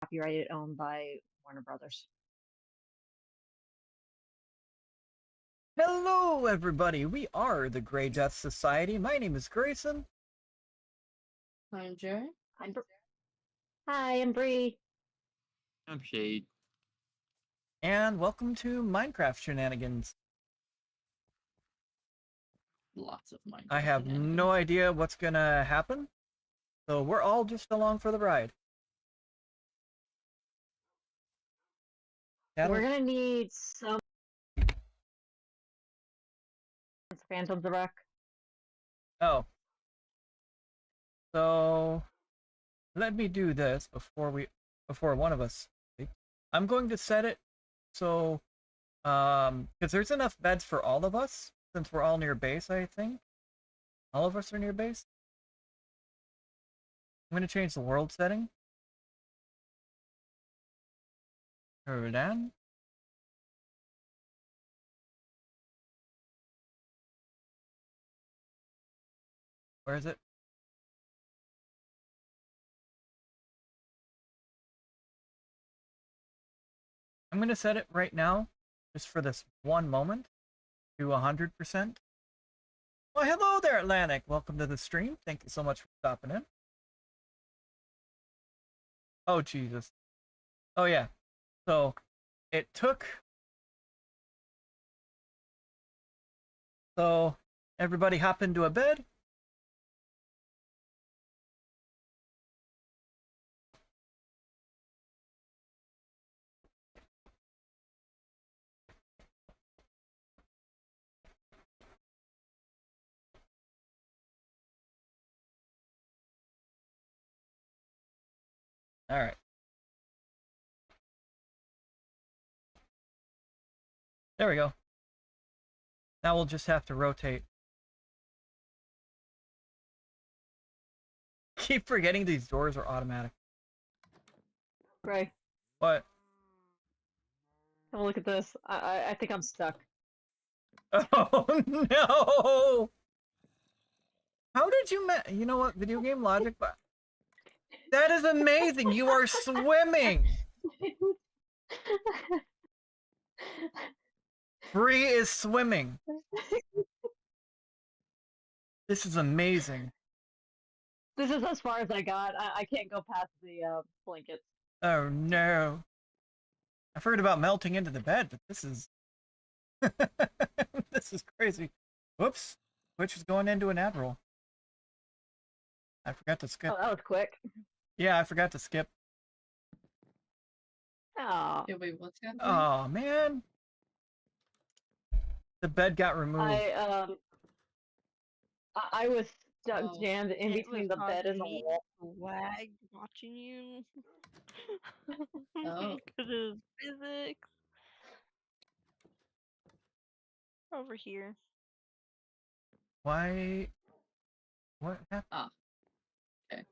copyrighted, owned by Warner Brothers. Hello, everybody. We are the Grey Death Society. My name is Greyson. I'm Jerry. Hi, I'm Berri. I'm Shade. And welcome to Minecraft Shenanigans. Lots of Minecraft. I have no idea what's gonna happen, so we're all just along for the ride. We're gonna need some Phantoms of Wreck. Oh. So let me do this before one of us. I'm going to set it so because there's enough beds for all of us since we're all near base, I think. All of us are near base. I'm gonna change the world setting. Turn it on. Where is it? I'm going to set it right now, just for this one moment, to 100%. Well, hello there, Atlantic. Welcome to the stream. Thank you so much for stopping in. Oh, Jesus. Oh, yeah. So, it took... So, everybody hop into a bed. All right. There we go. Now we'll just have to rotate. Keep forgetting these doors are automatic. Gray, What? have a look at this. I think I'm stuck. Oh, no! How did you you know what? Video game logic, but... That is amazing! You are swimming! Berri is swimming. This is amazing. This is as far as I got. I can't go past the blankets. Oh no. I've heard about melting into the bed, but this is... this is crazy. Whoops. Twitch is going into an ad roll. I forgot to skip. Oh, that was quick. Yeah, I forgot to skip. Oh. Yeah, wait, what's happening? Oh, man. The bed got removed. I was stuck jammed in between the bed and the wall. Lag watching you. Oh. Because of physics. Over here. Why? What happened? Ah. Okay.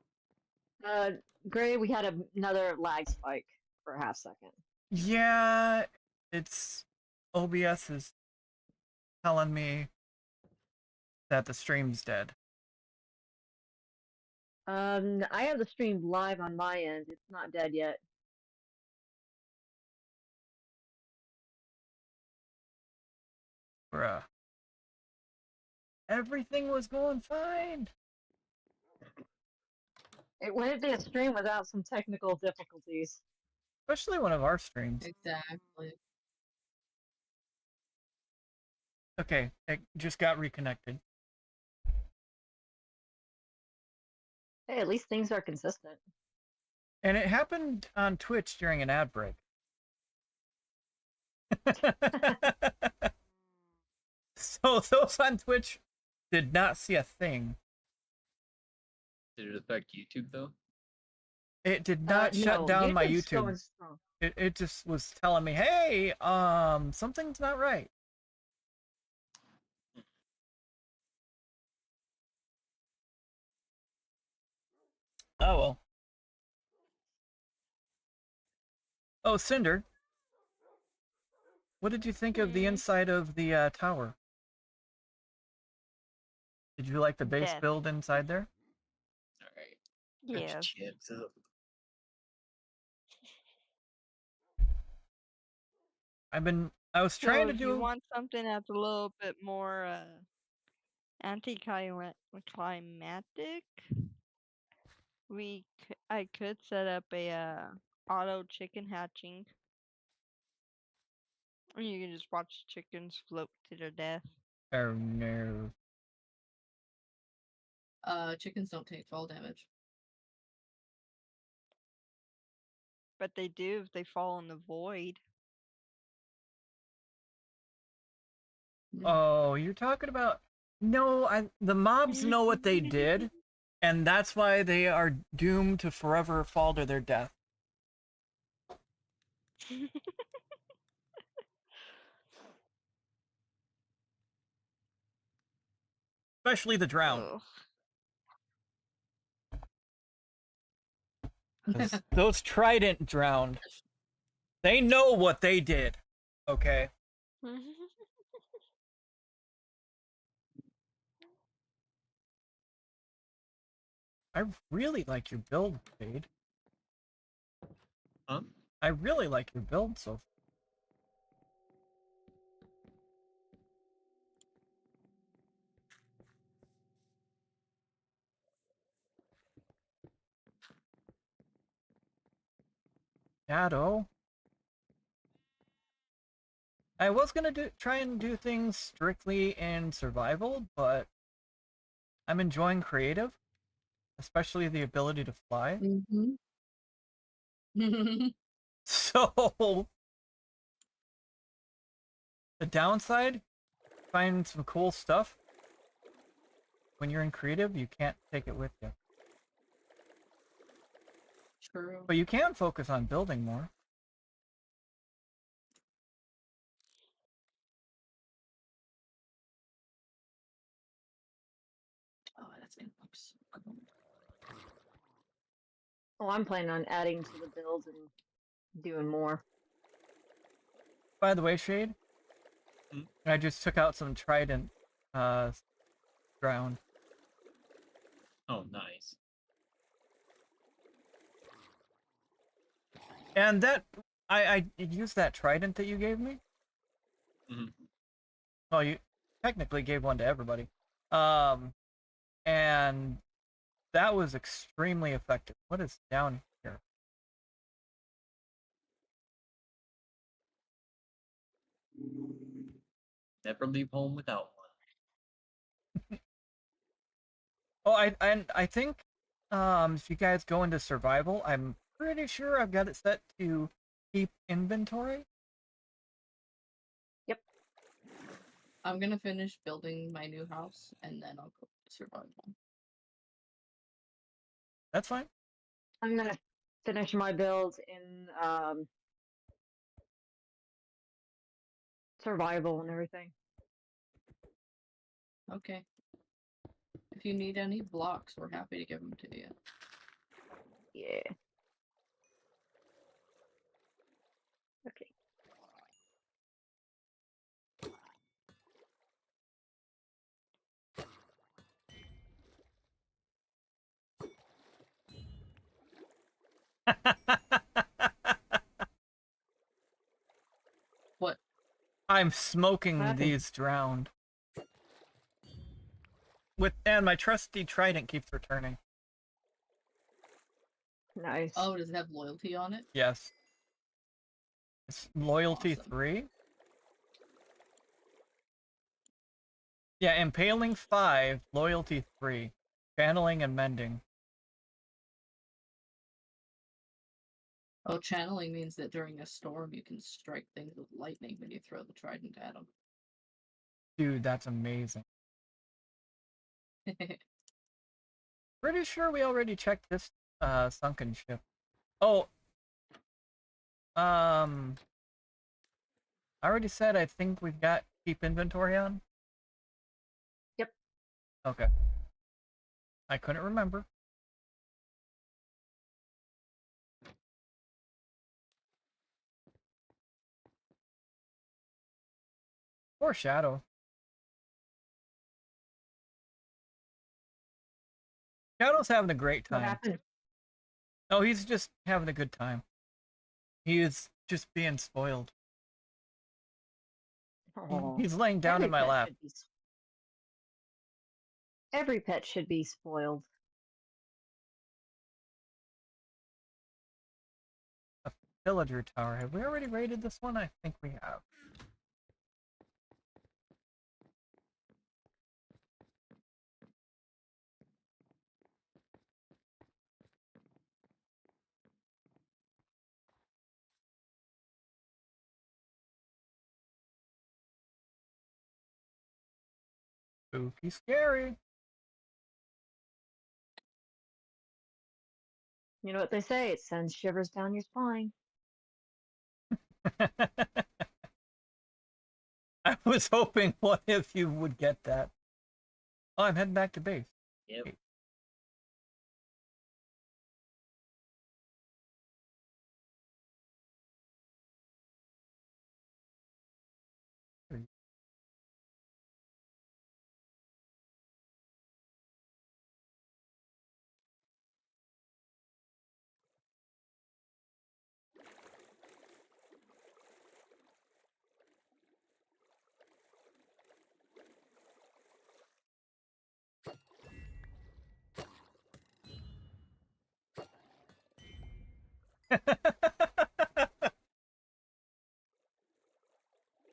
Gray, we had another lag spike for a half second. Yeah, it's... OBS is telling me that the stream's dead. I have the stream live on my end. It's not dead yet. Bruh. Everything was going fine. It wouldn't be a stream without some technical difficulties. Especially one of our streams. Exactly. Okay, it just got reconnected. Hey, at least things are consistent. And it happened on Twitch during an ad break. So those on Twitch did not see a thing. Did it affect YouTube though? It did not shut no, down my YouTube's YouTube. going strong. It just was telling me, hey, something's not right. Oh well. Oh, Cinder. What did you think of the inside of the tower? Did you like the base Death. build inside there? Alright. Yeah. Chips up. I was trying So to if you do. want something that's a little bit more anticlimactic, I could set up a auto chicken hatching. And you can just watch chickens float to their death. Oh no. Chickens don't take fall damage. But they do if they fall in the void. Oh, you're talking about. No, the mobs know what they did, and that's why they are doomed to forever fall to their death. Especially the drowned. Ugh. 'Cause those trident drowned. They know what they did. Okay. I really like your build, Jade. Huh? I really like your build so far. Shadow. I was gonna try and do things strictly in survival, but I'm enjoying creative, especially the ability to fly. Mm-hmm. So the downside, find some cool stuff. When you're in creative, you can't take it with you. True. But you can focus on building more. Oh, that's gonna look so cool. Oh, I'm planning on adding to the build and doing more. By the way, Shade, I just took out some trident ground. Oh, nice. And that I used that trident that you gave me. Mhm. Well, you technically gave one to everybody. And that was extremely effective. What is down here? Never leave home without one. Oh, I think if you guys go into survival, I'm pretty sure I've got it set to keep inventory. Yep. I'm gonna finish building my new house and then I'll go to survival. That's fine. I'm gonna finish my build in survival and everything. Okay. If you need any blocks, we're happy to give them to you. Yeah. Okay. What? I'm smoking What happened? these drowned. And my trusty trident keeps returning. Nice. Oh, does it have loyalty on it? Yes. It's loyalty Awesome. 3. Yeah, impaling 5, loyalty 3. Channeling and mending. Oh, channeling means that during a storm you can strike things with lightning when you throw the trident at them. Dude, that's amazing. Pretty sure we already checked this sunken ship. Oh. I already said I think we've got keep inventory on. Yep. Okay. I couldn't remember. Poor Shadow. Shadow's having a great What time. happened? Oh, he's just having a good time. He is just being spoiled. Oh, He's laying down every in my pet lap. should be every pet should be spoiled. Villager tower. Have we already raided this one? I think we have. Spooky scary. You know what they say? It sends shivers down your spine. I was hoping one of you would get that. Oh, I'm heading back to base. Yep. Wait.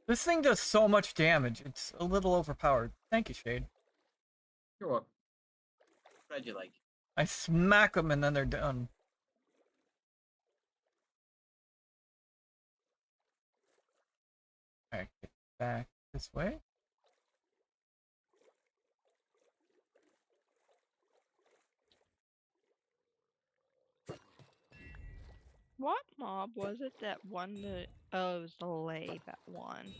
This thing does so much damage. It's a little overpowered. Thank you, Shade. You're welcome. Glad you like it. I smack them and then they're done. Alright, get back this way. What mob was it that won the? Oh, it was the lay that won.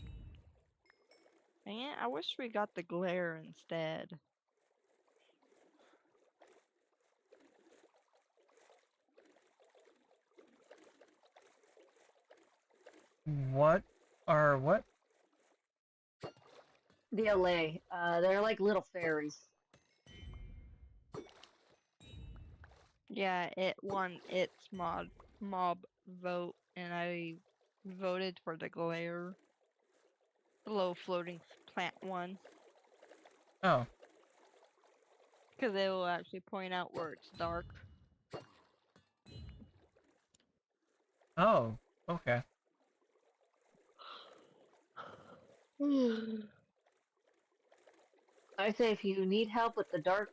Dang it! I wish we got the glare instead. What are what? The LA. They're like little fairies. Yeah, it won its mob vote, and I voted for the glare. The low floating plant one, Oh. because it will actually point out where it's dark. Oh, okay. I say if you need help with the dark,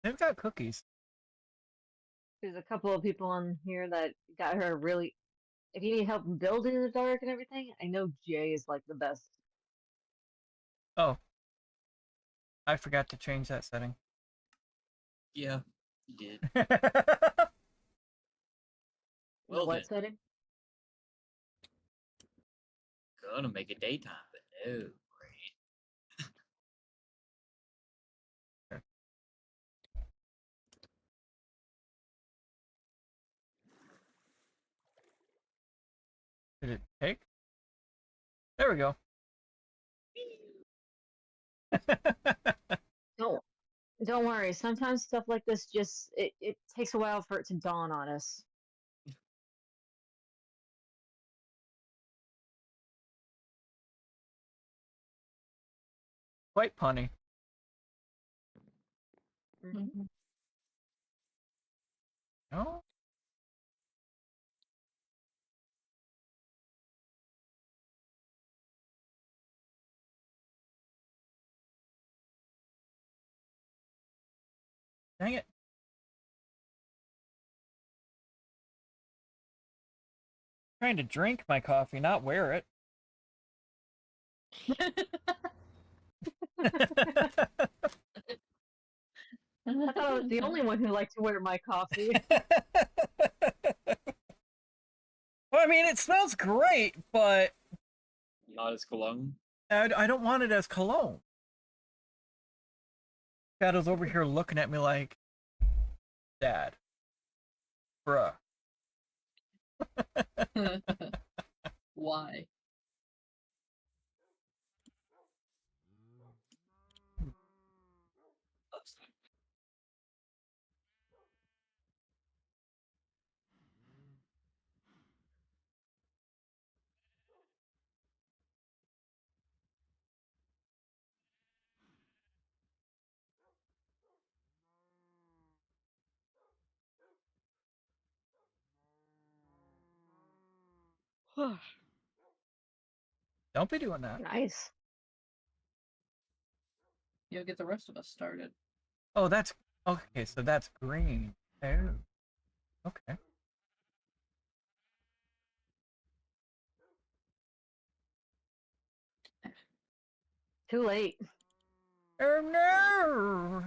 They've got cookies. there's a couple of people on here that got her really. If you need help building in the dark and everything, I know Jay is like the best. Oh. I forgot to change that setting. Yeah, you did. The Well what then, setting? gonna make it daytime, but no. Great. Did it take? There we go. Don't don't worry. Sometimes stuff like this just it takes a while for it to dawn on us. Quite punny. Mhm. No? Dang it. Trying to drink my coffee, not wear it. I thought I was the only one who liked to wear my coffee. Well, I mean, it smells great, but Not as cologne. I don't want it as cologne. Shadow's over here looking at me like, Dad. Bruh. Why? Don't be doing that. Nice. You'll get the rest of us started. Oh, that's okay. So that's green. Oh, okay. Too late. Oh no!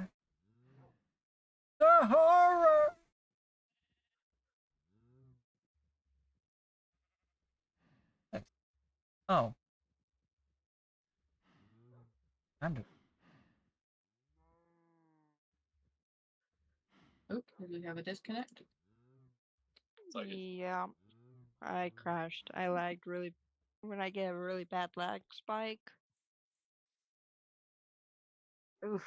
The horror! Oh. Kind of. Oh, did we have a disconnect? Yeah, I crashed. I lagged really when I get a really bad lag spike. Oof.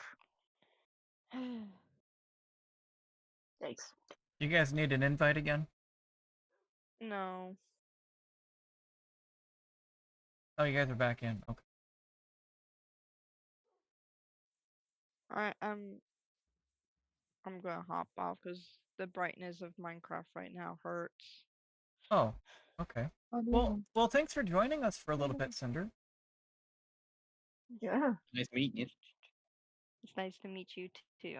Thanks. You guys need an invite again? No. Oh, you guys are back in. Okay. I'm gonna hop off because the brightness of Minecraft right now hurts. Oh, okay. Oh, Well, thanks for joining us for a little bit, Cinder. Yeah. Nice meeting you. It's nice to meet you too.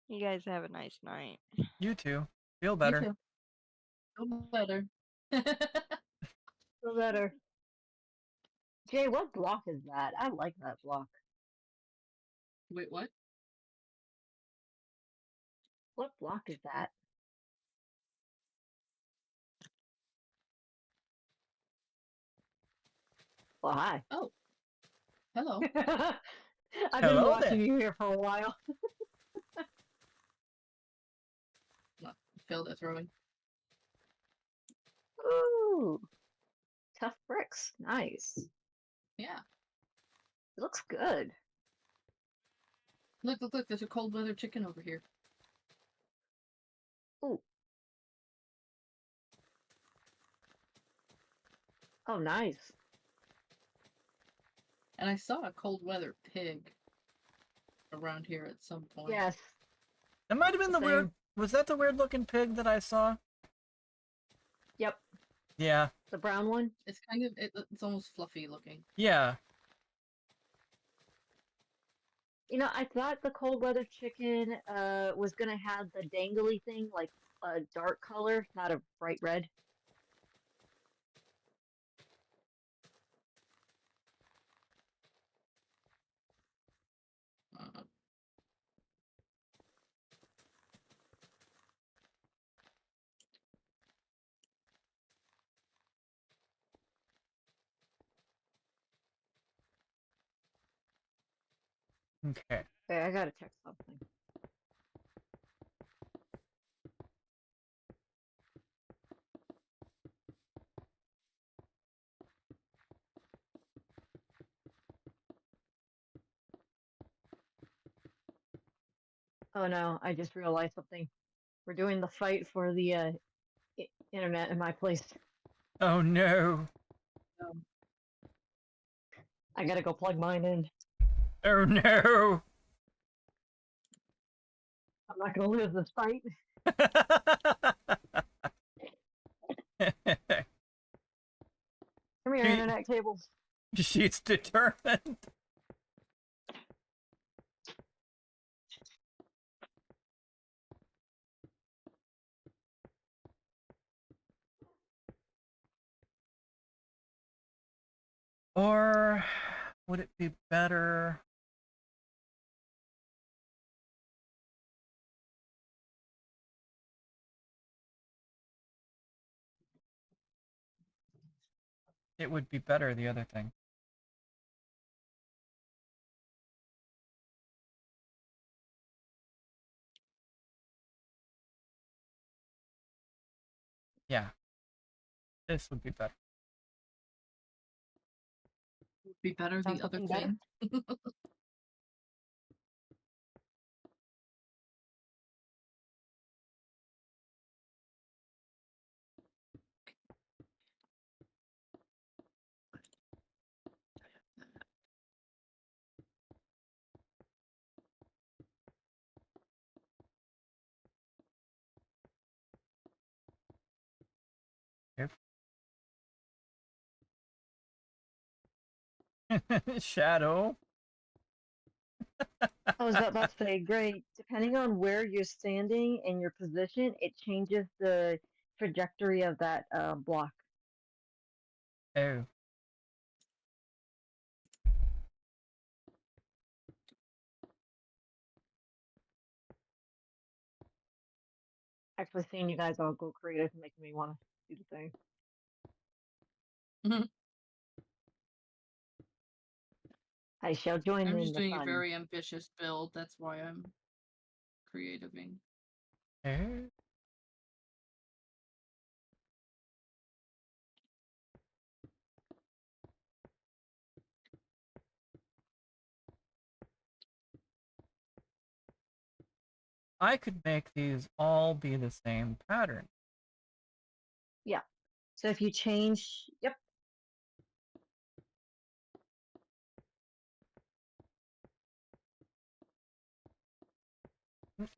You guys have a nice night. You too. Feel you better. too. Feel better. Feel better. Jay, what block is that? I like that block. Wait, what? What block is that? Well, hi. Oh, hello. I've been Hello watching there. you here for a while. Failed at throwing. Ooh. Tough bricks. Nice. Yeah. It looks good. Look, look, look. There's a cold weather chicken over here. Ooh. Oh, nice. And I saw a cold weather pig around here at some point. Yes. That might have been the weird. Same. Was that the weird looking pig that I saw? Yep. Yeah. The brown one. It's kind of, it's almost fluffy looking. Yeah. You know, I thought the cold weather chicken was gonna have the dangly thing, like a dark color, not a bright red. Uh, Okay. Okay, I gotta check something. Oh no, I just realized something. We're doing the fight for the internet in my place. Oh no. I gotta go plug mine in. Oh no. I'm not gonna lose this fight. Come here, She- internet cables. She's determined. Or would it be better? It would be better the other thing. Yeah. This would be better. would be better Sounds the other something better. thing. Shadow. I was about to say, Gray, depending on where you're standing and your position, it changes the trajectory of that block. Oh. Actually, seeing you guys all go creative is making me want to do the same. I shall join I'm in just the doing a fun. very ambitious build. That's why I'm creativing. Oh. I could make these all be the same pattern. Yeah. So if you change, yep.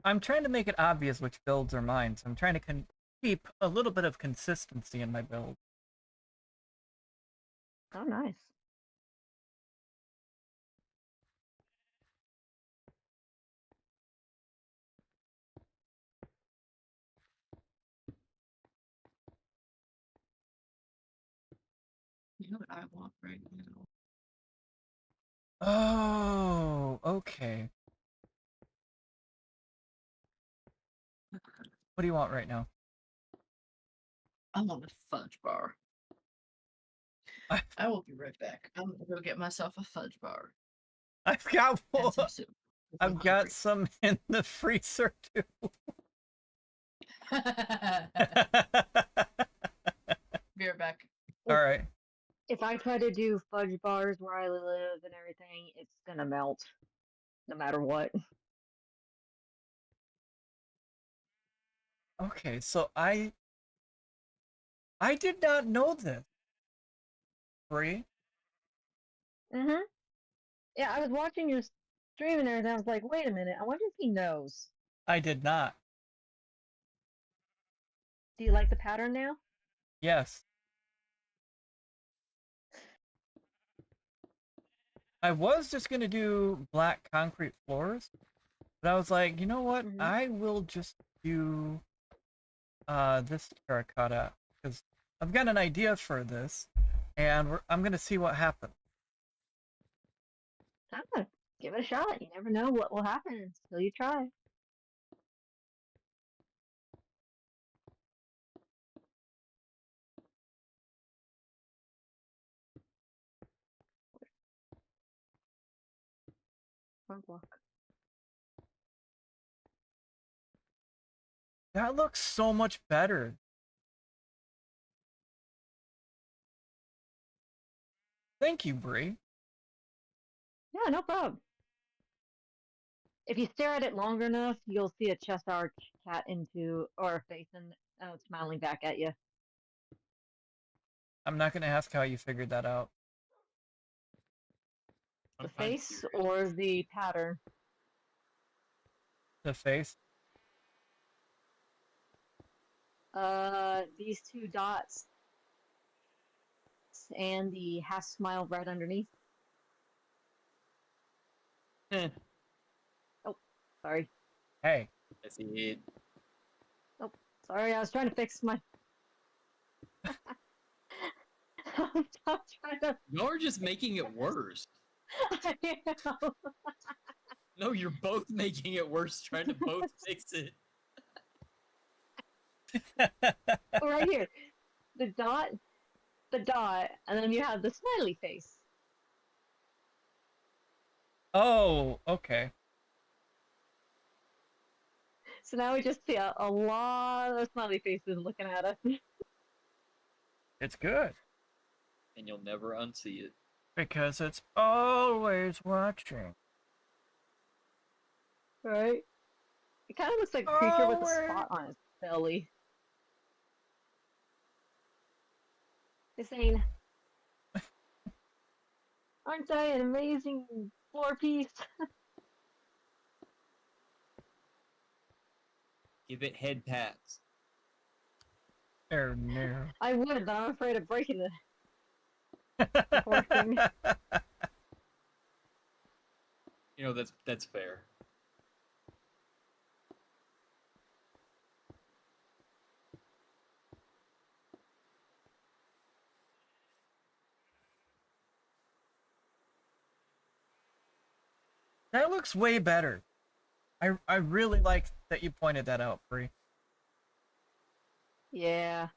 I'm trying to make it obvious which builds are mine, so I'm trying to keep a little bit of consistency in my build. Oh, nice. You know what I want right now? Oh, okay. What do you want right now? I want a fudge bar. I will be right back. I'm gonna go get myself a fudge bar. I've got And one. some soup. 'cause I'm I've got hungry. some in the freezer too. Be right back. All right. If I try to do fudge bars where I live and everything, it's gonna melt, no matter what. Okay, so I did not know this. Bree? Mm-hmm. Yeah, I was watching your stream and everything. I was like, wait a minute. I wonder if he knows. I did not. Do you like the pattern now? Yes. I was just gonna do black concrete floors, but I was like, you know what? Mhm. I will just do this terracotta because I've got an idea for this, and I'm gonna see what happens. Ah, give it a shot. You never know what will happen until you try. Front block. That looks so much better. Thank you, Bree. Yeah, no problem. If you stare at it long enough, you'll see a chest arch cat into or a face and smiling back at you. I'm not gonna ask how you figured that out. The I'm kinda face curious. or the pattern. The face. These two dots and the half smile right underneath. Eh, Oh, sorry. Hey. I see it. Oh, sorry. I was trying to fix my. I'm trying to. You're just making it worse. I know. No, you're both making it worse trying to both fix it. Right here, the dot, and then you have the smiley face. Oh, okay. So now we just see a lot of smiley faces looking at us. It's good. And you'll never unsee it. Because it's always watching. Right? It kind of looks like a creature with a spot on his belly. He's saying, "Aren't I an amazing floor piece?" Give it head pats. No. I would, but I'm afraid of breaking the poor thing. You know, that's fair. That looks way better. I really like that you pointed that out, Bree. Yeah.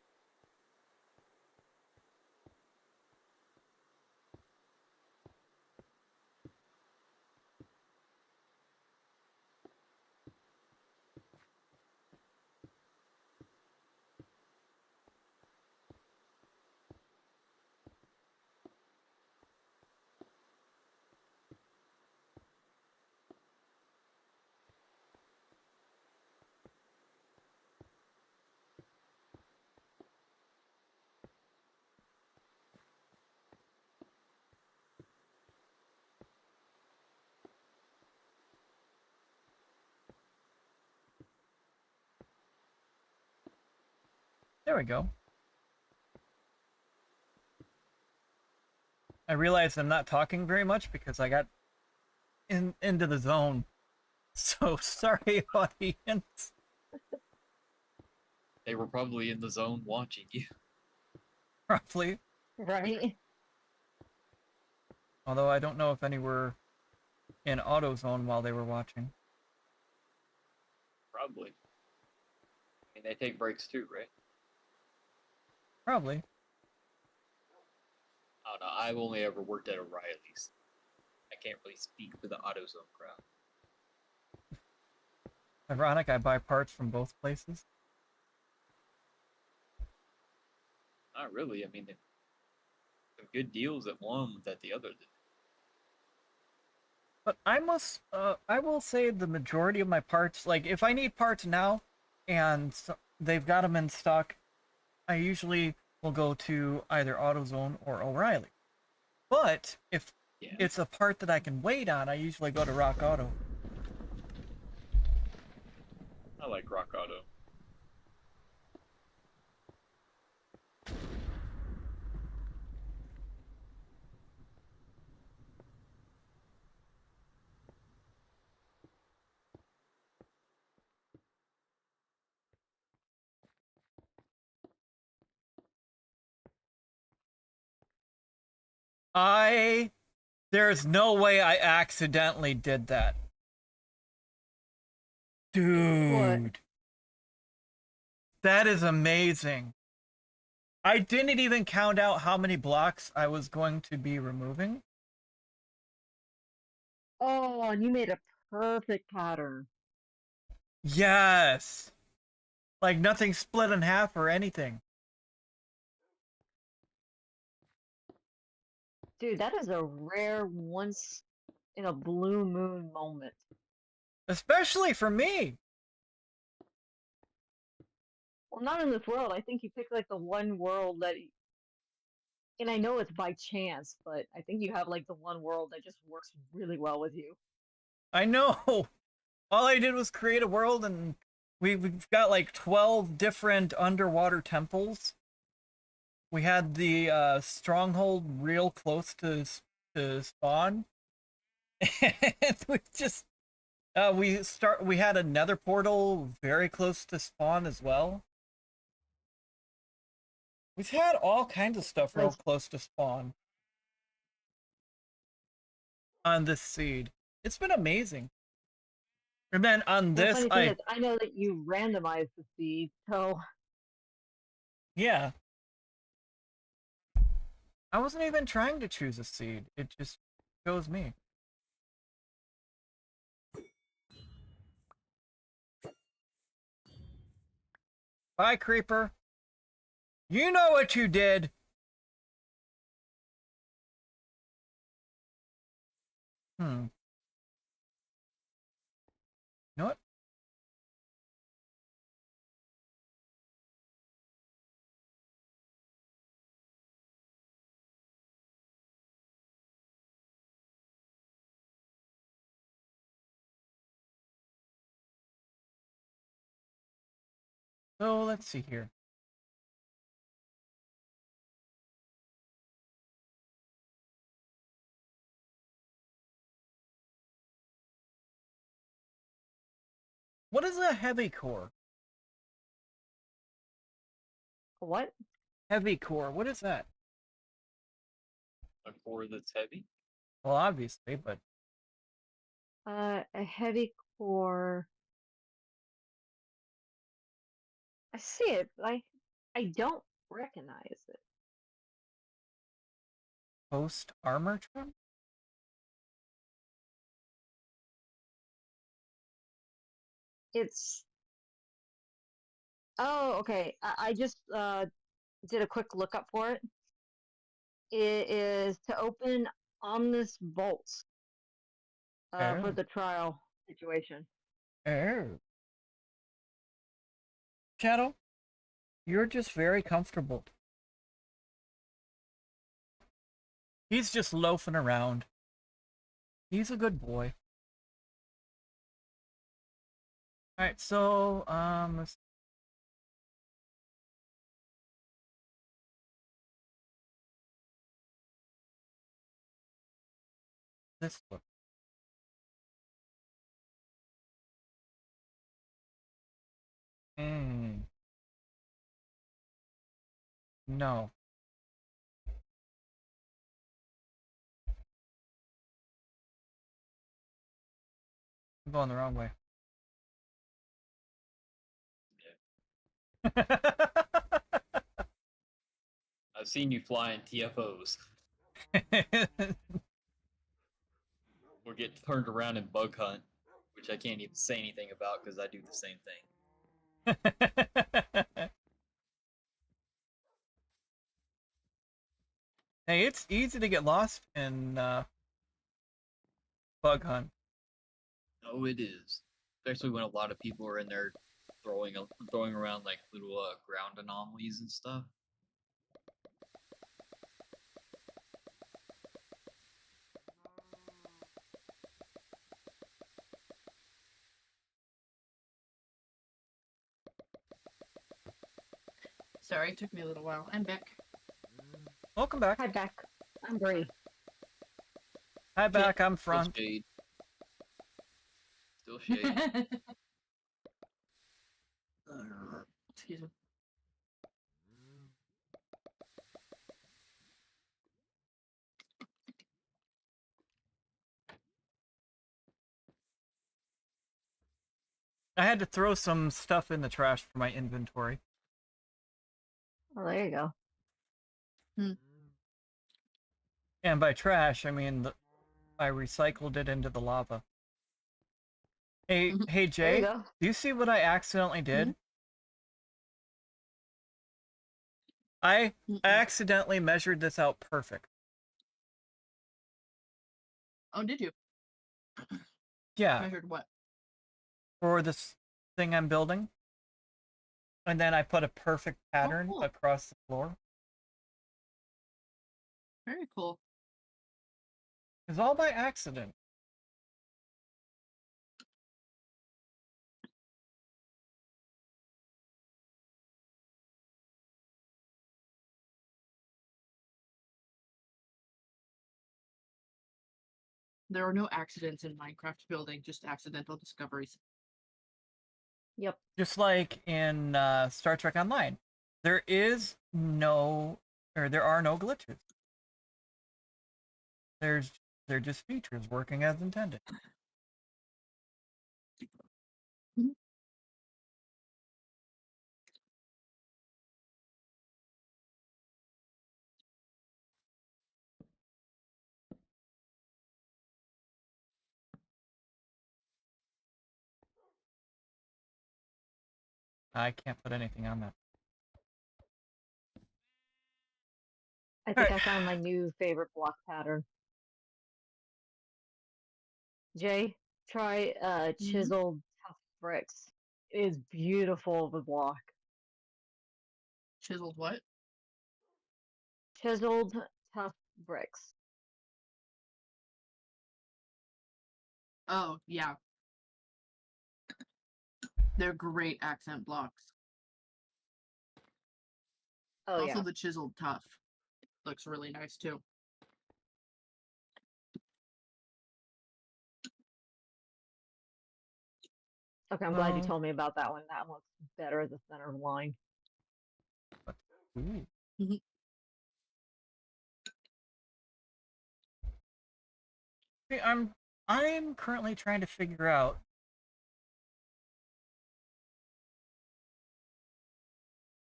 There we go. I realized I'm not talking very much because I got into the zone. So sorry, audience. They were probably in the zone watching you. Roughly. Right? Although I don't know if any were in auto zone while they were watching. Probably. I mean, they take breaks too, right? Probably. I don't know. I've only ever worked at O'Reilly's. I can't really speak for the AutoZone crowd. Ironic, I buy parts from both places. Not really. I mean, some good deals at one that the other did. But I will say the majority of my parts, like if I need parts now and they've got them in stock, I usually will go to either AutoZone or O'Reilly. But if it's a part that I can wait on, I usually go to Rock Auto. I like Rock Auto. There's no way I accidentally did that. Dude. What? That is amazing. I didn't even count out how many blocks I was going to be removing. Oh, and you made a perfect pattern. Yes. Like nothing split in half or anything. Dude, that is a rare once in a blue moon moment. Especially for me. Well, not in this world. I think you picked like the one world that, and I know it's by chance, but I think you have like the one world that just works really well with you. I know. All I did was create a world and we've got like 12 different underwater temples. We had the stronghold real close to spawn. And we just we had a nether portal very close to spawn as well. We've had all kinds of stuff real close to spawn on this seed. It's been amazing. And then on The this, funny thing is, I know that you randomized the seed, so yeah. I wasn't even trying to choose a seed. It just chose me. Bye, creeper. You know what you did. You know what? So let's see here. What is a heavy core? What? Heavy core, what is that? A core that's heavy. Well, obviously, but A heavy core. I see it, but I don't recognize it. post armor trap? It's. Oh, okay. I just did a quick lookup for it. It is to open Omnis Vaults for Oh. the trial situation. Oh. Shadow, you're just very comfortable. He's just loafing around. He's a good boy. Alright, so, let's... this look. No. I'm going the wrong way. I've seen you fly in TFOs or get turned around in bug hunt, which I can't even say anything about because I do the same thing. Hey, it's easy to get lost in bug hunt. Oh, it is. Especially when a lot of people are in there throwing around like little ground anomalies and stuff. Sorry, it took me a little while. I'm back. Welcome back. Hi, back. I'm Berri. Hi back, I'm Still front. shade. Still shade. Excuse me. I had to throw some stuff in the trash for my inventory. Oh, there you go. And by trash, I mean I recycled it into the lava. Hey, hey There you Jay, go. do you see what I accidentally did? I accidentally measured this out perfect. Oh, did you? Yeah, Measured what? for this thing I'm building. And then I put a perfect pattern cool. across the floor. Very cool. It's all by accident. There are no accidents in Minecraft building, just accidental discoveries. Yep. Just like in Star Trek Online. There are no glitches. They're just features working as intended. I can't put anything on that. I think Alright. I found my new favorite block pattern. Jay, try chiseled tough bricks. It is beautiful of a block. Chiseled what? Chiseled tough bricks. Oh, yeah. They're great accent blocks. Oh Also, yeah. the chiseled tough looks really nice too. Okay, I'm glad you Oh. told me about that one. That looks better as a center line. Ooh. See, I'm currently trying to figure out.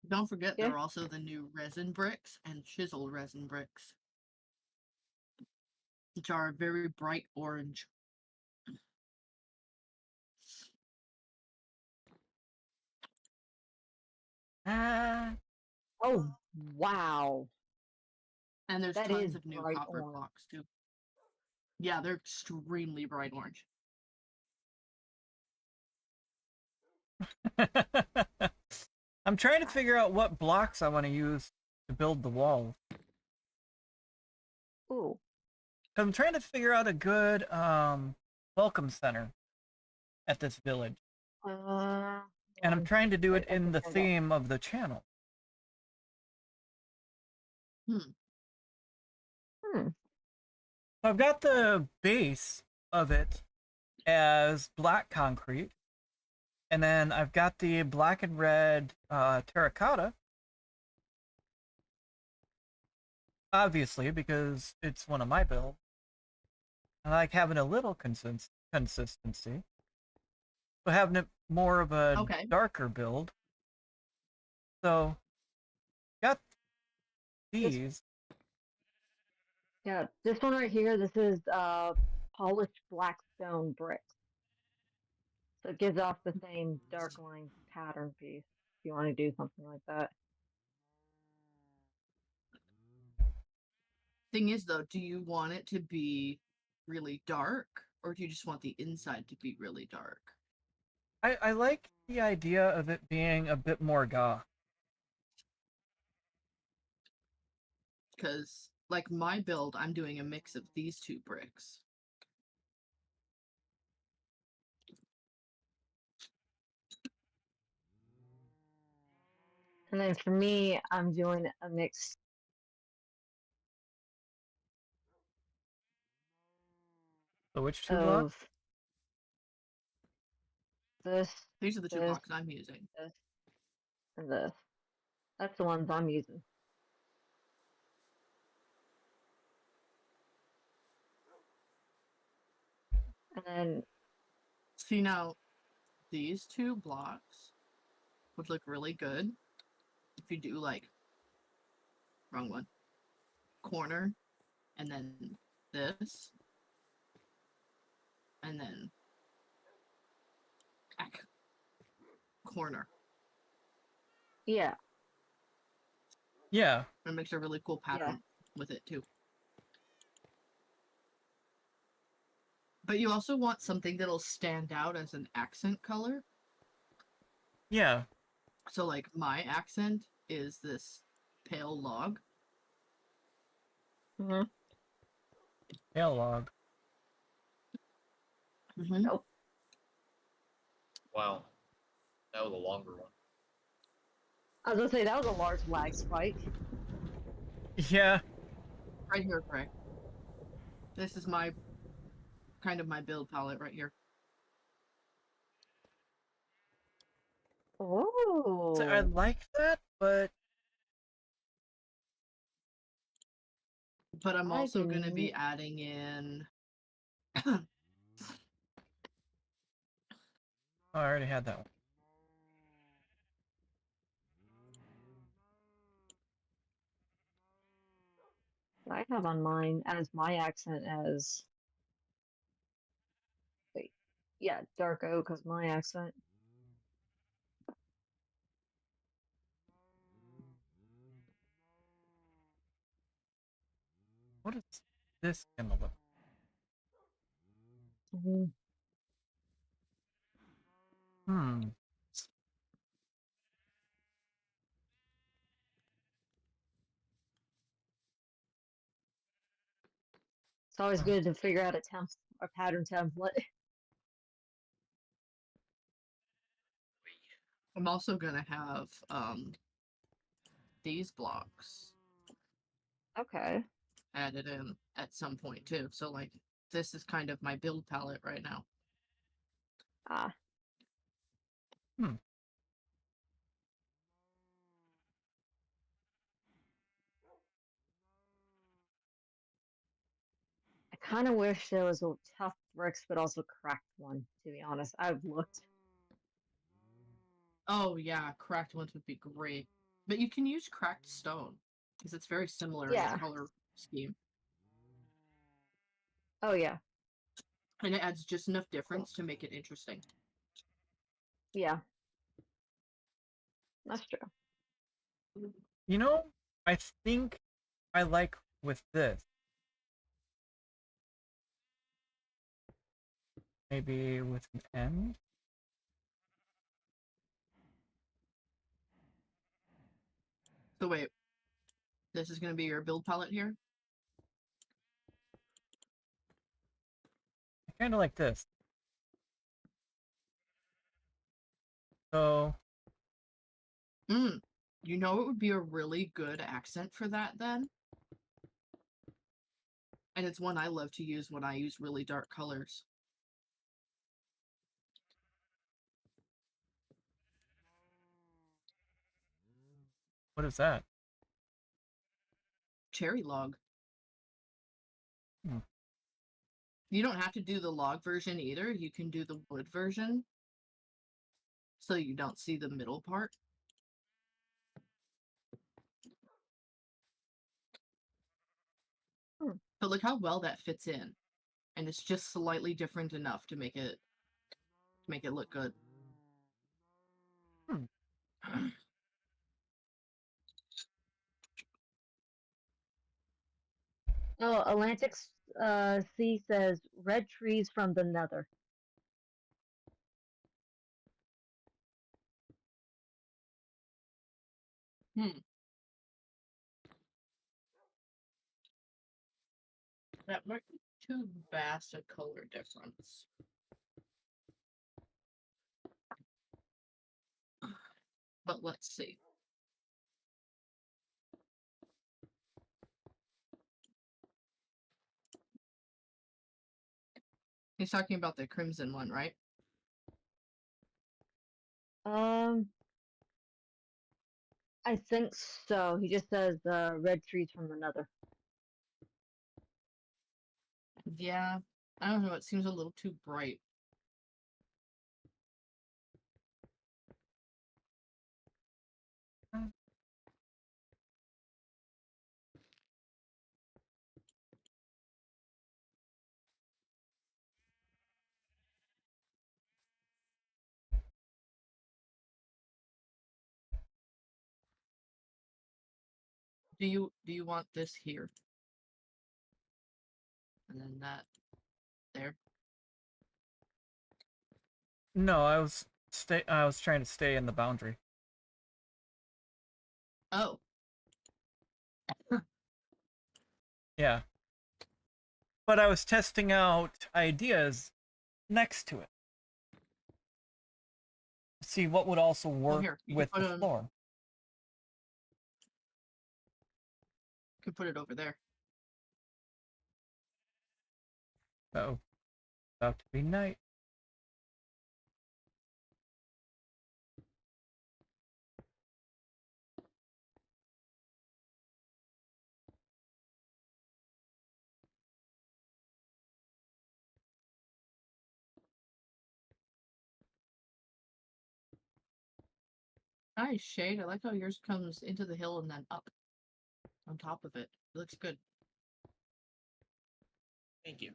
Don't forget, Yeah. there are also the new resin bricks and chiseled resin bricks, which are very bright orange. Ah, Oh wow, And there's that is tons of new bright copper orange. blocks too. Yeah, they're extremely bright orange. I'm trying to figure out what blocks I want to use to build the wall. Ooh. I'm trying to figure out a good welcome center at this village. And I'm trying to do it in the theme of the channel. So I've got the base of it as black concrete. And then I've got the black and red terracotta. Obviously, because it's one of my builds. I like having a little consistency. But having it more of a darker build. So, got these. Yeah, this one right here, this is polished black stone bricks. So it gives off the same dark line pattern piece if you want to do something like that. Thing is, though, do you want it to be really dark, or do you just want the inside to be really dark? I like the idea of it being a bit more goth. Because, like my build, I'm doing a mix of these two bricks. And then for me, I'm doing a mix. So which two blocks? This. These are the two blocks I'm using. This. And this. That's the ones I'm using. And then. See, now, these two blocks would look really good if you do, like, wrong one, corner, and then this, and then back, corner. Yeah. Yeah. It makes a really cool pattern with it, too. But you also want something that'll stand out as an accent color. Yeah. So, like, my accent is this pale log. Mm-hmm. Pale log. Mm-hmm. Nope. Wow. That was a longer one. I was gonna say, that was a large lag spike. Yeah. Right here, Greg. This is my, kind of my build palette right here. Oh. So I like that, but I'm also going to be adding in... Oh, I already had that one. I have on mine as my accent as. Wait. Yeah, dark oak is my accent. What is this gonna look? Mm-hmm. It's always good to figure out a pattern template. I'm also going to have these blocks. Okay. Added in at some point, too. So, like, this is kind of my build palette right now. Ah. Hmm. I kind of wish there was a tough bricks, but also cracked one, to be honest. I've looked. Oh yeah, cracked ones would be great. But you can use cracked stone because it's very similar in Yeah. the color scheme. Oh, yeah. And it adds just enough difference to make it interesting. Yeah. That's true. You know, I think I like with this. Maybe with an end? So wait, this is going to be your build palette here? I kind of like this. So, You know it would be a really good accent for that then? And it's one I love to use when I use really dark colors. what is that? Cherry log. Hmm. You don't have to do the log version either. You can do the wood version. So you don't see the middle part. But look how well that fits in. And it's just slightly different enough to make it look good. Hmm. Oh, Atlantic Sea says red trees from the nether. That might be too vast a color difference. But let's see. He's talking about the crimson one, right? I think so. He just says red trees from the nether. Yeah. I don't know, it seems a little too bright. Do you want this here? And then that there. No, I was trying to stay in the boundary. Oh. Yeah. But I was testing out ideas next to it. See what would also work here, you can with put the floor. Could put it over there. Oh, about to be night. Nice shade. I like how yours comes into the hill and then up on top of it. It looks good. Thank you.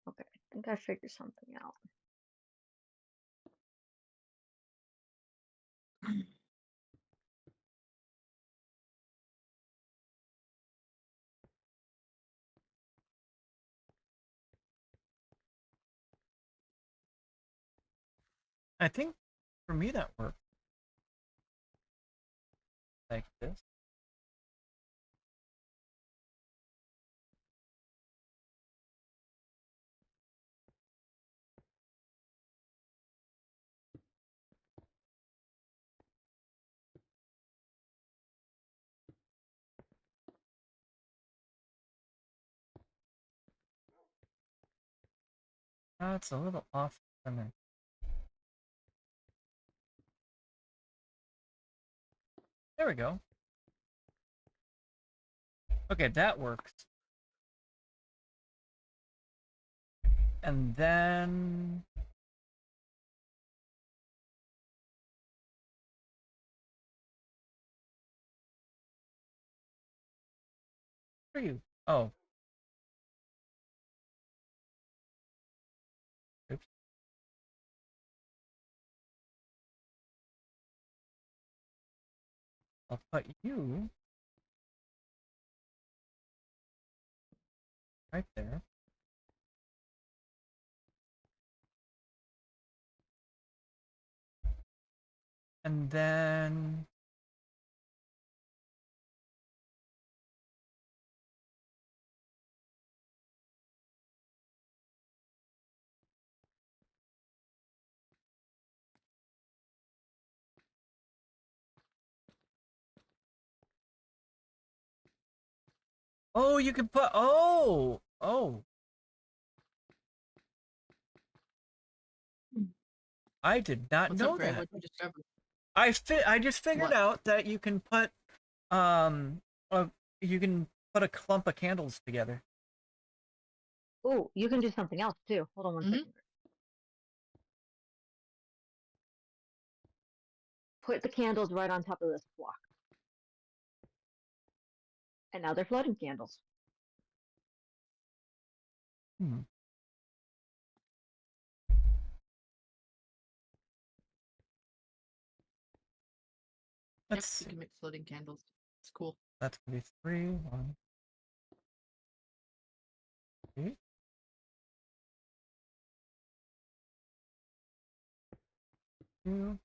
Okay, I think I figured something out. I think for me that worked. Like this. It's a little off center. There we go. Okay, that works. And then... Where are you? Oh. Oops. I'll put you right there. And then... Oh, you can put... Oh! Oh. I did not What's know up, Greg? that. What you discovered? I just figured What? out that you can put a, you can put a clump of candles together. Oh, you can do something else too. Hold on one Mhm. second. Put the candles right on top of this block. And now they're floating candles. Hmm. Yep, Let's you see. can make floating candles. It's cool. That's gonna be 3, 1, 3. 2.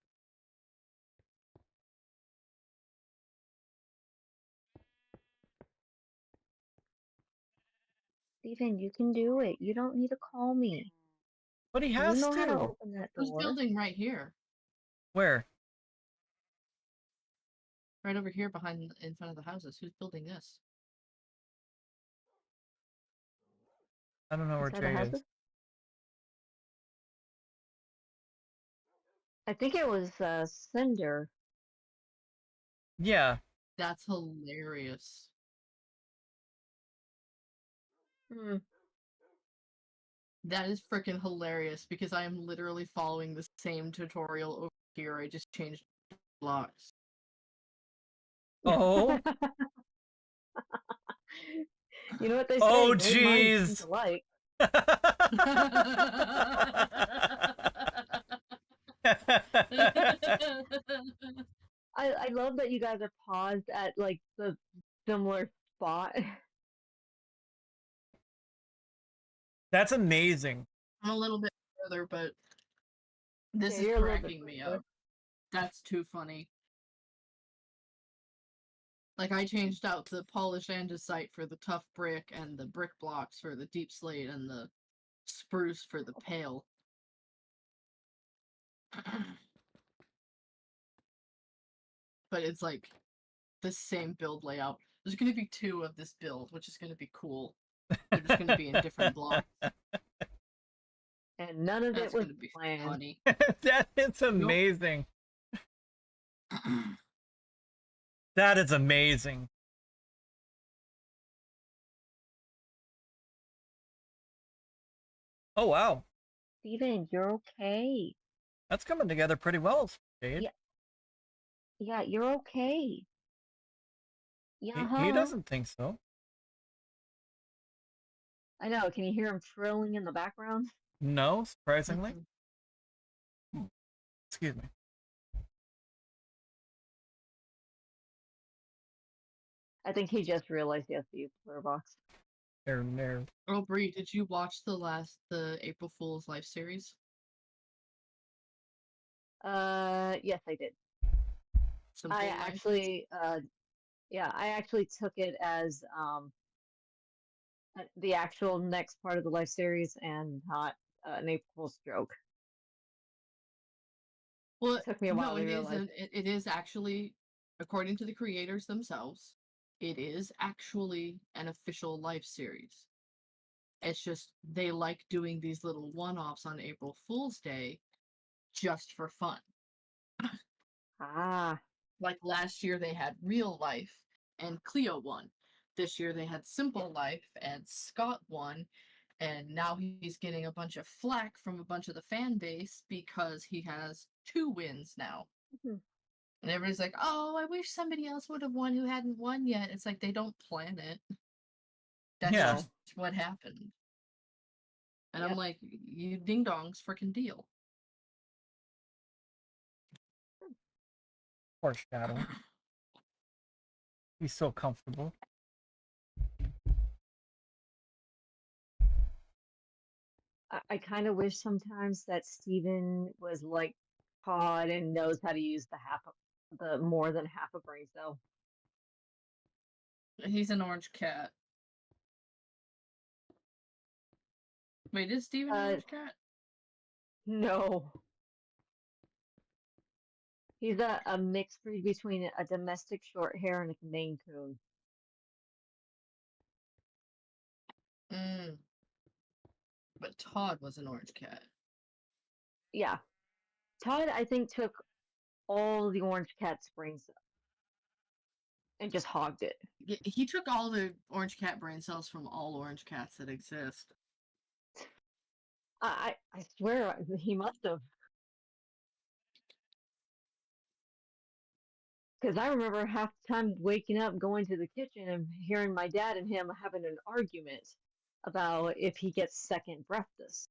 Steven, you can do it. You don't need to call me. But he You has know how to to. open that Who's door. building right here? Where? Right over here behind, in front of the houses. Who's building this? I don't know where Inside the Jay houses? is. I think it was Cinder. Yeah. That's hilarious. Hmm. That is freaking hilarious because I am literally following the same tutorial over here. I just changed blocks. Oh. You know what they say, Oh, great minds think jeez. alike. I love that you guys are paused at like the similar spot. That's amazing. I'm a little bit further, but this Yeah, is you're a little bit cracking me further. up. That's too funny. Like, I changed out the polished andesite for the tough brick and the brick blocks for the deep slate and the spruce for the pale. But it's like the same build layout. There's going to be 2 of this build, which is going to be cool. They're just going to be in different blocks. And none of That's it was going to be planned. funny. That is amazing. That is amazing. Oh, wow. Steven, you're okay. That's coming together pretty well, Jade. Yeah. Yeah, you're okay. Yeah, He doesn't think so. I know. Can you hear him trilling in the background? No, surprisingly. Excuse me. I think he just realized he has to use the clear box. There. Oh, Bree, did you watch the April Fool's Life series? Yes, I did. Simple I Life? actually, yeah, I actually took it as the actual next part of the life series and not an April Fool's joke. Well, It took me a while no, to it realize. isn't. It is actually, according to the creators themselves, it is actually an official life series. It's just they like doing these little one-offs on April Fool's Day just for fun. Ah, Like last year they had Real Life and Cleo won. This year they had Simple Life and Scott won. And now he's getting a bunch of flack from a bunch of the fan base because he has 2 wins now. Mhm. And everybody's like, oh, I wish somebody else would have won who hadn't won yet. It's like they don't plan it. That's Yeah. just what happened. And I'm Yep. like, you ding dongs freaking deal. Poor Shadow. He's so comfortable. I kind of wish sometimes that Steven was like Todd and knows how to use the more than half a brain cell. He's an orange cat. Wait, is Steven an orange cat? No. He's a mixed breed between a domestic short hair and a Maine Coon. Mm. But Todd was an orange cat. Yeah. Todd, I think, took all the orange cat's brain cells and just hogged it. He took all the orange cat brain cells from all orange cats that exist. I swear he must have. Because I remember half the time waking up, going to the kitchen, and hearing my dad and him having an argument about if he gets second breath this.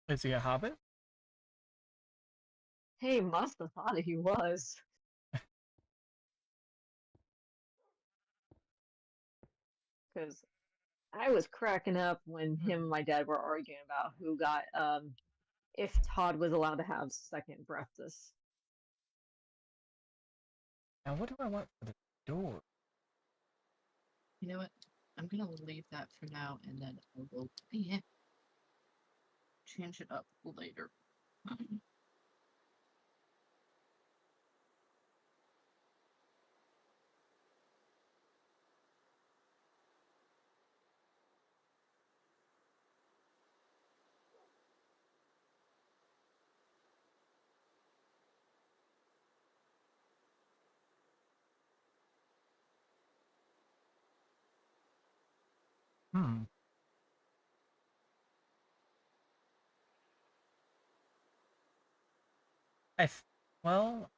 Is he a hobbit? Hey, must have thought he was. Because I was cracking up when him and my dad were arguing about who got, if Todd was allowed to have second breath this. Now, what do I want for the door? You know what? I'm gonna leave that for now, and then I will change it up later. Hmm. Well,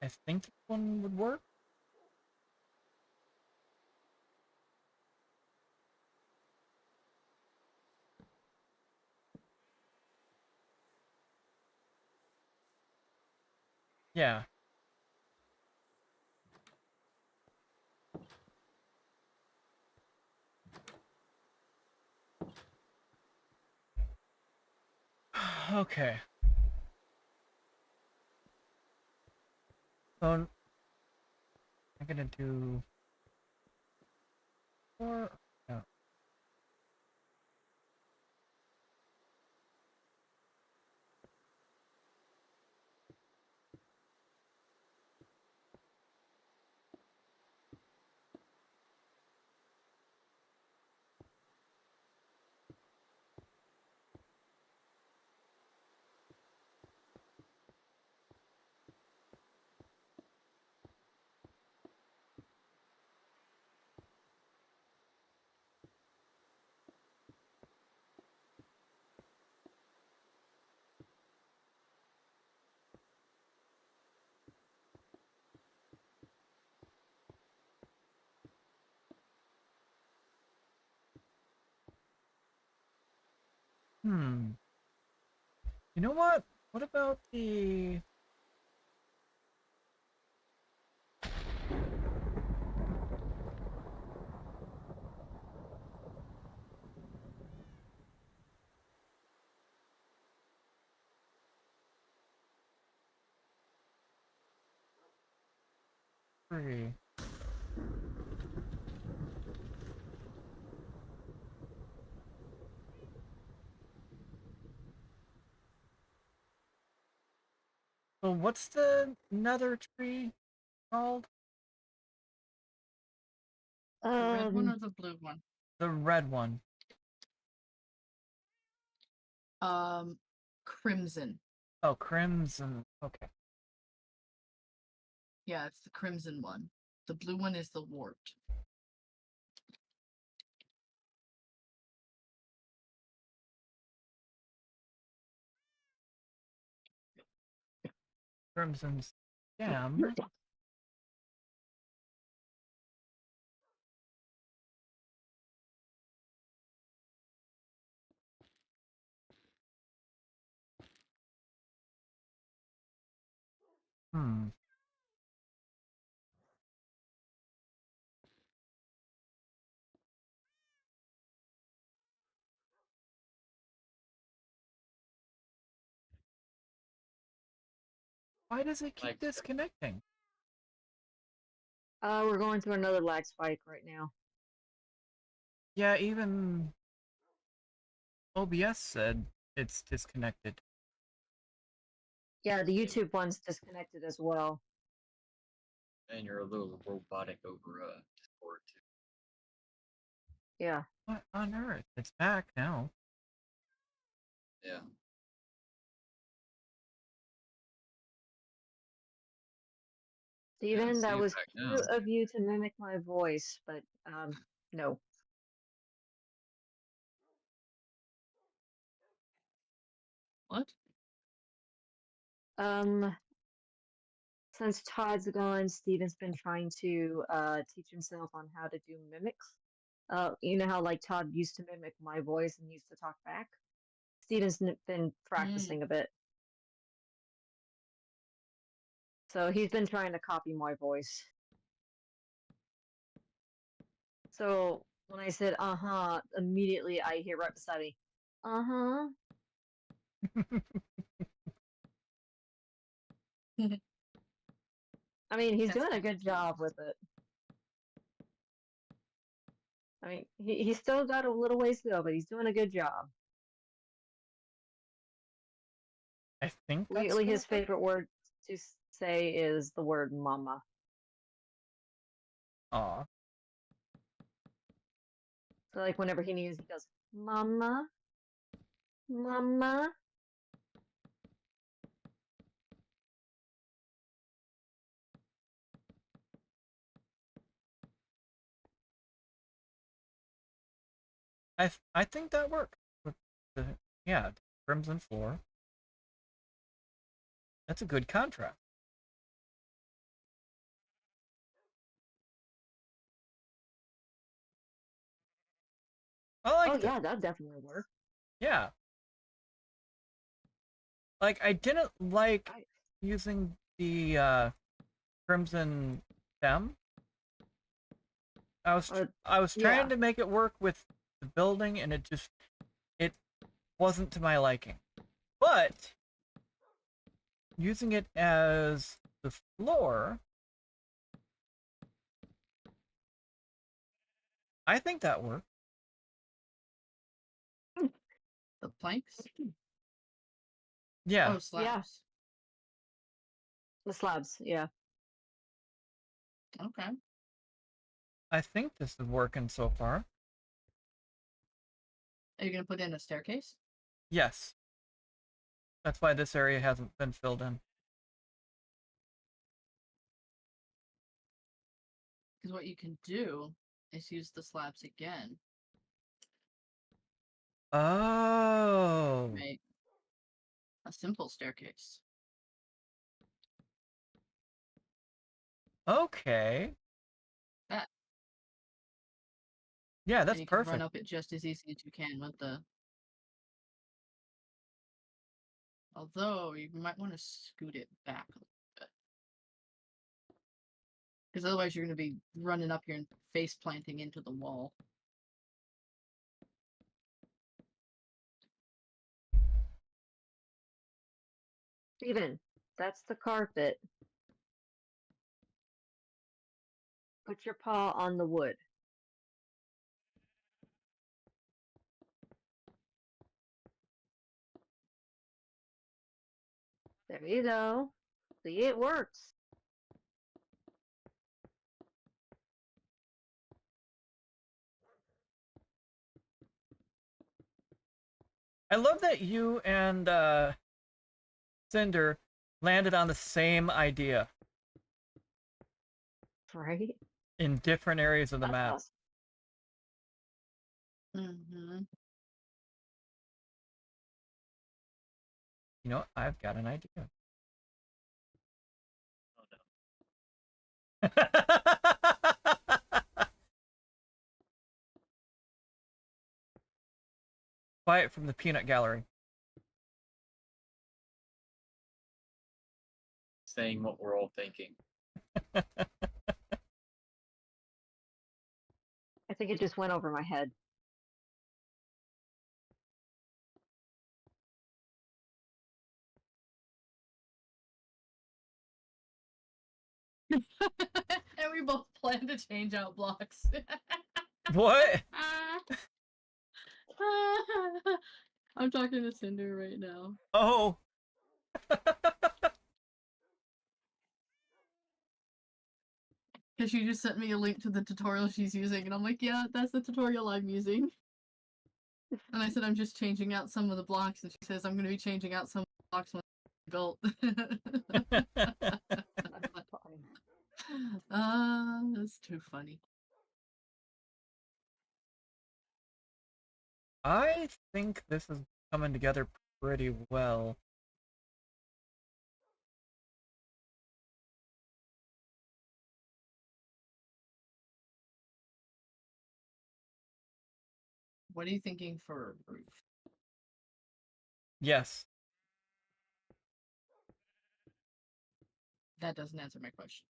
I think this one would work. Yeah. Okay. So I'm gonna do 4. No. Hmm. You know what? What about the... Three. So what's the nether tree called? The red one Um, or the blue one? The red one. Crimson. Oh, crimson. Okay. Yeah, it's the crimson one. The blue one is the warped. Crimson stem. Hmm. Why does it keep Like- disconnecting? we're going through another lag spike right now. Yeah, even OBS said it's disconnected. Yeah, the YouTube one's disconnected as well. And you're a little robotic over Discord too. Yeah. What on earth? It's back now. Yeah. Steven, see that it was back cute now. of you to mimic my voice, but no. What? Since Todd's gone, Steven's been trying to teach himself on how to do mimics. You know how like Todd used to mimic my voice and used to talk back? Steven's been practicing a bit. So he's been trying to copy my voice. So when I said uh-huh, immediately I hear right beside me, uh-huh. I mean, he's That's doing a kinda good cute. job with it. I mean, he's still got a little ways to go, but he's doing a good job. I think that's Lately, gonna his work. favorite word to say is the word mama. Aw. So, like, whenever he needs, he goes, mama, mama. I think that worked. With the, yeah, crimson floor. That's a good contrast. I like Oh, it. yeah, that definitely work. Yeah. Like, I didn't like Right. using the crimson stem. I was trying Yeah. to make it work with the building, and it wasn't to my liking. But using it as the floor, I think that worked. The planks? Yeah. Oh, slabs. The slabs, yeah. Okay. I think this is working so far. Are you gonna put in a staircase? Yes. That's why this area hasn't been filled in. Because what you can do is use the slabs again. Oh. Make a simple staircase. Okay. That. Yeah, And that's you can run perfect. up it just as easy as you can with the. Although you might want to scoot it back a little bit. Because otherwise you're going to be running up here and face planting into the wall. Steven, that's the carpet. Put your paw on the wood. There you go. See, it works. I love that you and Cinder landed on the same idea Right? in different areas of the That's map. awesome. Mm-hmm. You know, I've got an idea. Oh no. Quiet from the peanut gallery. Saying what we're all thinking. I think it just went over my head. And we both plan to change out blocks. What? I'm talking to Cinder right now. Oh. Because she just sent me a link to the tutorial she's using, and I'm like, yeah, that's the tutorial I'm using. And I said, I'm just changing out some of the blocks, and she says, I'm going to be changing out some blocks when they're built. That's fine. That's too funny. I think this is coming together pretty well. What are you thinking for a roof? Yes. That doesn't answer my question.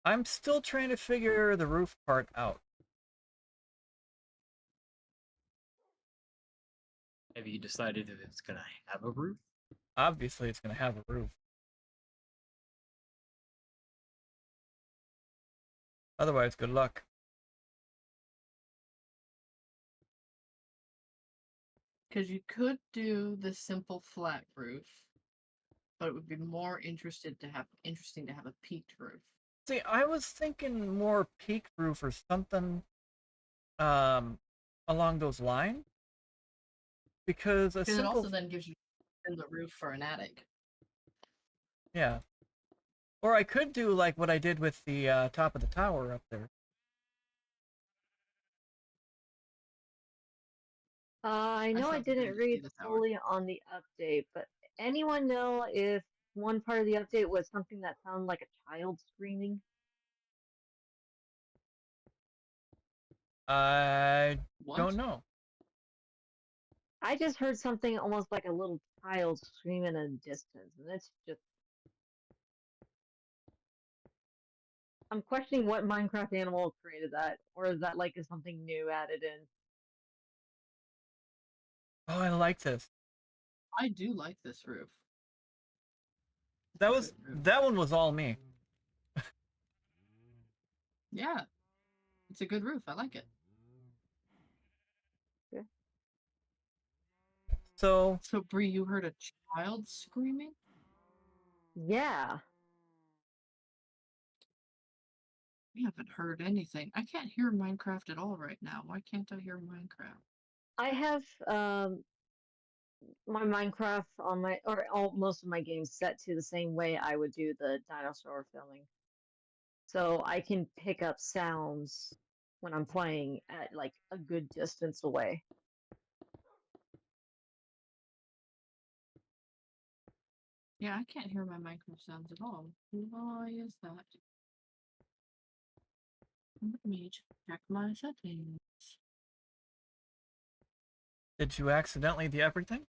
I'm still trying to figure the roof part out. Have you decided if it's gonna have a roof? Obviously, it's going to have a roof. Otherwise, good luck. Because you could do the simple flat roof, but it would be more interesting to have a peaked roof. See, I was thinking more peak roof or something along those lines. Because a Because it simple... also then gives you the roof for an attic. Yeah. Or I could do like what I did with the top of the tower up there. I know I still haven't didn't been to see read the tower. fully on the update, but anyone know if one part of the update was something that sounded like a child screaming? I What? don't know. I just heard something almost like a little child screaming in a distance, and it's just... I'm questioning what Minecraft animal created that, or is that like something new added in? Oh, I like this. I do like this roof. That It's a was good roof. that one was all me. Yeah. It's a good roof. I like it. So So, Bree, you heard a child screaming? Yeah. I haven't heard anything. I can't hear Minecraft at all right now. Why can't I hear Minecraft? I have my Minecraft on my, or most of my games set to the same way I would do the dinosaur filming. So I can pick up sounds when I'm playing at like a good distance away. Yeah, I can't hear my Minecraft sounds at all. Why is that? Let me check my settings. did you accidentally do everything?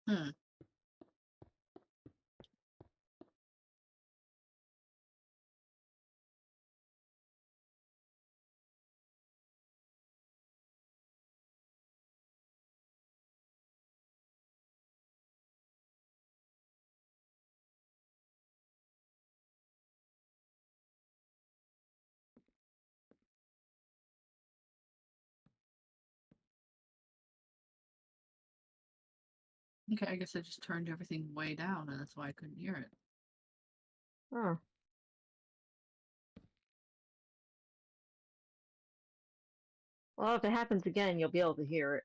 Hmm. Okay, I guess I just turned everything way down, and that's why I couldn't hear it. Oh. Well, if it happens again, you'll be able to hear it.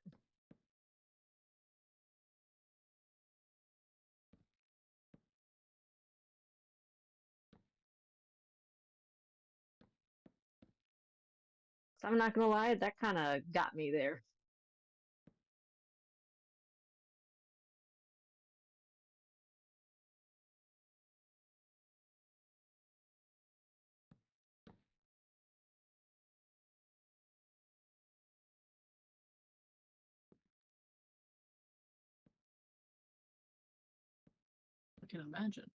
So I'm not gonna lie, that kind of got me there. I can imagine.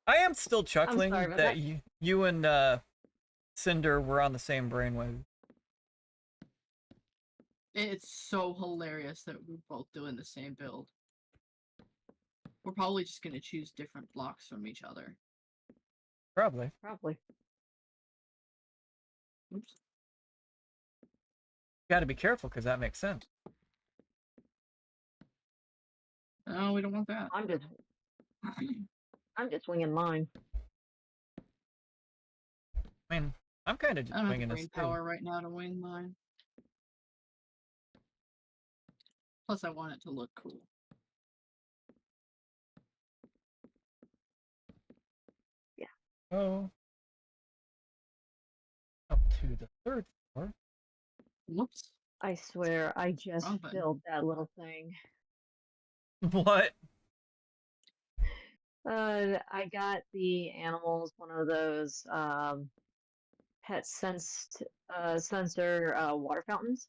I am still I'm chuckling sorry about that that. you and Cinder were on the same brainwave. It's so hilarious that we're both doing the same build. We're probably just gonna choose different blocks from each other. Probably. Probably. Oops. Got to be careful because that makes sense. No, we don't want that. I'm just winging mine. I mean, I'm kind of I just don't have the winging this brain too. power right now to wing mine. Plus, I want it to look cool. Yeah. Oh. Up to the 3rd floor. Whoops. I swear, I just Wrong button. filled that little thing. What? I got the animals one of those pet sensor water fountains.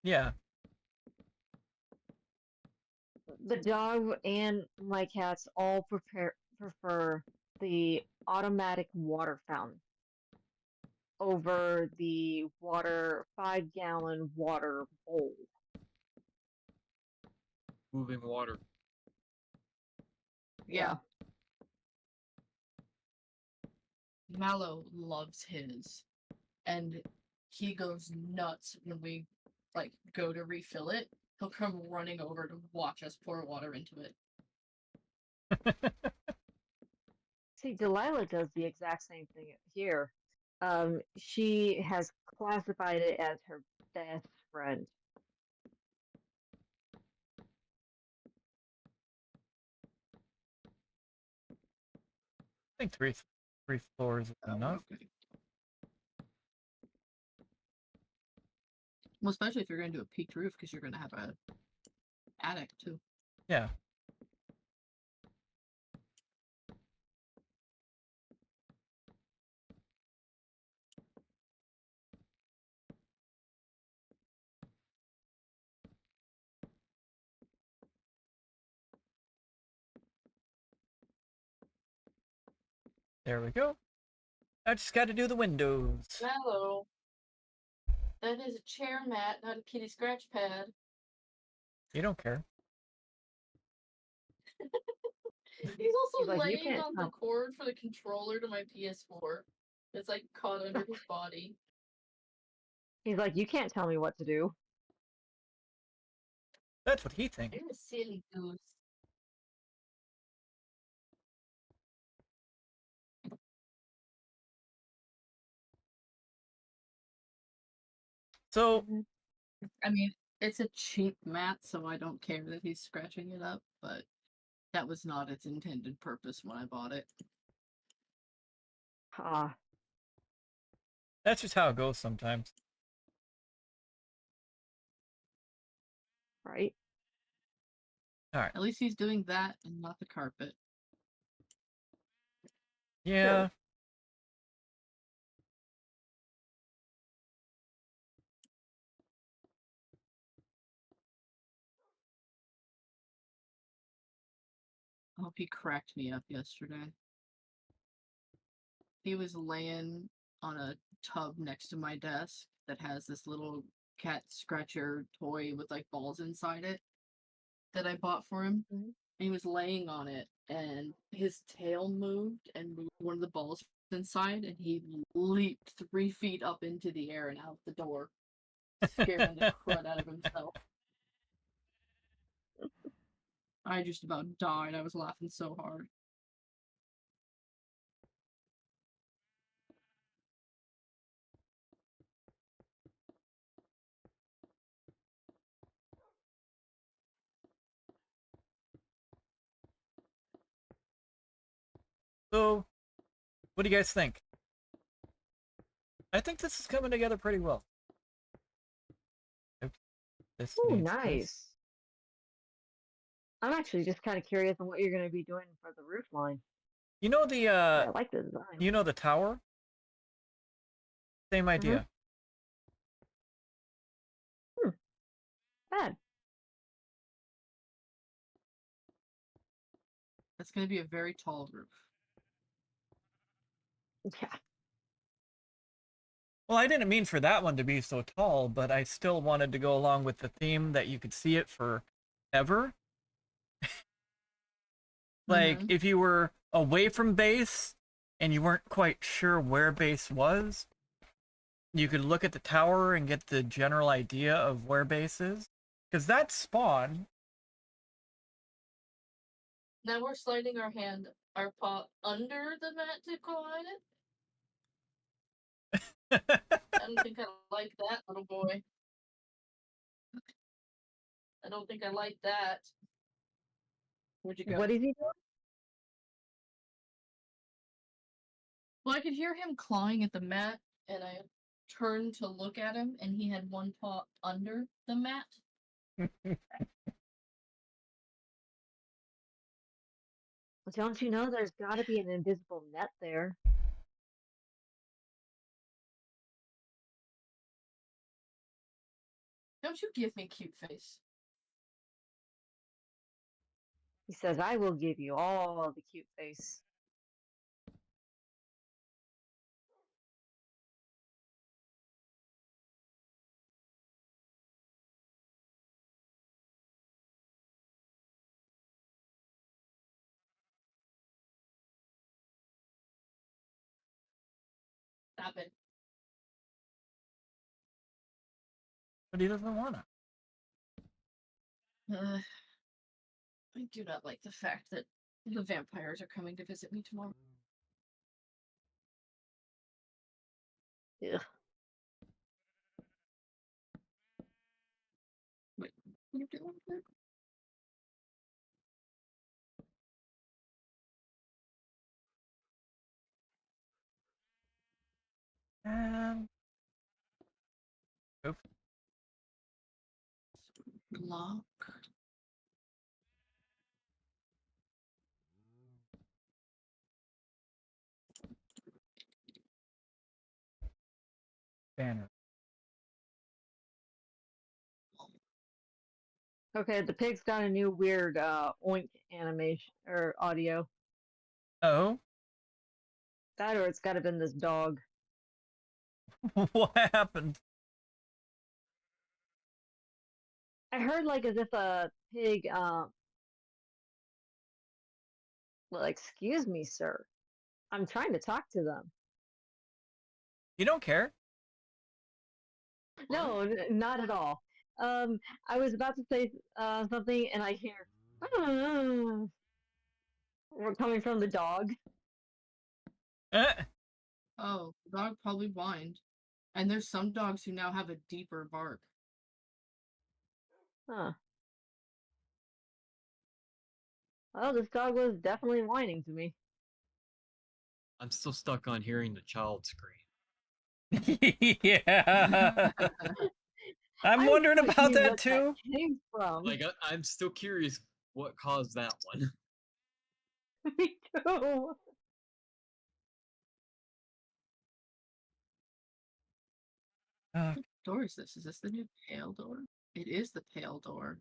Yeah. The dog and my cats all prefer the automatic water fountain over the 5-gallon water bowl. Moving water. Yeah. Mallow loves his, and he goes nuts when we like go to refill it. He'll come running over to watch us pour water into it. See, Delilah does the exact same thing here. She has classified it as her best friend. I think three floors is enough. Okay. Well, especially if you're going to do a peaked roof, because you're going to have a attic too. Yeah. There we go. I just got to do the windows. Mallow, that is a chair mat, not a kitty scratch pad. You don't care. He's also Like, you laying can't on the cord for the controller to my PS4. It's like caught under his body. He's like, you can't tell me what to do. That's what he thinks. You're a silly goose. So, I mean, it's a cheap mat, so I don't care that he's scratching it up, but that was not its intended purpose when I bought it. Ah, that's just how it goes sometimes. right? Alright. At least he's doing that and not the carpet. Yeah. True. I hope he cracked me up yesterday. He was laying on a tub next to my desk that has this little cat scratcher toy with like balls inside it that I bought for him. Mhm. He was laying on it and his tail moved and moved one of the balls inside and he leaped 3 feet up into the air and out the door, scaring the crud out of himself. I just about died. I was laughing so hard. So, what do you guys think? I think this is coming together pretty well. Oops. This Ooh, needs this. nice. I'm actually just kind of curious on what you're going to be doing for the roof line. You know the I like the design. you know the tower? Same idea. Bad. That's going to be a very tall roof. Yeah. Well, I didn't mean for that one to be so tall, but I still wanted to go along with the theme that you could see it forever. Like, if you were away from base and you weren't quite sure where base was, you could look at the tower and get the general idea of where base is. Because that's spawn. Now we're sliding our paw under the mat to collide it. I don't think I like that, little boy. I don't think I like that. Where'd you go? What is he doing? Well, I could hear him clawing at the mat, and I turned to look at him, and he had one paw under the mat. Don't you know there's got to be an invisible net there? Don't you give me cute face. He says, I will give you all the cute face. Stop it. But he doesn't want to. I do not like the fact that the vampires are coming to visit me tomorrow. Ugh. Wait, what are you doing there? Oops. Lock. Banner. Okay, the pig's got a new weird oink animation or audio. Oh? That or it's got to been this dog. What happened? I heard like as if a pig well, excuse me, sir. I'm trying to talk to them. You don't care? No, not at all. I was about to say something and I hear we're coming from the dog. Oh, the dog probably whined. And there's some dogs who now have a deeper bark. Huh. Well, this dog was definitely whining to me. I'm still stuck on hearing the child scream. Yeah. I'm I wondering wish I about knew that what too. came from. Like I'm still curious what caused that one. Me too. What door is this? Is this the new pale door? It is the pale door.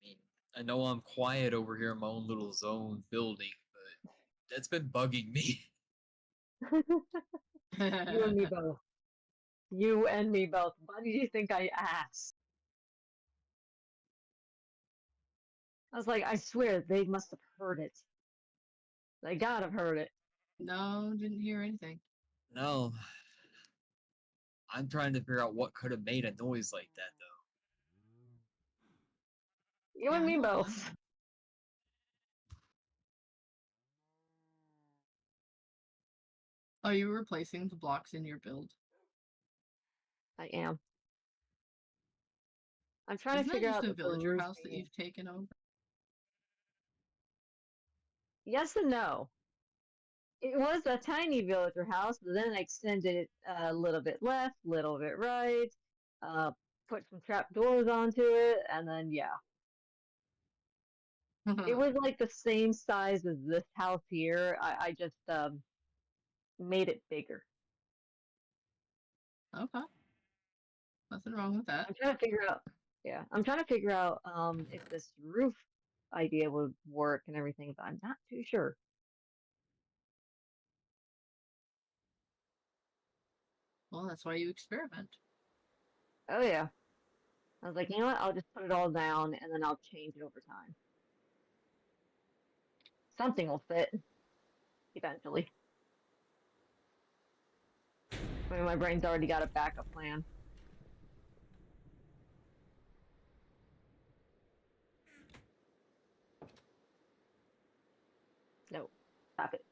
I mean, I know I'm quiet over here in my own little zone building, but that's been bugging me. You and me both. You and me both. Why did you think I asked? I was like, I swear they must have heard it. They gotta have heard it. No, didn't hear anything. No. I'm trying to figure out what could have made a noise like that, though. You and Yeah, me I know. both. Are you replacing the blocks in your build? I am. I'm trying Isn't to that figure just out a that the villager house that roofing. you've taken over? Yes and no. It was a tiny villager house, but then I extended it a little bit left, a little bit right, put some trap doors onto it, and then yeah. It was like the same size as this house here. I just made it bigger. Okay. Nothing wrong with that. I'm trying to figure out. Yeah, I'm trying to figure out if this roof idea would work and everything, but I'm not too sure. Well, that's why you experiment. Oh yeah, I was like, you know what? I'll just put it all down and then I'll change it over time. Something will fit eventually. I mean, my brain's already got a backup plan. No, stop it.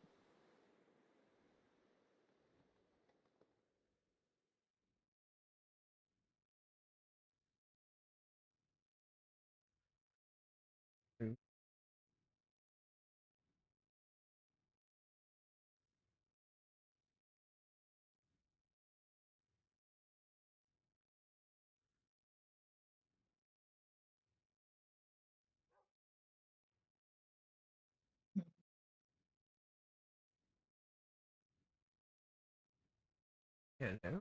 Hello.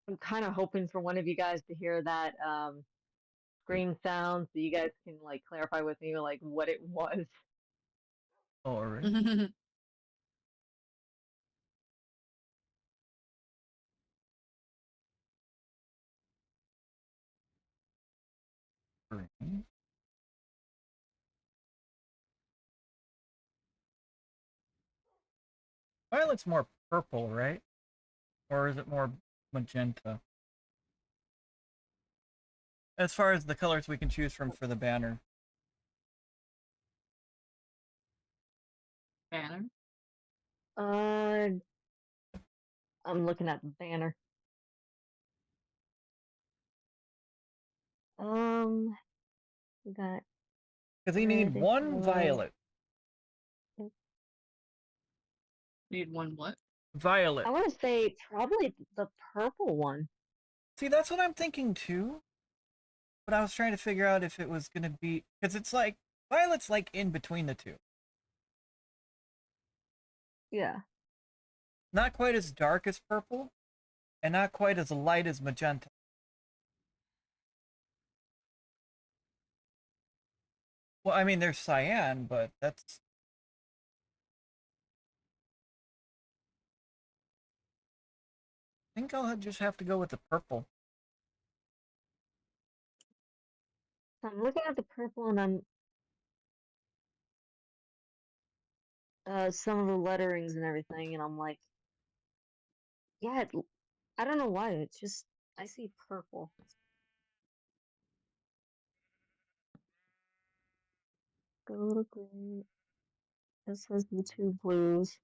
I'm kind of hoping for one of you guys to hear that scream sound, so you guys can like clarify with me like what it was. All right. Green. Violet's more purple, right? Or is it more magenta? As far as the colors we can choose from for the banner. Banner? I'm looking at the banner. We got Because you need red, one yellow. violet. Need one what? Violet. I want to say probably the purple one. See, that's what I'm thinking too. But I was trying to figure out if it was going to be... Because it's like... Violet's like in between the two. Yeah. Not quite as dark as purple. And not quite as light as magenta. Well, I mean, there's cyan, but that's... I think I'll just have to go with the purple. I'm looking at the purple and I'm some of the letterings and everything, and I'm like, yeah, I don't know why. It's just I see purple. Go to green. This has the two blues.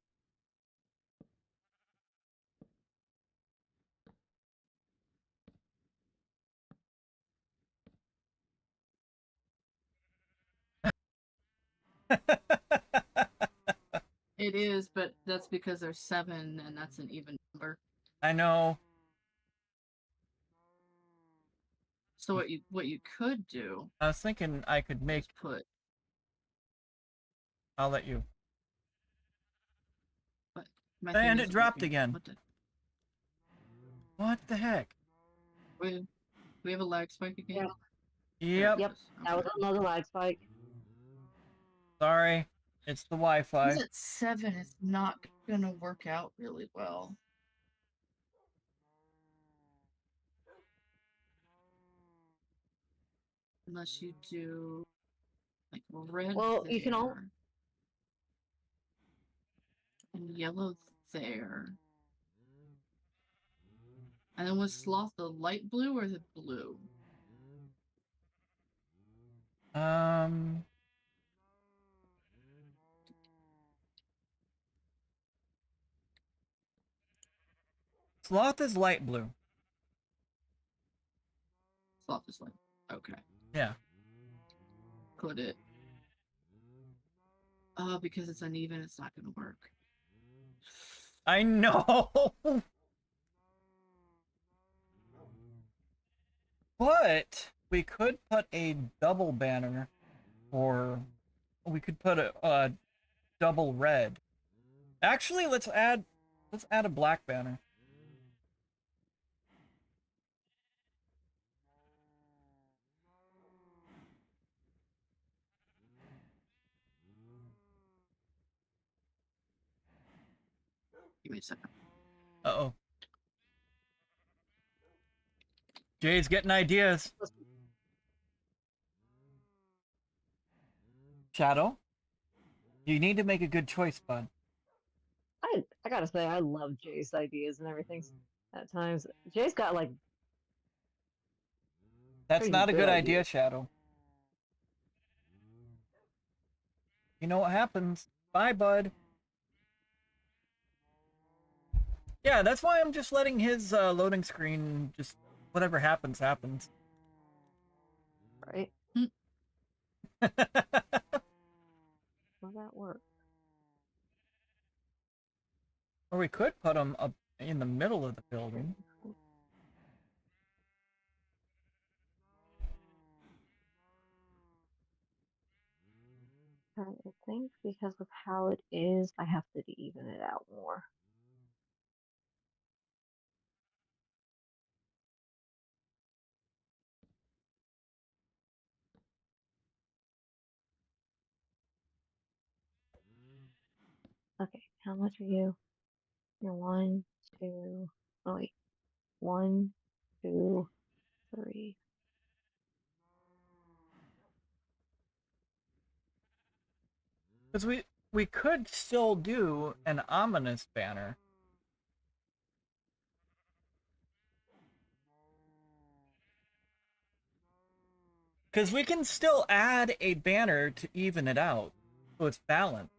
It is, but that's because there's 7 and that's an even number. I know. So what you could do I was thinking I could make. is put. I'll let you. But my And thing it isn't dropped working. again. What the heck? We have a lag spike again. Yep. Yep. That was another lag spike. Sorry, it's the Wi-Fi. At 7, it's not gonna work out really well. Unless you do like red Well, there you can all. and yellow there. And then was Sloth the light blue or the blue? Sloth is light blue. Sloth is light. Okay. Yeah. Put it. Because it's uneven, it's not gonna work. I know. But we could put a double banner, or we could put a double red. Actually, let's add a black banner. Give me a second. Uh-oh. Jay's getting ideas. Shadow, you need to make a good choice, bud. I gotta say, I love Jay's ideas and everything. At times, Jay's got like. That's pretty not a good idea, ideas. Shadow. You know what happens. Bye, bud. Yeah, that's why I'm just letting his loading screen just whatever happens, happens. Right? Will that work? Or we could put him up in the middle of the building. I think because of how it is, I have to even it out more. Okay, how much are you? You're 1, 2. Oh wait, 1, 2, 3. Because we could still do an ominous banner. Because we can still add a banner to even it out, so it's balanced.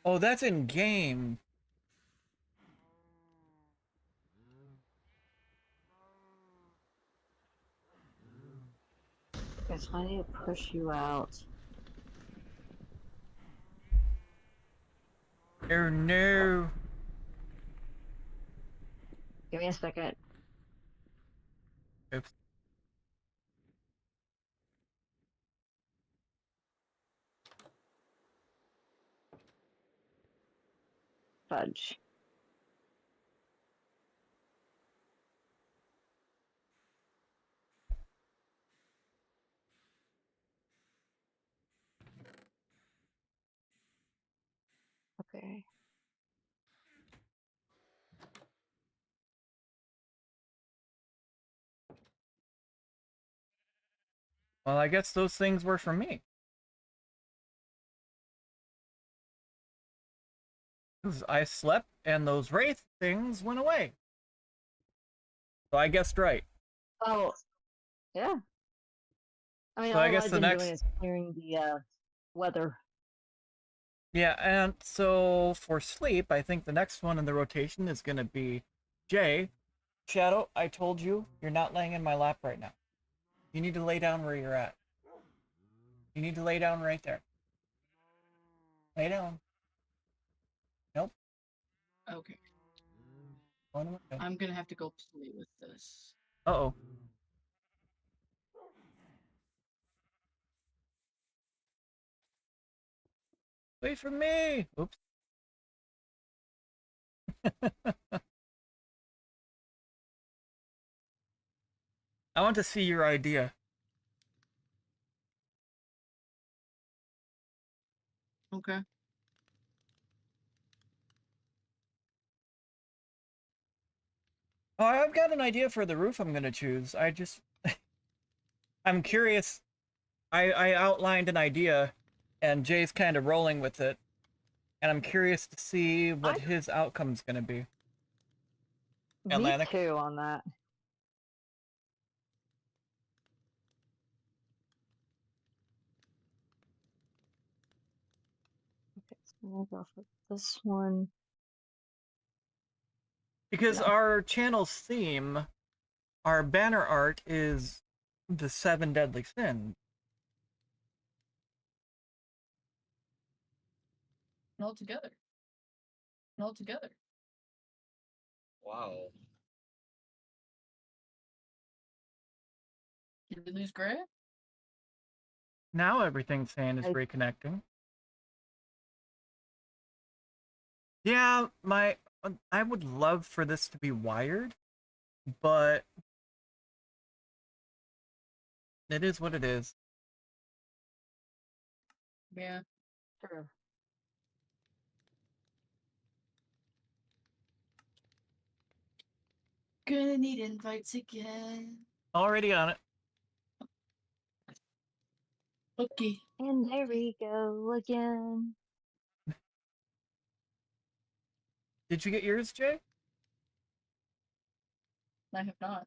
Oh, that's in game. Guess I need to push you out. Oh no. Give me a second. Oops. Fudge. Okay. Well, I guess those things were from me. 'Cause I slept and those wraith things went away. So I guessed right. Oh, yeah. I mean, So I all guess I've the been next... doing is clearing the weather. Yeah, and so for sleep, I think the next one in the rotation is going to be Jay. Shadow, I told you, you're not laying in my lap right now. You need to lay down where you're at. You need to lay down right there. Lay down. Nope. Okay. Oh, no, okay. I'm gonna have to go play with this. Uh-oh. Wait for me! Oops. I want to see your idea. Okay. Oh, I've got an idea for the roof I'm gonna choose. I'm curious. I outlined an idea, and Jay's kind of rolling with it, and I'm curious to see what his outcome's gonna be. Me Atlantic. too on that. Okay, so we'll go for this one. Because No. our channel's theme, our banner art is the 7 deadly sins. And all together. And all together. Wow. Did we lose Gray? Now everything's saying is I- reconnecting. Yeah, I would love for this to be wired, but it is what it is. Yeah. Sure. Gonna need invites again. Already on it. Okay. And there we go again. Did you get yours, Jay? I have not.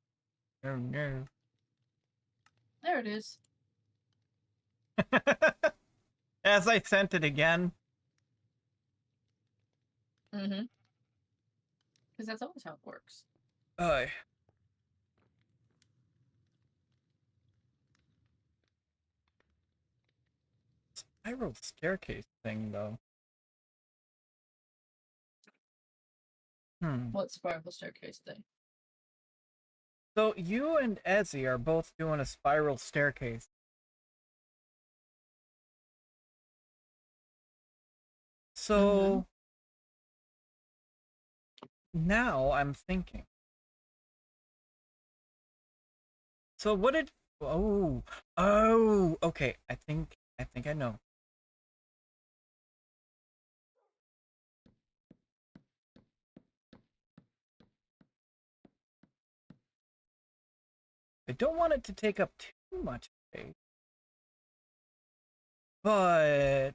Oh no. There it is. As I sent it again. Mm-hmm. Because that's always how it works. Spiral staircase thing, though. What spiral staircase thing? So you and Ezzy are both doing a spiral staircase. So now I'm thinking. So what did okay, I think I know. I don't want it to take up too much space. But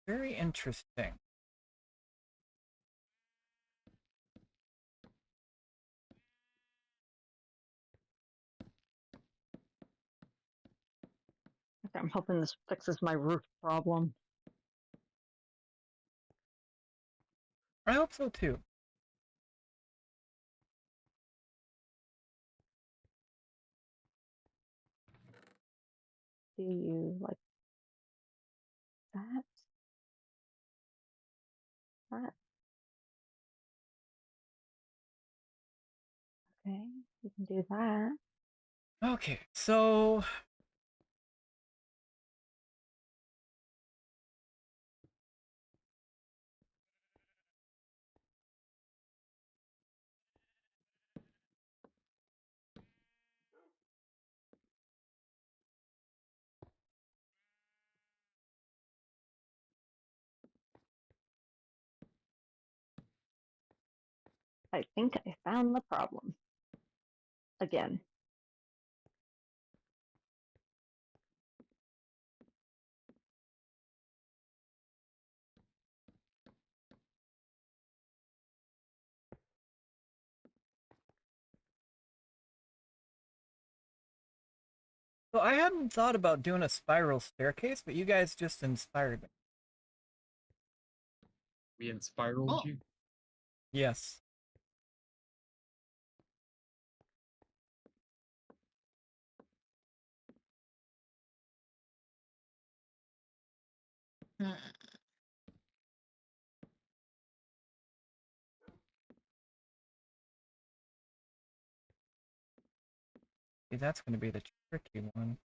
very interesting. Okay, I'm hoping this fixes my roof problem. I hope so too. Do you like that? That? Okay, you can do that. Okay, so I think I found the problem. Again. I hadn't thought about doing a spiral staircase, but you guys just inspired me. We inspiraled you. Yes. See, that's going to be the tricky one.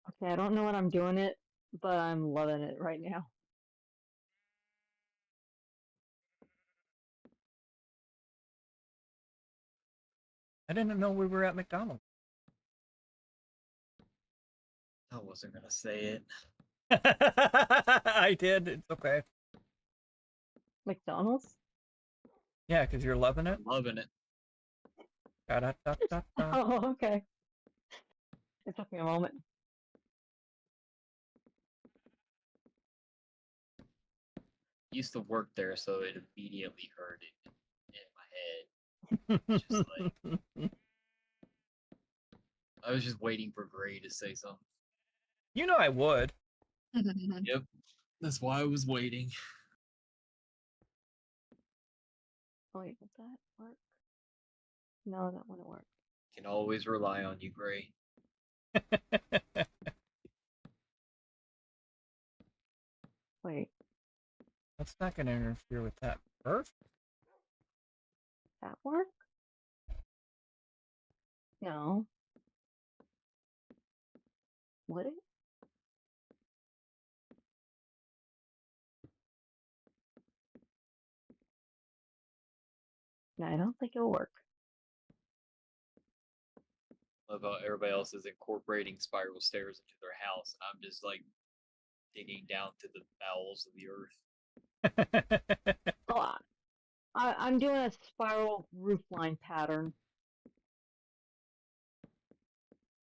Okay, I don't know what I'm doing it, but I'm loving it right now. I didn't know we were at McDonald's. I wasn't gonna say it. I did. It's okay. McDonald's? Yeah, because you're loving it. I'm loving it. Da-da-da-da-da. Oh, okay. It took me a moment. Used to work there, so it immediately heard it in my head. Just like I was just waiting for Gray to say something. You know I would. Yep, that's why I was waiting. Wait, would that work? No, that wouldn't work. Can always rely on you, Gray. Wait, That's not going to interfere with that. Perfect. that work? No. Would it? No, I don't think it'll work. Love how everybody else is incorporating spiral stairs into their house, and I'm just like digging down to the bowels of the earth. Oh, I'm doing a spiral roofline pattern.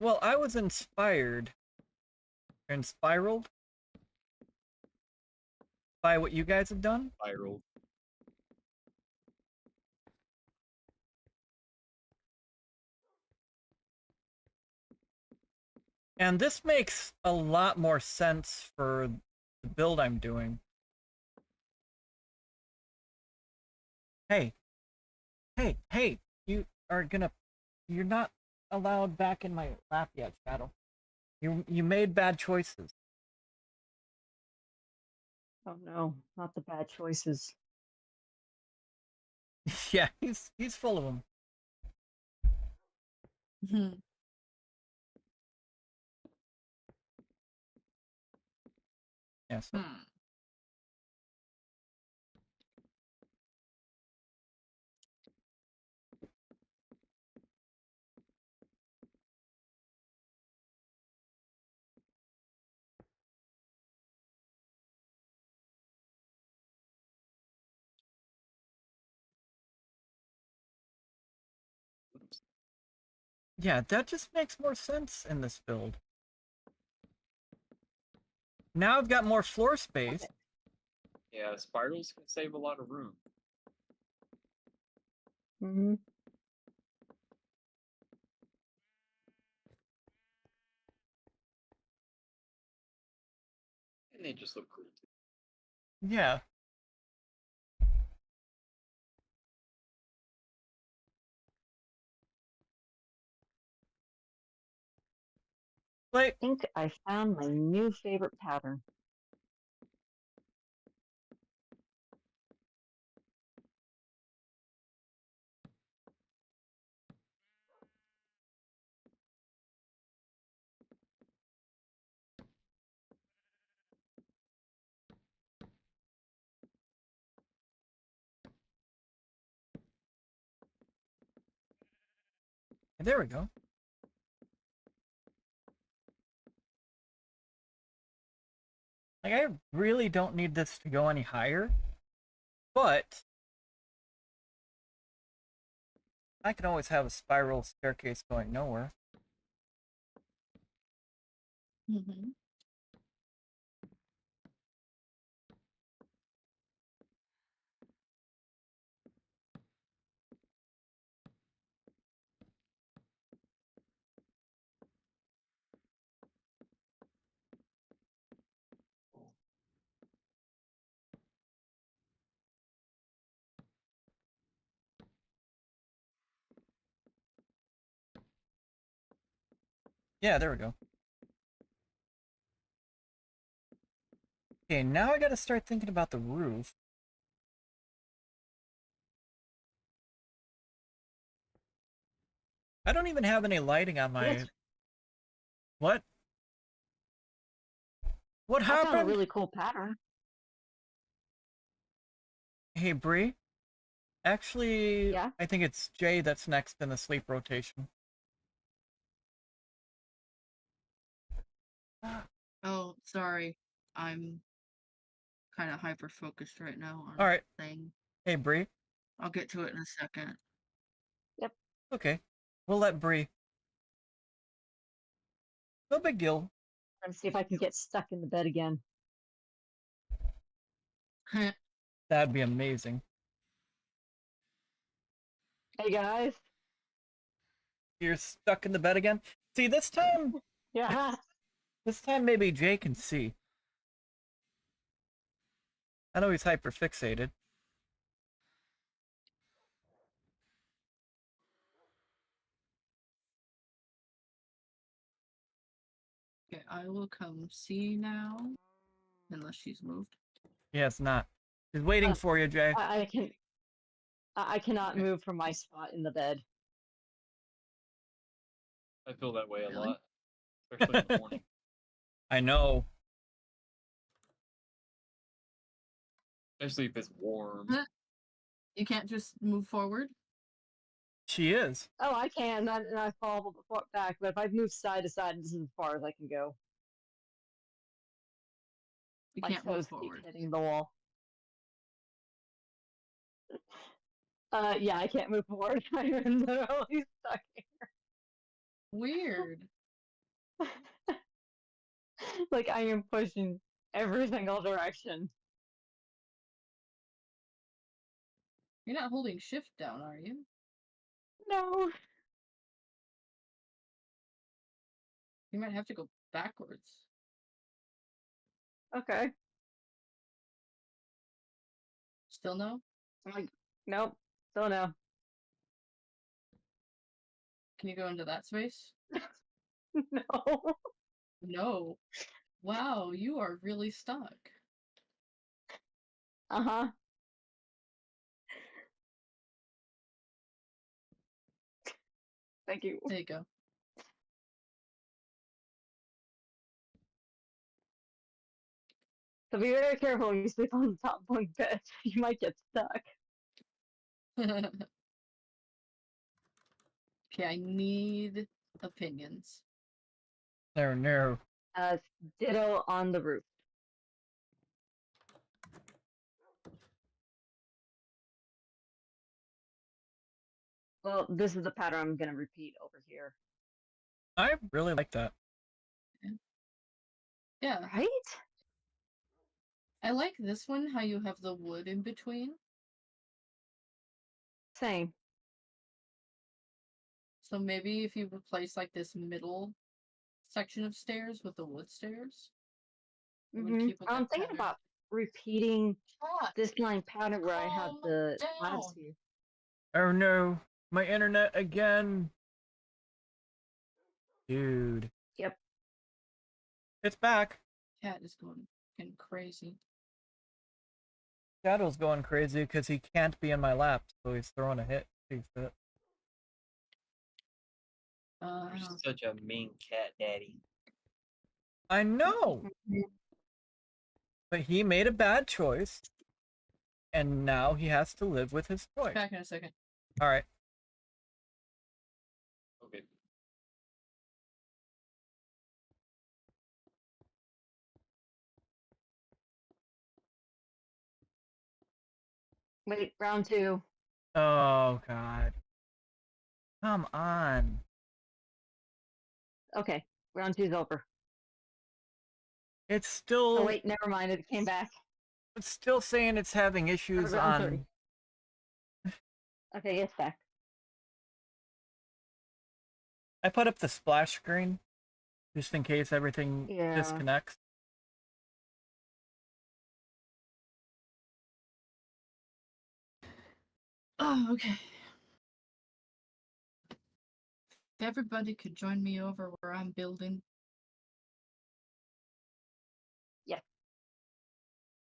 Well, I was inspired and spiraled by what you guys have done. Spiral. And this makes a lot more sense for the build I'm doing. Hey. Hey, you are gonna... You're not allowed back in my lap yet, Shadow. You made bad choices. Oh no, not the bad choices. Yeah, he's full of them. Yeah, so yeah, that just makes more sense in this build. Now I've got more floor space. Yeah, spirals can save a lot of room. Mm-hmm. And they just look cool too. Yeah. I Like, think I found my new favorite pattern. there we go. Like, I really don't need this to go any higher, but I can always have a spiral staircase going nowhere. Yeah, there we go. Okay, now I gotta start thinking about the roof. I don't even have any lighting on my. Yes. What? What I found a happened? really cool pattern. Hey, Bree. Actually, Yeah. I think it's Jay that's next in the sleep rotation. Oh, sorry. I'm kind of hyper focused right now on All right. a thing. Hey, Bree. I'll get to it in a second. Okay. We'll let Bree. No big deal. Let me see if I can get stuck in the bed again. That'd be amazing. Hey guys. You're stuck in the bed again? See, this time Yeah. maybe Jay can see. I know he's hyper fixated. Okay, I will come see now. Unless she's moved. Yeah, it's not. He's waiting for you, Jay. I cannot Okay. move from my spot in the bed. I feel that way a Really? lot, especially in the morning. I know. Especially if it's warm. You can't just move forward? She is. Oh, I can. And I fall back, but if I move side to side, this is as far as I can go. You My can't move toes forward. keep hitting the wall. Yeah, I can't move forward. I'm literally stuck Weird. here. Like I am pushing every single direction. You're not holding shift down, are you? No. You might have to go backwards. Okay. Still no? I'm like, nope. Still no. Can you go into that space? No. No. Wow, you are really stuck. Uh-huh. Thank you. There you go. So be very careful when you sleep on the top bunk bed. You might get stuck. Okay, I need opinions. No. Ditto on the roof. Well, this is the pattern I'm gonna repeat over here. I really like that. Yeah, Right? I like this one, how you have the wood in between. Same. So maybe if you replace like this middle section of stairs with the wood stairs, it would keep with I'm that thinking pattern. about repeating Cat, this line pattern where I have calm the slabs down. here. Oh no. My internet again. Dude. Yep. It's back. Cat is going crazy. Shadow's going crazy because he can't be in my lap, so he's throwing a hit. He's fit. You're such a mean cat daddy. I know! But he made a bad choice, and now he has to live with his choice. Back in a second. Alright. Okay. Wait, round 2. Oh, God. Come on. Okay, round 2's over. It's still... Oh wait, never mind, it came back. It's still saying it's having issues Round on... 3. Okay, it's back. I put up the splash screen, just in case everything disconnects. Oh, okay. If everybody could join me over where I'm building. Yeah.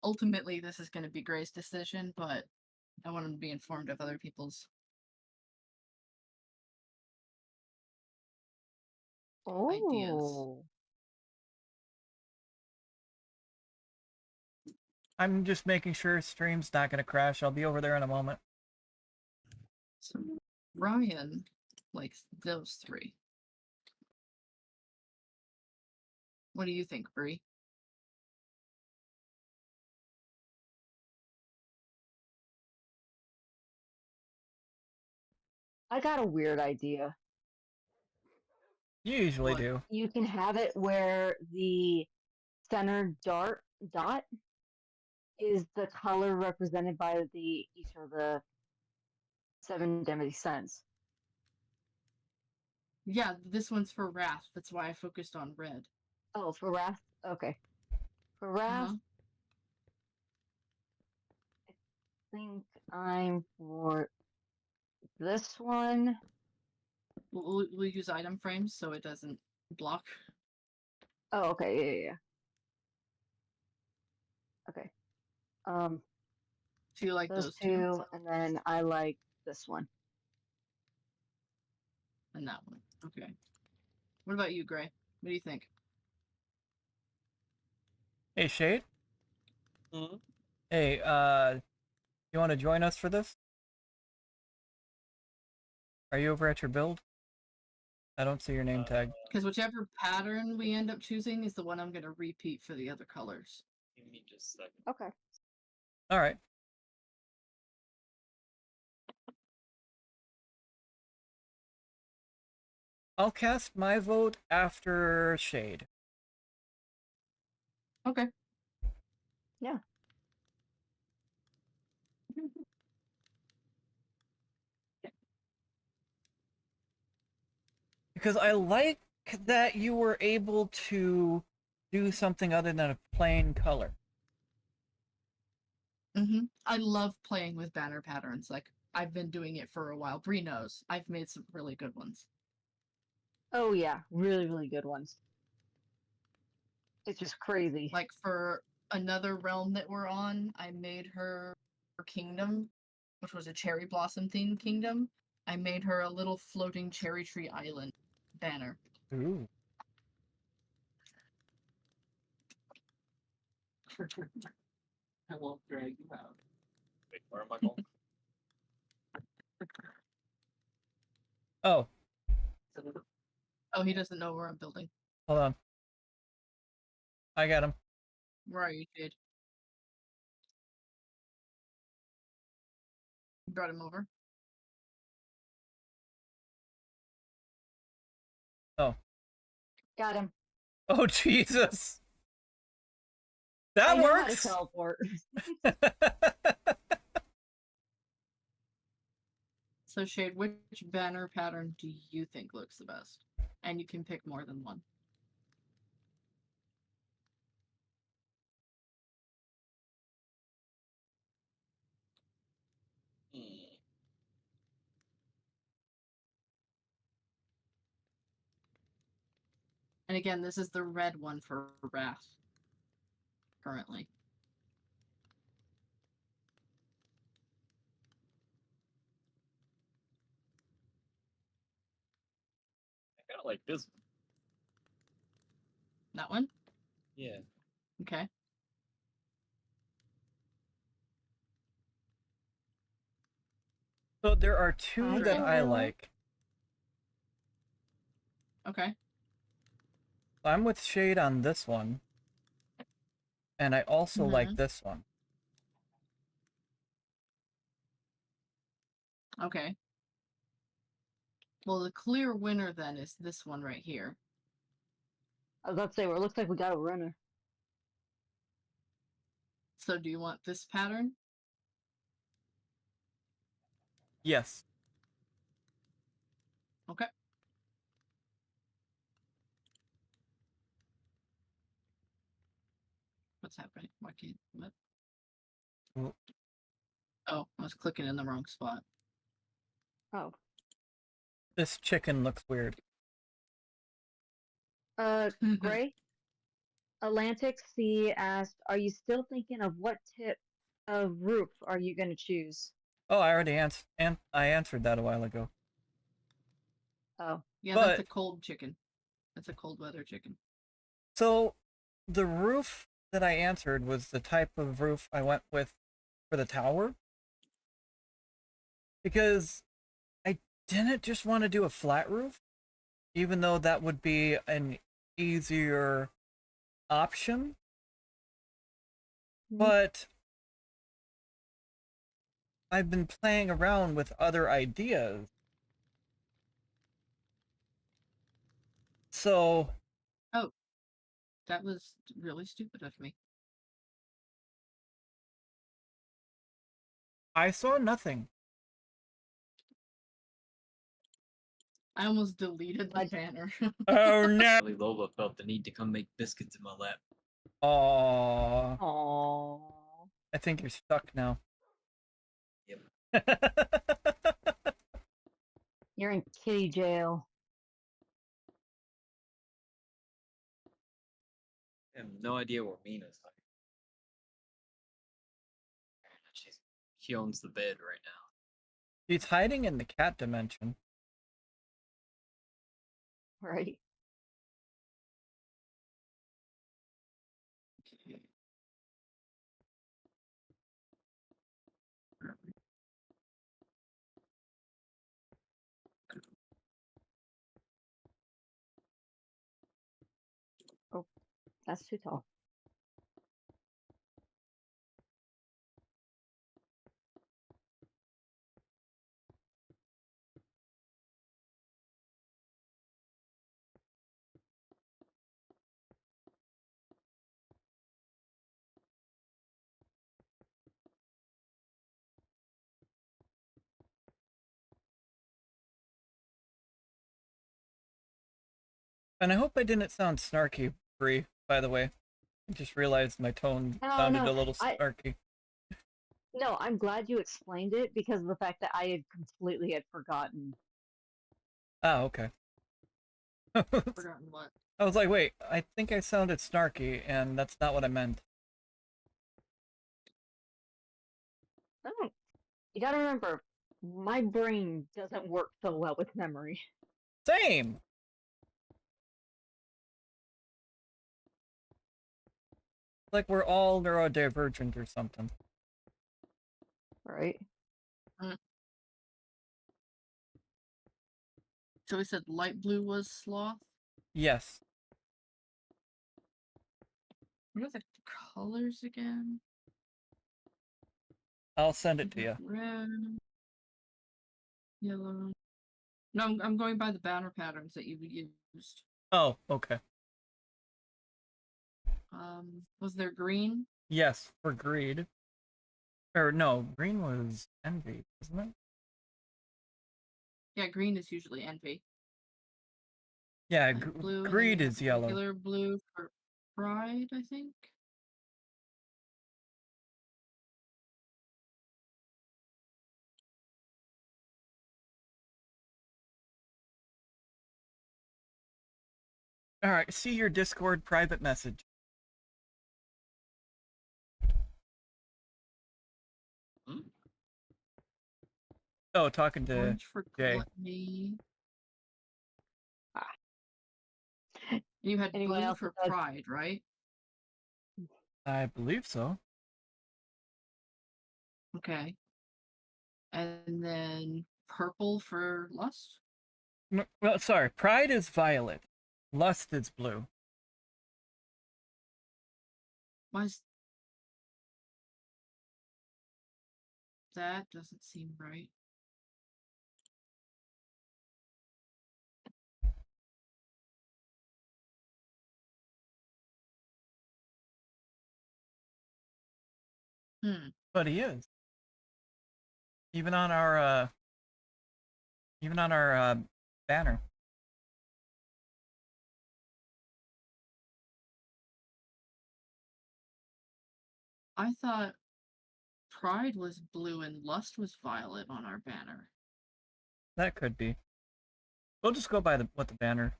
Ultimately, this is going to be Gray's decision, but I want him to be informed of other people's. Oh. I'm just making sure stream's not gonna crash. I'll be over there in a moment. So Ryan likes those three. What do you think, Bree? I got a weird idea. You usually What? do. You can have it where the center dot is the color represented by each of the 7 deadly sins. Yeah, this one's for Wrath. That's why I focused on red. Oh, for Wrath? Okay. For Wrath, Uh-huh. I think I'm for this one. We'll use item frames so it doesn't block. Oh, okay, yeah. Okay. Do you like Those those two, and then I like this one. And that one. Okay. What about you, Gray? What do you think? Hey, Shade. Mhm. Hey, you want to join us for this? Are you over at your build? I don't see your name tag. Because whichever pattern we end up choosing is the one I'm going to repeat for the other colors. Give me just a second. Okay. All right. I'll cast my vote after Shade. Okay. Yeah. Because I like that you were able to do something other than a plain color. I love playing with banner patterns. Like, I've been doing it for a while. Bree knows. I've made some really good ones. Oh, yeah. Really, really good ones. It's just crazy. Like, for another realm that we're on, I made her kingdom, which was a cherry blossom themed kingdom. I made her a little floating cherry tree island banner. Ooh. I won't drag you out. Wait, where am I going? Oh, Oh, he doesn't know where I'm building. hold on. I got him. Where are you, Jade? You brought him over? Oh. Got him. Oh, Jesus. I That know how to works. teleport. So, Shade, which banner pattern do you think looks the best? And you can pick more than one. Hmm. And again, this is the red one for Wrath. Currently. I kind of like this one. That one? Yeah. Okay. So there are two that I will. like. Okay. I'm with Shade on this one. And I also like this one. Okay. Well, the clear winner then is this one right here. I was about to say, well, it looks like we got a runner. So do you want this pattern? Yes. Okay. What's happening? Why can't what? Well, Oh, I was clicking in the wrong spot. Oh. this chicken looks weird. Gray? Atlantic Sea asked, are you still thinking of what tip of roof are you going to choose? Oh, I already I answered that a while ago. Oh. Yeah, But- that's a cold chicken. It's a cold weather chicken. So, the roof that I answered was the type of roof I went with for the tower. Because I didn't just want to do a flat roof, even though that would be an easier option. But I've been playing around with other ideas. So, Oh, that was really stupid of me. I saw nothing. I almost deleted the banner. Oh no! Probably Lola felt the need to come make biscuits in my lap. Aww. Aww. I think you're stuck now. Yep. You're in kitty jail. I have no idea where Mina's hiding. She owns the bed right now. She's hiding in the cat dimension. Right. Okay. Oh, that's too tall. And I hope I didn't sound snarky, Bree, by the way. I just realized my tone sounded a little snarky. No, I'm glad you explained it because of the fact that I had completely forgotten. Oh, okay. Forgotten what? I was like, wait, I think I sounded snarky, and that's not what I meant. Oh, you gotta remember, my brain doesn't work so well with memory. Same! Like we're all neurodivergent or something. Right? So we said light blue was sloth? Yes. What are the colors again? I'll send it to you. Red, yellow. No, I'm going by the banner patterns that you used. Oh, okay. Was there green? Yes, for greed. Or no, green was envy, isn't it? Yeah, green is usually envy. Yeah, Blue, greed is yellow. Regular blue for pride, I think. Alright, see your Discord private message. Hmm? Oh, talking to Orange for Jay. gluttony. You had Anyone blue else for besides- pride, right? I believe so. Okay. And then purple for lust? Well, sorry, pride is violet. Lust is blue. Why's that doesn't seem right. But he is. Even on our banner. I thought pride was blue and lust was violet on our banner. That could be. We'll just go by what the banner.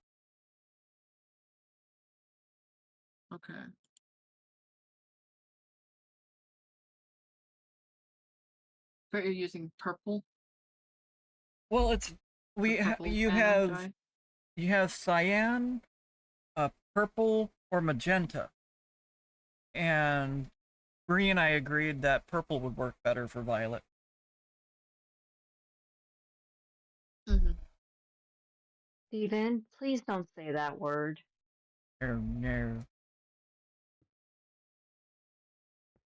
Okay. But you're using purple? Well, it's The purple you banner have dye? you have cyan, purple or magenta. And Bree and I agreed that purple would work better for Violet. Mm-hmm. Steven, please don't say that word. Oh no.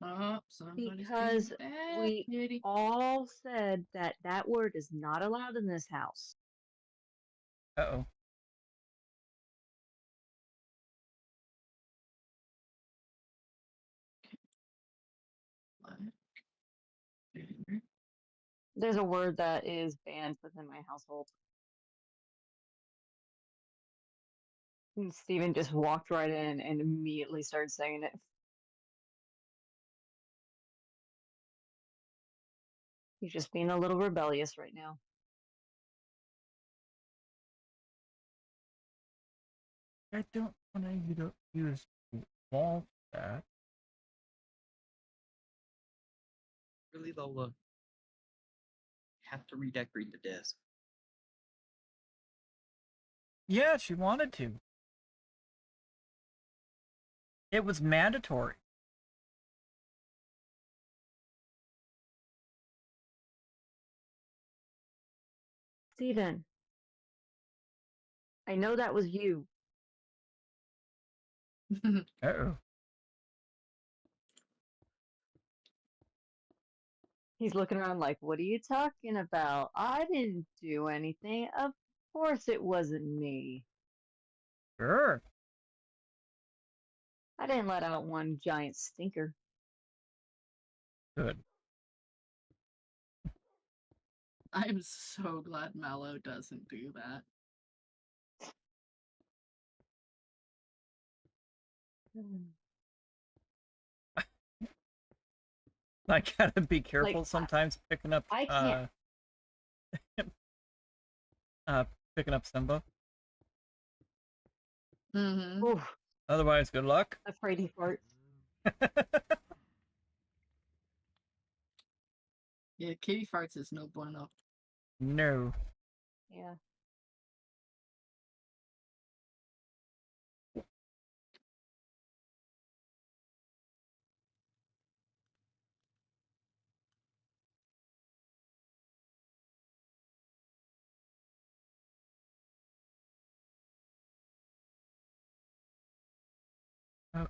Oh, somebody's Because being bad, we kitty. all said that that word is not allowed in this house. Uh-oh. There's a word that is banned within my household. And Steven just walked right in and immediately started saying it. He's just being a little rebellious right now. I don't want you to use wall that. Really, Lola? Have to redecorate the desk. Yeah, she wanted to. It was mandatory. Steven, I know that was you. Uh-oh. He's looking around like, what are you talking about? I didn't do anything. Of course it wasn't me. Sure. I didn't let out one giant stinker. Good. I'm so glad Mallow doesn't do that. I gotta be careful sometimes picking up I can't. picking up Simba. Mm-hmm. Oof, Otherwise, good luck. afraid he farts. Yeah, kitty farts is no bueno. No. Yeah. Okay.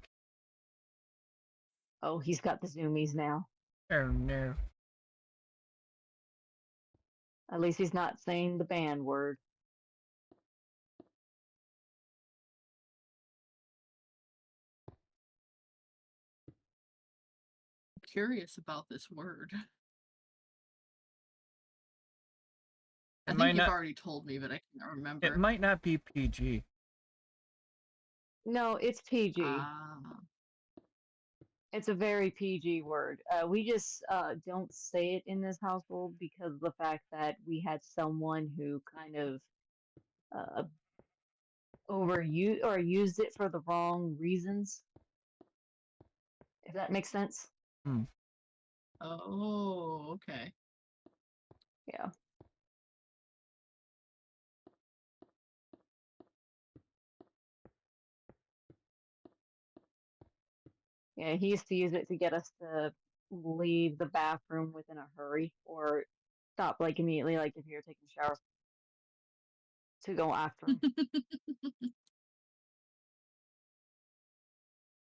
Oh, he's got the zoomies now. Oh no. At least he's not saying the banned word. I'm curious about this word. I think you've already told me, but I can't remember. It might not be PG. No, it's PG. It's a very PG word. We just don't say it in this household because of the fact that we had someone who kind of overused or used it for the wrong reasons. If that makes sense. Hmm. Oh, okay. Yeah. Yeah, he used to use it to get us to leave the bathroom within a hurry or stop like immediately, like if you're taking a shower, to go after him.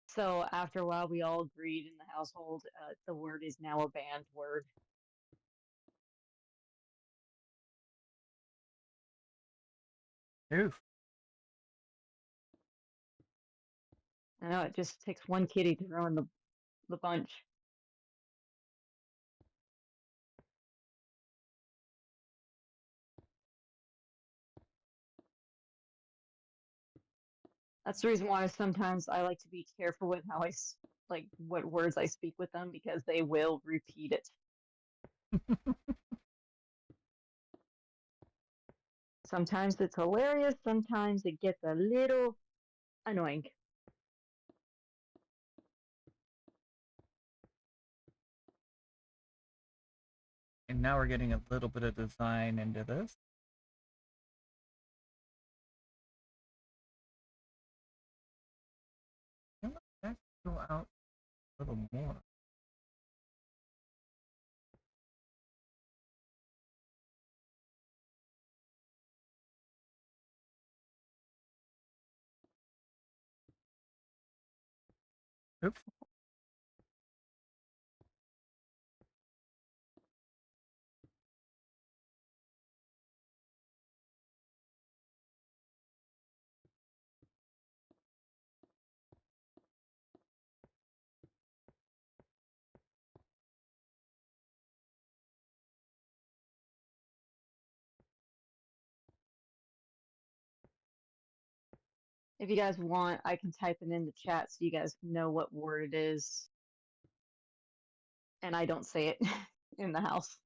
So after a while, we all agreed in the household the word is now a banned word. Oof. I know it just takes one kitty to ruin the bunch. That's the reason why sometimes I like to be careful with how like what words I speak with them because they will repeat it. Sometimes it's hilarious, sometimes it gets a little annoying. And now we're getting a little bit of design into this. little more. Oops. If you guys want, I can type it in the chat so you guys know what word it is. And I don't say it in the house.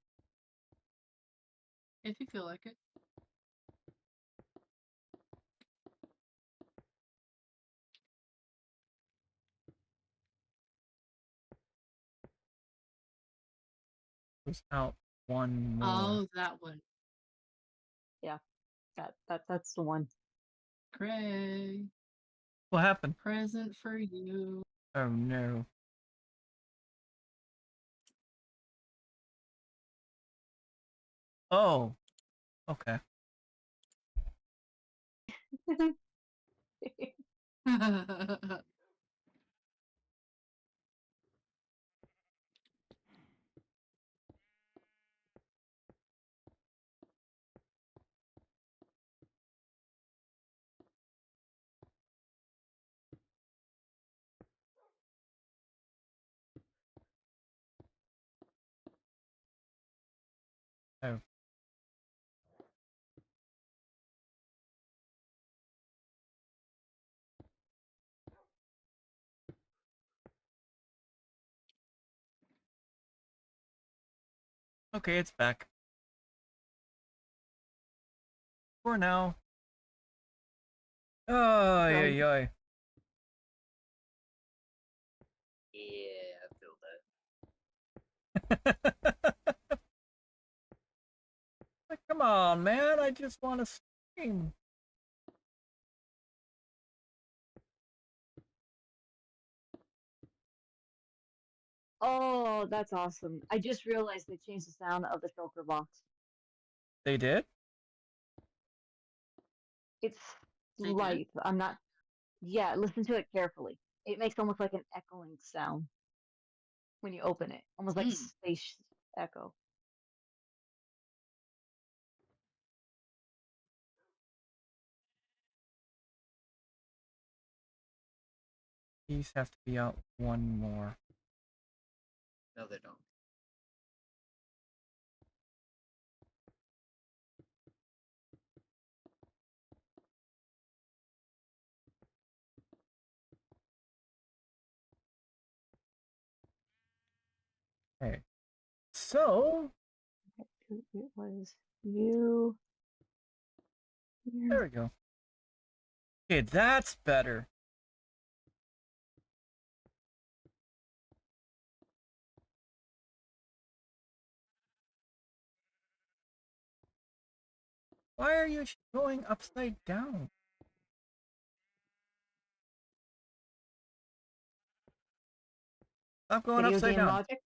If you feel like it. Push out one more. Oh, that one. Yeah, that's the one. Cray. What happened? Present for you. Oh no. Oh. Okay. Oh. Okay, it's back. For now. Oh, yeah, Right. yeah. Yeah, I feel that. Like, come on, man. I just want to stream. Oh, that's awesome. I just realized they changed the sound of the shulker box. They did? It's They did? light. I'm not. Yeah, listen to it carefully. It makes almost like an echoing sound when you open it, almost like space echo. These have to be out one more. No, they don't. Okay. So, It was you. there we go. Okay, that's better. Why are you going upside down? Stop going Video upside game down. logic.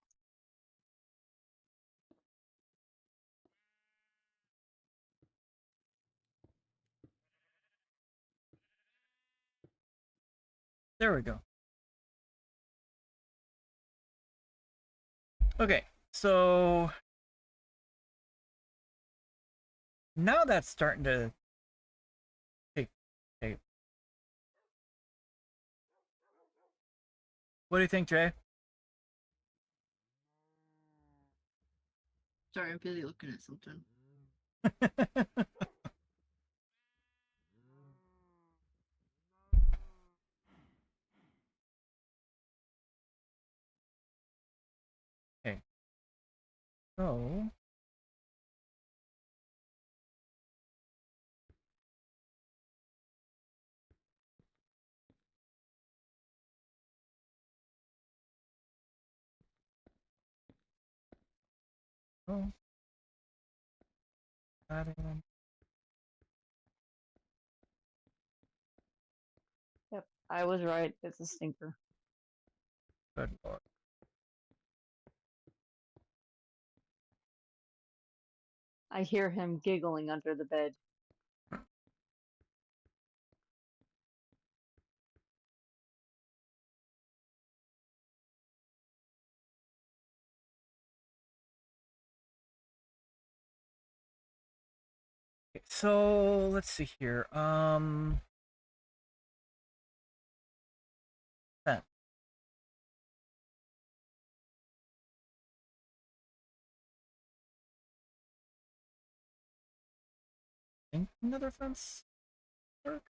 There we go. Okay, so now that's starting to take shape. What do you think, Jay? Sorry, I'm busy looking at something. Okay. So oh, adding. Yep, I was right. It's a stinker. Good lord. I hear him giggling under the bed. Okay, so let's see here. That. Think another fence work?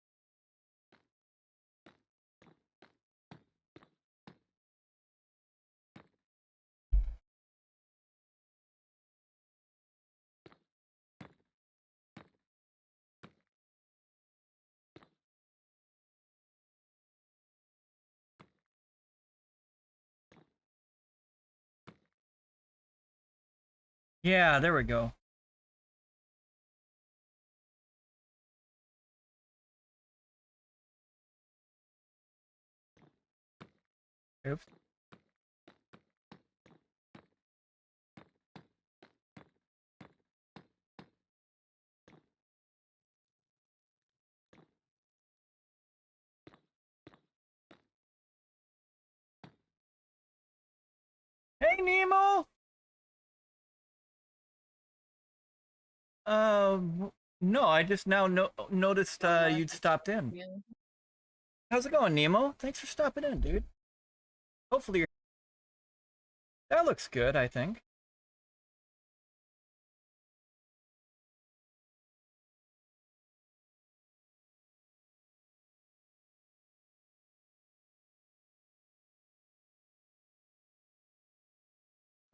Yeah, there we go. Oops. Hey, Nemo! No, I just now noticed you'd stopped in. Yeah. How's it going, Nemo? Thanks for stopping in, dude. Hopefully that looks good, I think.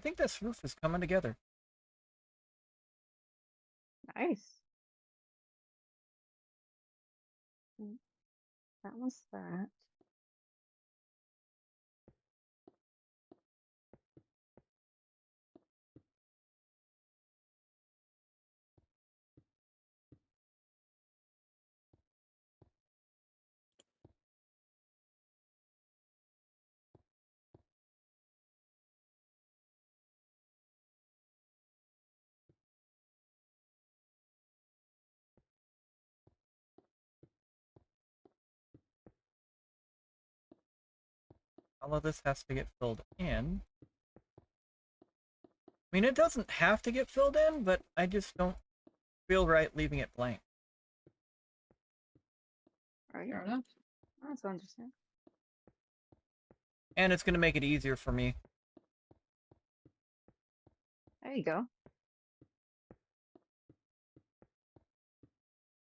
I think this roof is coming together. Nice. That was that. All of this has to get filled in. I mean, it doesn't have to get filled in, but I just don't feel right leaving it blank. Right. Fair enough. That's understandable. And it's going to make it easier for me. There you go.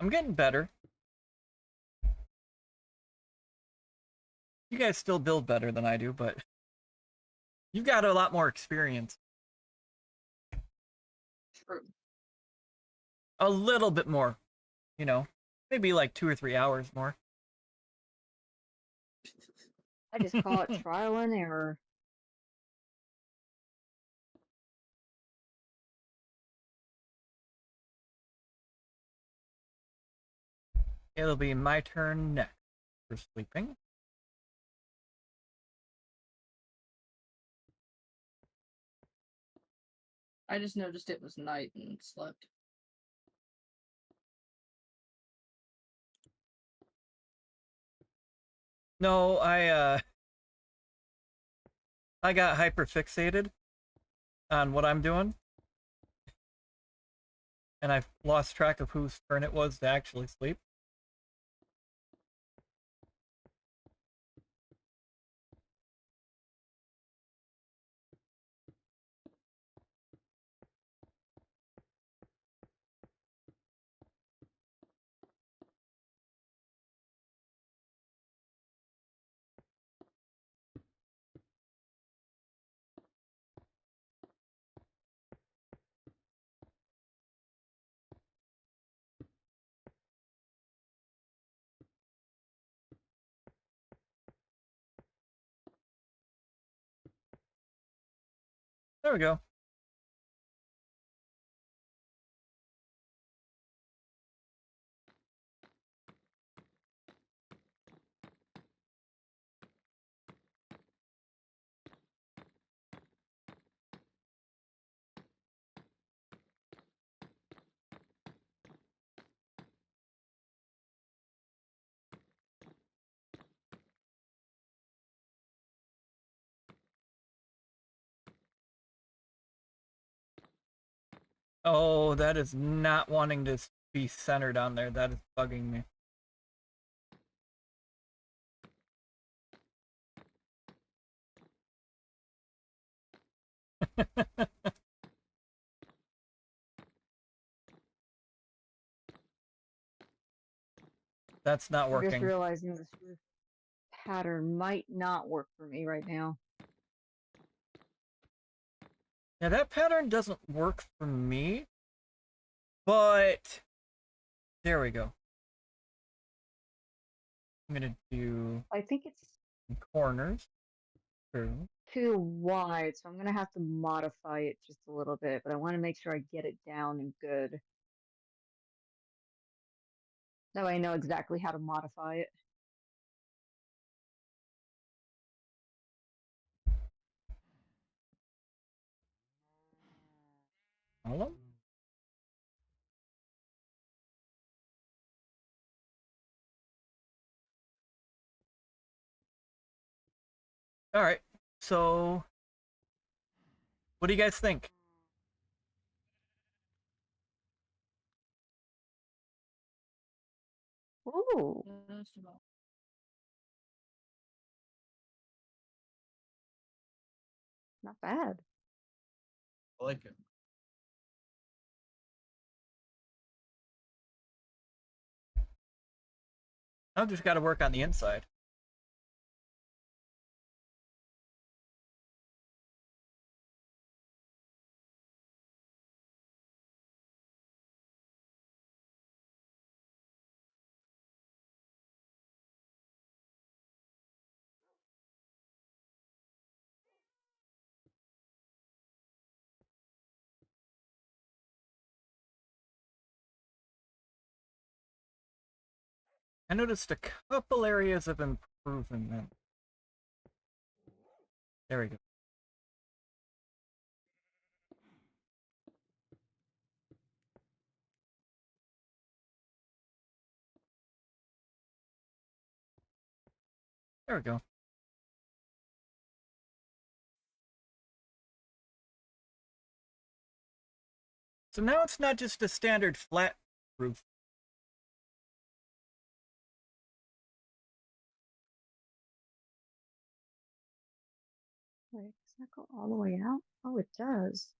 I'm getting better. You guys still build better than I do, but you've got a lot more experience. True. A little bit more, you know, maybe like 2 or 3 hours more. I just call it trial and error. It'll be my turn next for sleeping. I just noticed it was night and slept. No, I got hyper fixated on what I'm doing. And I've lost track of whose turn it was to actually sleep. There we go. Oh, that is not wanting to be centered on there. That is bugging me. That's not I'm just working. realizing this roof pattern might not work for me right now. Yeah, that pattern doesn't work for me, but there we go. I'm gonna do I think it's corners. True. too wide, so I'm gonna have to modify it just a little bit, but I want to make sure I get it down and good. That way I know exactly how to modify it. Hello? All right. So, what do you guys think? Ooh, not bad. I like it. I've just got to work on the inside. I noticed a couple areas of improvement. There we go. There we go. So now it's not just a standard flat roof. Wait, does that go all the way out? Oh, it does.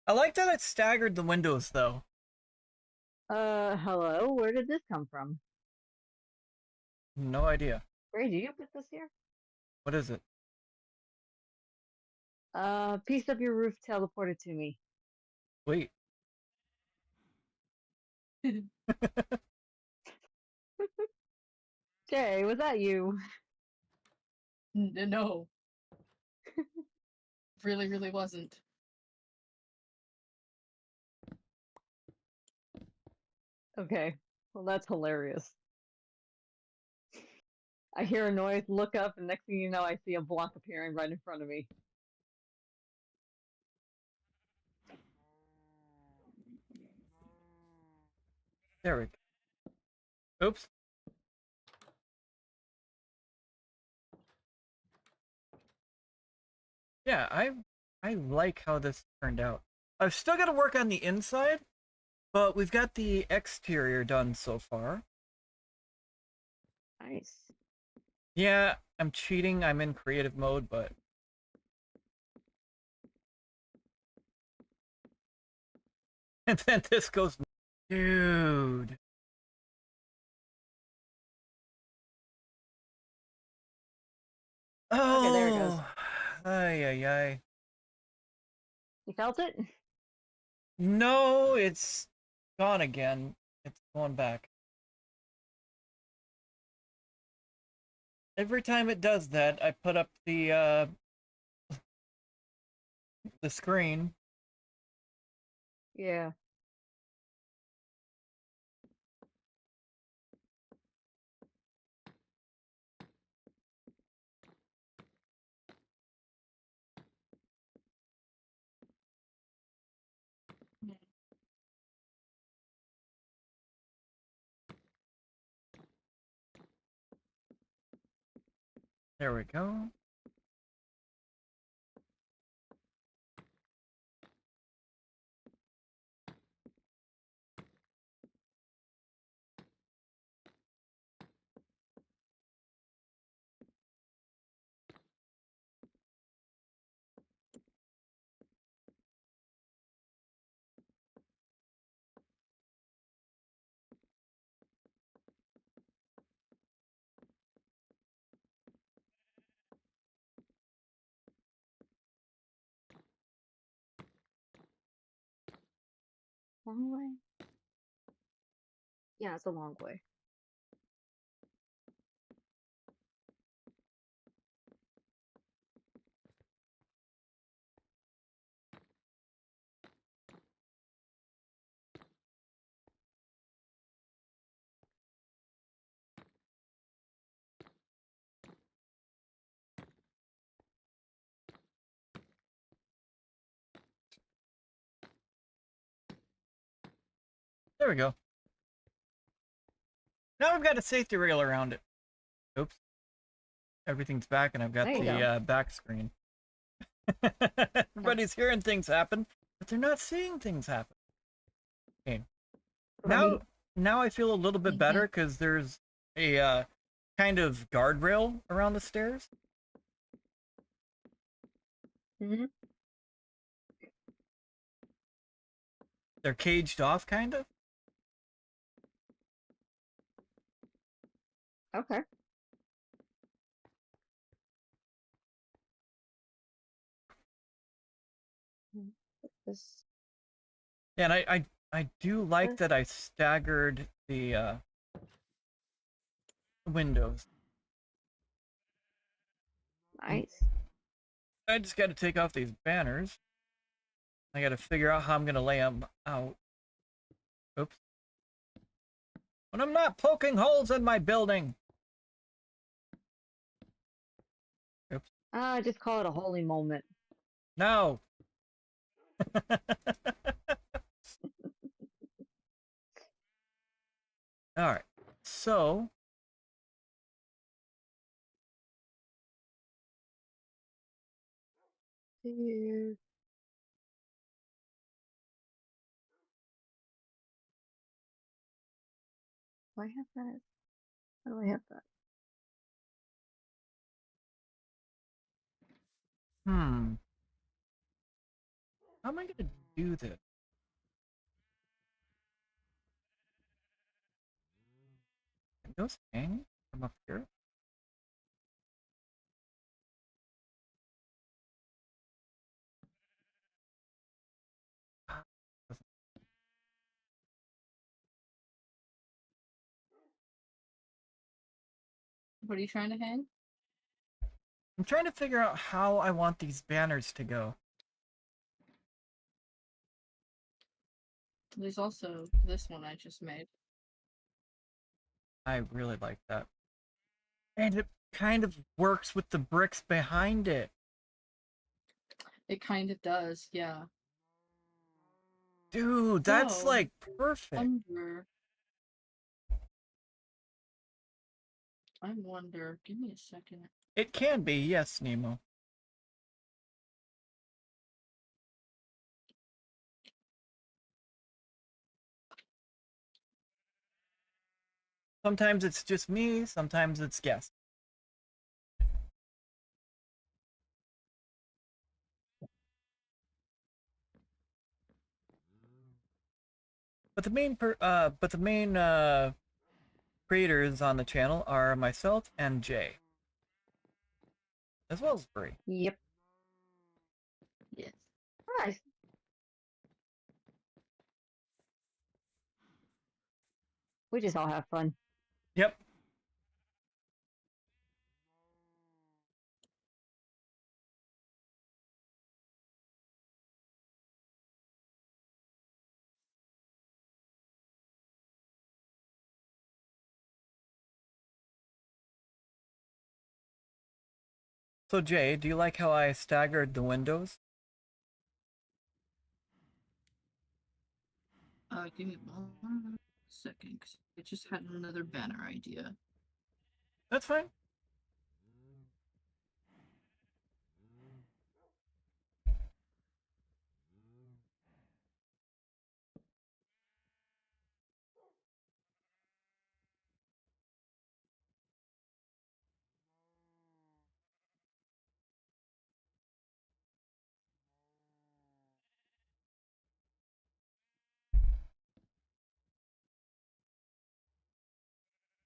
I like that it staggered the windows, though. Hello? Where did this come from? No idea. Ray, did you put this here? What is it? Piece of your roof teleported to me. Wait. Jay, was that you? No. Really, really wasn't. Okay, well, that's hilarious. I hear a noise, look up, and next thing you know, I see a block appearing right in front of me. There we go. Oops. Yeah, I like how this turned out. I've still got to work on the inside, but we've got the exterior done so far. Nice. Yeah, I'm cheating. I'm in creative mode, but and then this goes, dude. Oh, Okay, there it goes. Ay, ay, ay. You felt it? No, it's gone again. It's going back. Every time it does that, I put up the screen. Yeah. There we go. Long way? Yeah, it's a long way. There we go. Now we've got a safety rail around it. Oops. Everything's back and I've got There you the back screen. Everybody's hearing things happen, but they're not seeing things happen. Okay. Right. Now I feel a little bit better because there's a kind of guardrail around the stairs. Mhm. They're caged off, kind of. Okay. This. Yeah, and I do like that I staggered the windows. Nice. I just got to take off these banners. I got to figure out how I'm going to lay them out. Oops. When I'm not poking holes in my building. Oops. Just call it a holy moment. No. All right. So. Here. Do I have that? How do I have that? How am I going to do this? Can those hang from up here? What are you trying to hang? I'm trying to figure out how I want these banners to go. There's also this one I just made. I really like that. And it kind of works with the bricks behind it. It kind of does, yeah. Dude, that's So, like perfect. I wonder, give me a second. It can be, yes, Nemo. Sometimes it's just me, sometimes it's guests. But the main creators on the channel are myself and Jay, as well as Berri. Yep. Yes. Nice. We just all have fun. Yep. So Jay, do you like how I staggered the windows? Give me 1 second, 'cause I just had another banner idea. That's fine.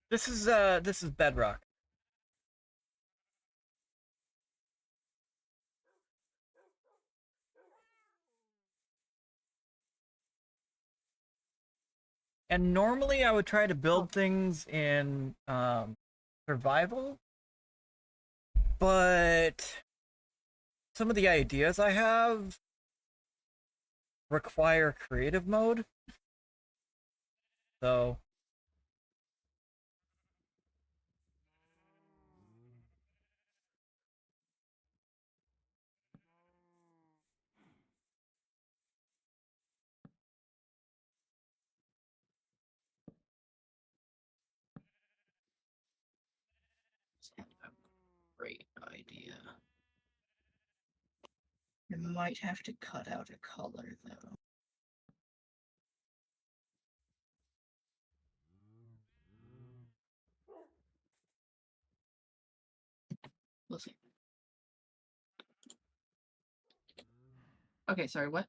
This is bedrock. And normally I would try to build things in survival, but some of the ideas I have require creative mode. So Great idea. I might have to cut out a color though. We'll see. Okay, sorry, what?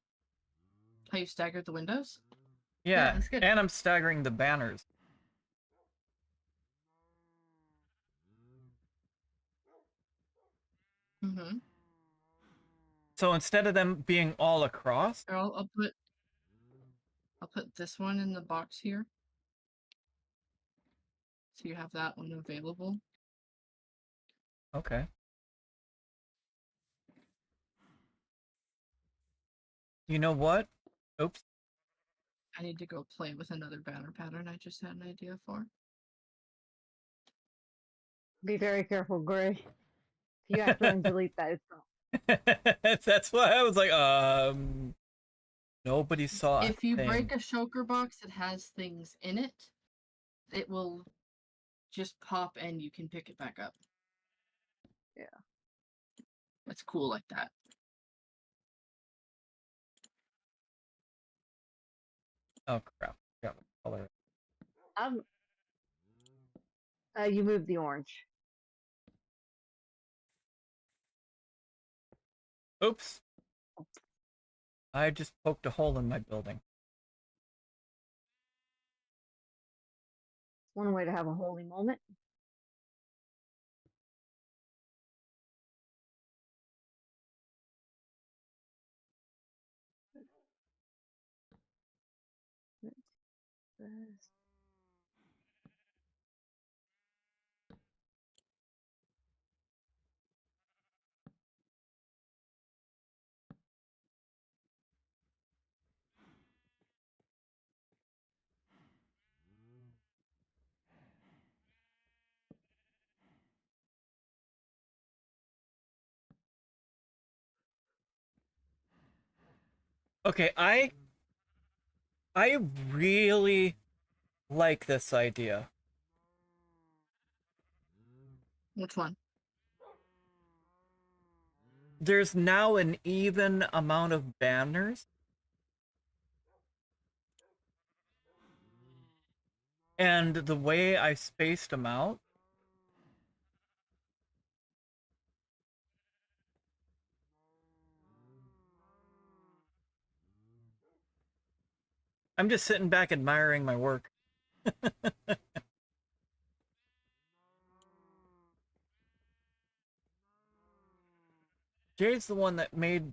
How you staggered the windows? yeah, that's good. and I'm staggering the banners. Mm-hmm. So instead of them being all across, I'll put this one in the box here. So you have that one available. okay. You know what? Oops. I need to go play with another banner pattern I just had an idea for. Be very careful, Gray. If you accidentally delete that, it's gone. That's why I was like, nobody saw If you a thing. break a shulker box that has things in it, it will just pop and you can pick it back up. Yeah. It's cool like that. Oh crap! Got my color. You moved the orange. Oops. I just poked a hole in my building. One way to have a holy moment. Okay, I really like this idea. Which one? There's now an even amount of banners. And the way I spaced them out, I'm just sitting back admiring my work. Jade's the one that made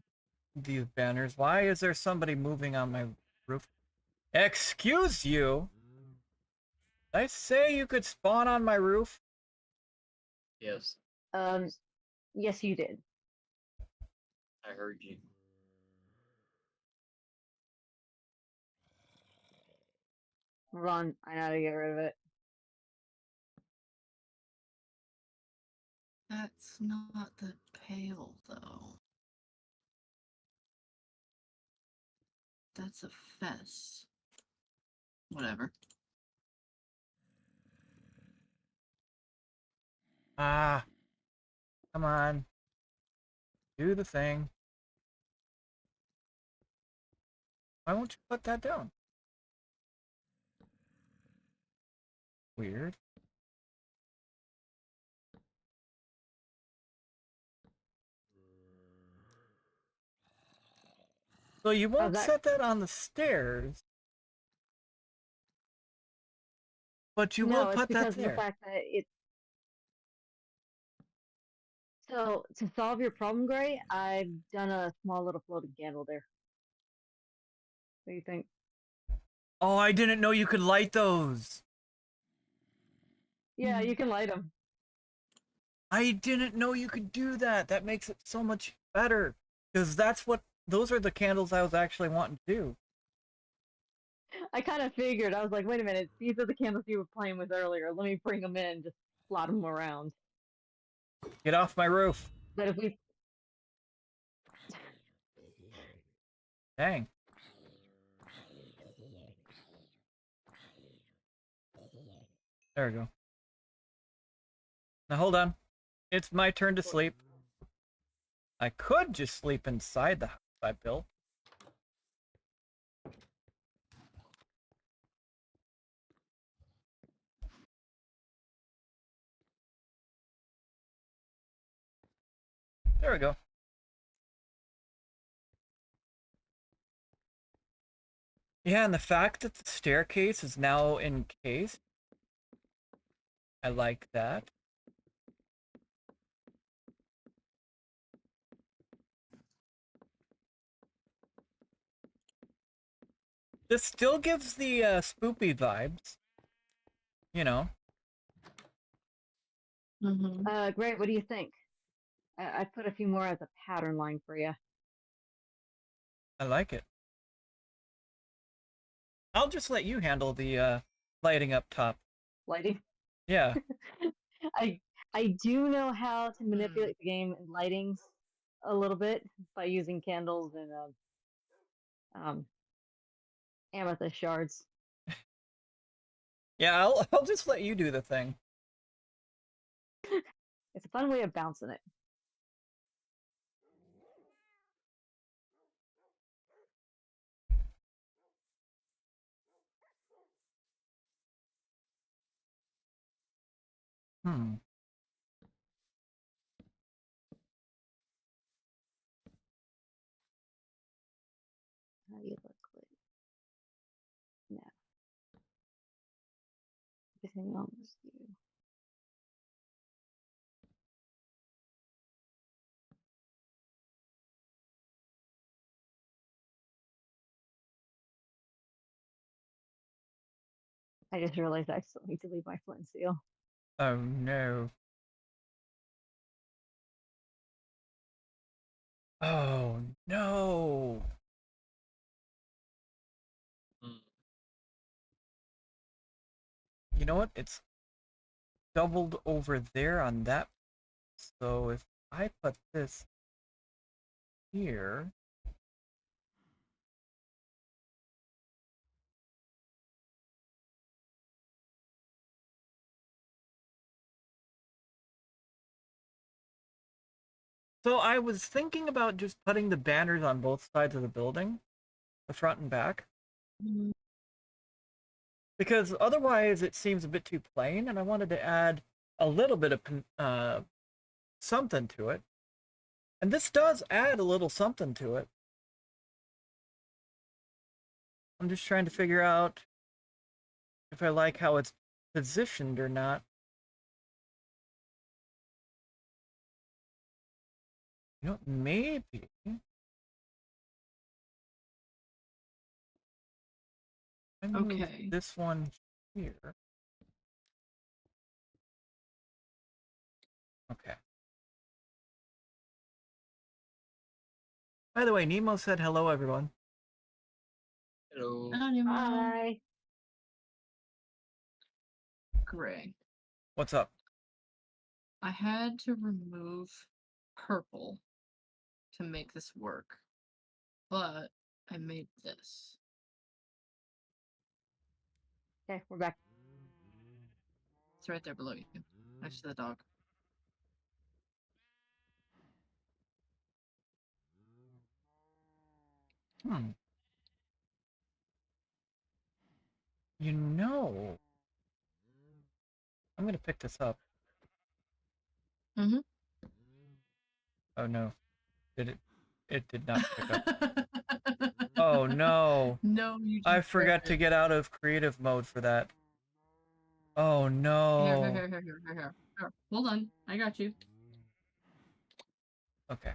these banners. Why is there somebody moving on my roof? Excuse you? Did I say you could spawn on my roof? Yes, Yes, you did. I heard you. Run. I know how to get rid of it. That's not the pail, though. That's a fess. Whatever. Ah. Come on. Do the thing. Why won't you put that down? Weird. So you won't that? set that on the stairs. But you no, will it's put because that of the there. fact that it's. So to solve your problem, Gray, I've done a small little floating candle there. What do you think? Oh, I didn't know you could light those. Yeah, you can light them. I didn't know you could do that. That makes it so much better. Because those are the candles I was actually wanting to do. I kind of figured. I was like, wait a minute, these are the candles you were playing with earlier. Let me bring them in, just plot them around. Get off my roof. But if we. Dang. There we go. Now hold on. It's my turn to sleep. I could just sleep inside the house I built. There we go. Yeah, and the fact that the staircase is now encased, I like that. This still gives the spoopy vibes. You know. Mm-hmm. Great. What do you think? I put a few more as a pattern line for you. I like it. I'll just let you handle the lighting up top. Lighting. Yeah. I do know how to manipulate the game and lightings a little bit by using candles and amethyst shards. Yeah, I'll just let you do the thing. It's a fun way of bouncing it. Hmm. How do you look like? No. Everything almost you. I just realized I still need to leave my flint seal. Oh no. Oh no. Mm. You know what? It's doubled over there on that. So if I put this here. So I was thinking about just putting the banners on both sides of the building, the front and back. Mm-hmm. Because otherwise it seems a bit too plain, and I wanted to add a little bit of something to it. And this does add a little something to it. I'm just trying to figure out if I like how it's positioned or not. You know, maybe. I move Okay. this one here. Okay. By the way, Nemo said hello, everyone. Hello. Hi. Gray. What's up? I had to remove purple to make this work, but I made this. Okay, we're back. It's right there below you, next to the dog. Hmm. You know, I'm gonna pick this up. Mm-hmm. Oh no. Did it? It did not pick up. Oh no. No, you just I forgot did. to get out of creative mode for that. Oh Here, no. here. Hold on, I got you. Okay.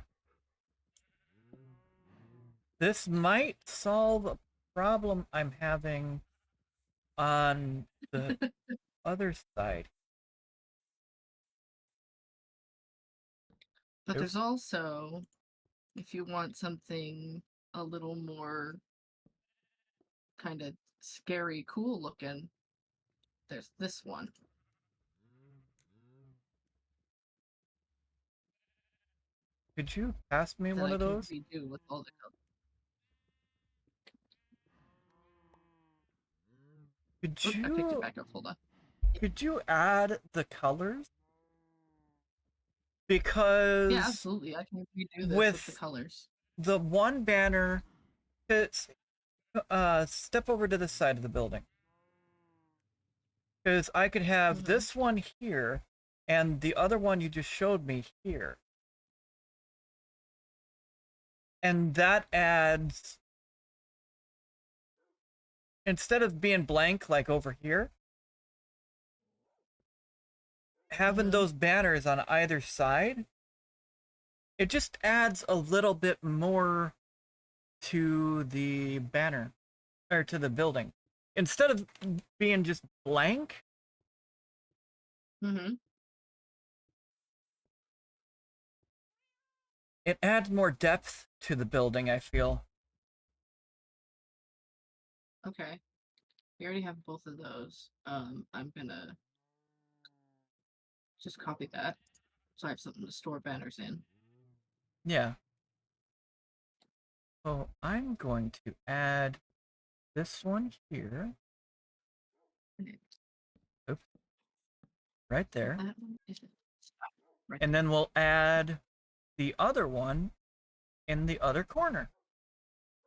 This might solve a problem I'm having on the other side. But Yep. there's also, if you want something a little more kind of scary, cool looking, there's this one. Could you pass me that one I of can those? redo with all the colors. Could Oop, I picked it you back up. Hold on. could you add the colors? Yeah, Because absolutely. I can redo this with the with colors. the one banner, it's step over to this side of the building. Because I could have this one here and the other one you just showed me here. And that adds, instead of being blank like over here, having those banners on either side, it just adds a little bit more to the banner, or to the building. Instead of being just blank, it adds more depth to the building, I feel. Okay. We already have both of those. I'm gonna just copy that so I have something to store banners in. Yeah. So I'm going to add this one here. Oops. Right there. That one is right. And then we'll add the other one in the other corner.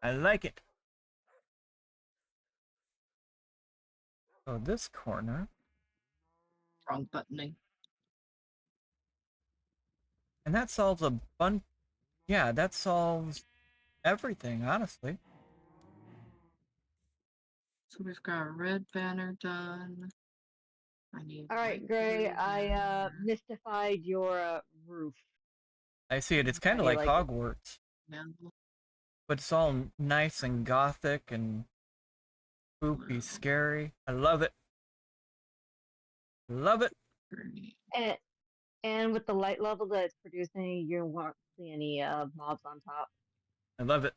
I like it. So this corner. Wrong buttoning. And that solves a bunch. Yeah, that solves everything, honestly. So we've got a red banner done. I need. All right, white Gray. I banner. mystified your roof. I see it. It's kind of I like like it. Hogwarts. No. But it's all nice and gothic and spooky, scary. I love it. Love it. And with the light level that it's producing, you won't see any mobs on top. I love it.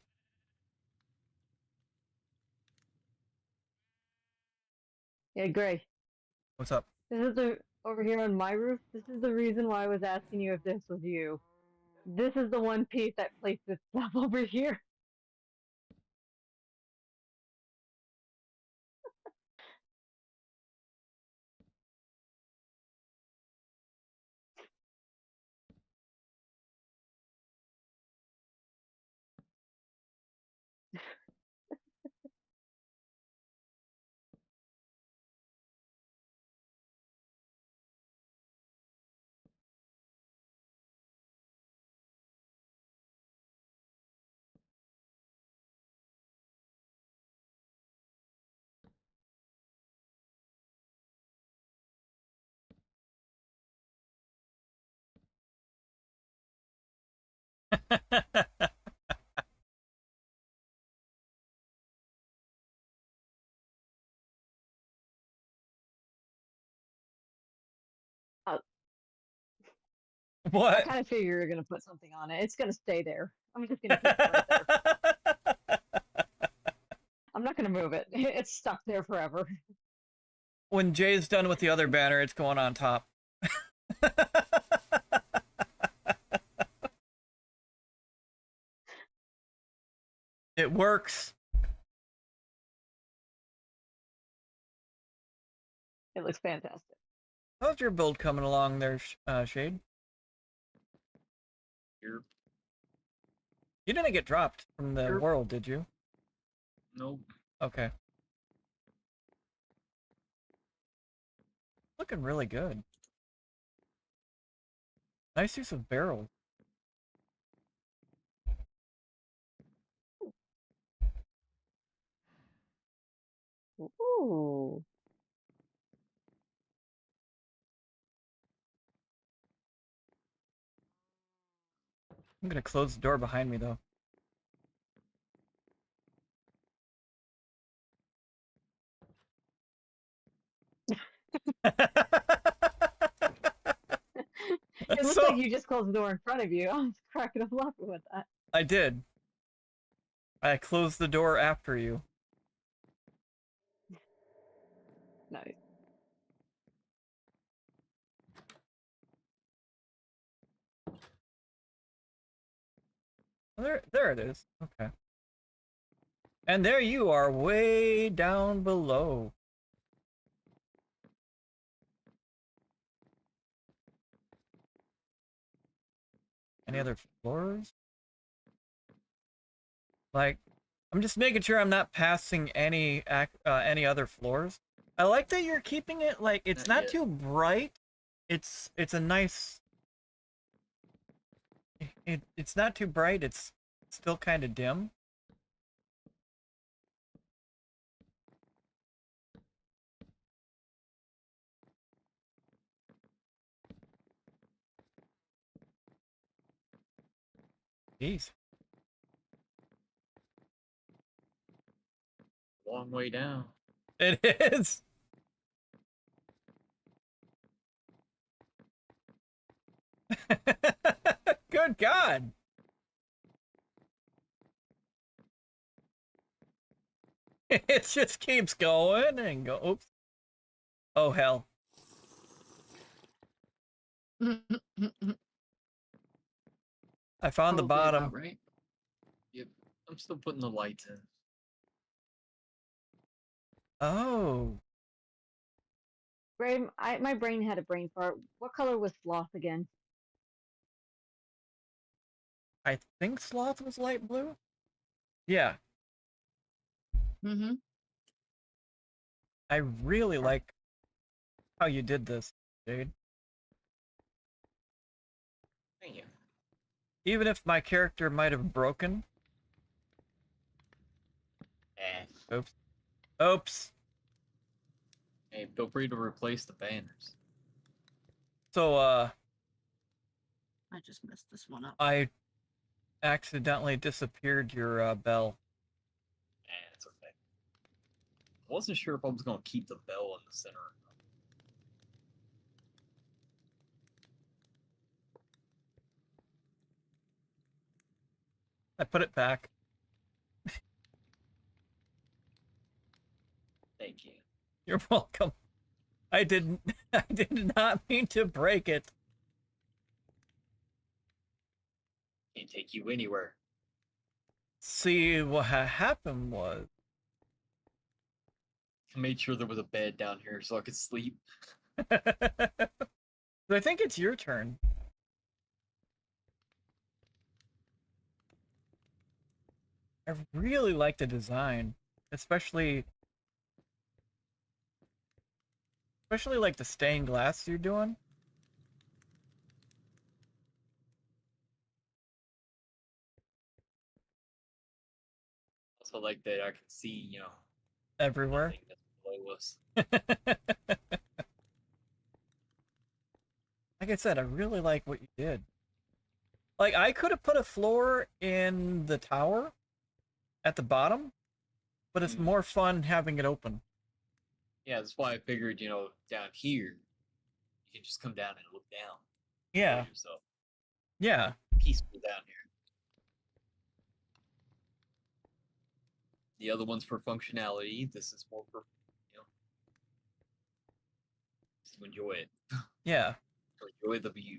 Yeah, Gray. What's up? This is the over here on my roof. This is the reason why I was asking you if this was you. This is the one piece that placed itself over here. I What? kind of figure you're gonna put something on it. It's gonna stay there. I'm just gonna keep it right there. I'm not gonna move it. It's stuck there forever. When Jay's done with the other banner, it's going on top. It works. It looks fantastic. How's your build coming along there, Shade? Here. You didn't get dropped from the world, did you? Nope. Okay. Looking really good. Nice use of barrels. Ooh. I'm gonna close the door behind me though. It looks like you just closed the door in front of you. I was cracking up laughing with that. I did. I closed the door after you. Nice. There it is. Okay. And there you are, way down below. Any other floors? Like, I'm just making sure I'm not passing any other floors. I like that you're keeping it like it's Not not yet. too bright. It's a nice. It's not too bright. It's still kind of dim. Jeez. Long way down. It is. Good God. It just keeps going and go. Oops. Oh, hell. I found the Probably bottom. about right. Yep. I'm still putting the lights in. Oh. My brain had a brain fart. What color was Sloth again? I think Sloth was light blue. Yeah. Mm-hmm. I really like how you did this, Jade. Thank you. Even if my character might have broken. Eh. Oops. Oops. Hey, feel free to replace the banners. So, I just messed this one up. I accidentally disappeared your bell. Eh, it's okay. I wasn't sure if I was gonna keep the bell in the center. I put it back. Thank you. You're welcome. I did not mean to break it. Can't take you anywhere. See, what happened was I made sure there was a bed down here so I could sleep. I think it's your turn. I really like the design, especially like the stained glass you're doing. Also like that I can see, you know, Everywhere. nothing that's below us. Like I said, I really like what you did. Like, I could have put a floor in the tower at the bottom, but it's more fun having it open. Yeah, that's why I figured, you know, down here, you can just come down and look down. Yeah. Enjoy yourself. Yeah. Peaceful down here. The other one's for functionality. This is more for, you know, just to enjoy it. Yeah. Enjoy the view.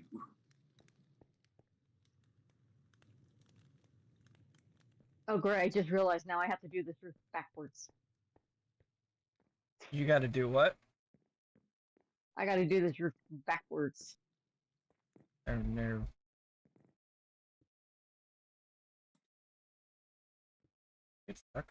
Oh, great. I just realized now I have to do this roof backwards. You got to do what? I got to do this roof backwards. Oh, no. It's stuck.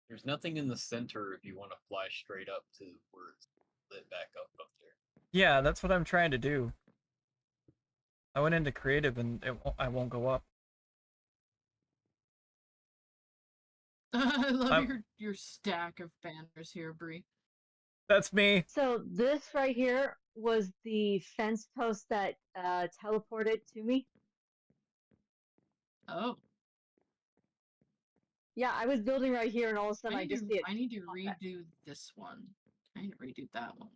There's nothing in the center if you want to fly straight up to where it's lit back up there. Yeah, that's what I'm trying to do. I went into creative and I won't go up. I love your stack of banners here, Bree. That's me. So this right here was the fence post that teleported to me. Oh, Yeah, I was building right here, and all of a sudden I just see it. I need to pop back. redo this one. I need to redo that one.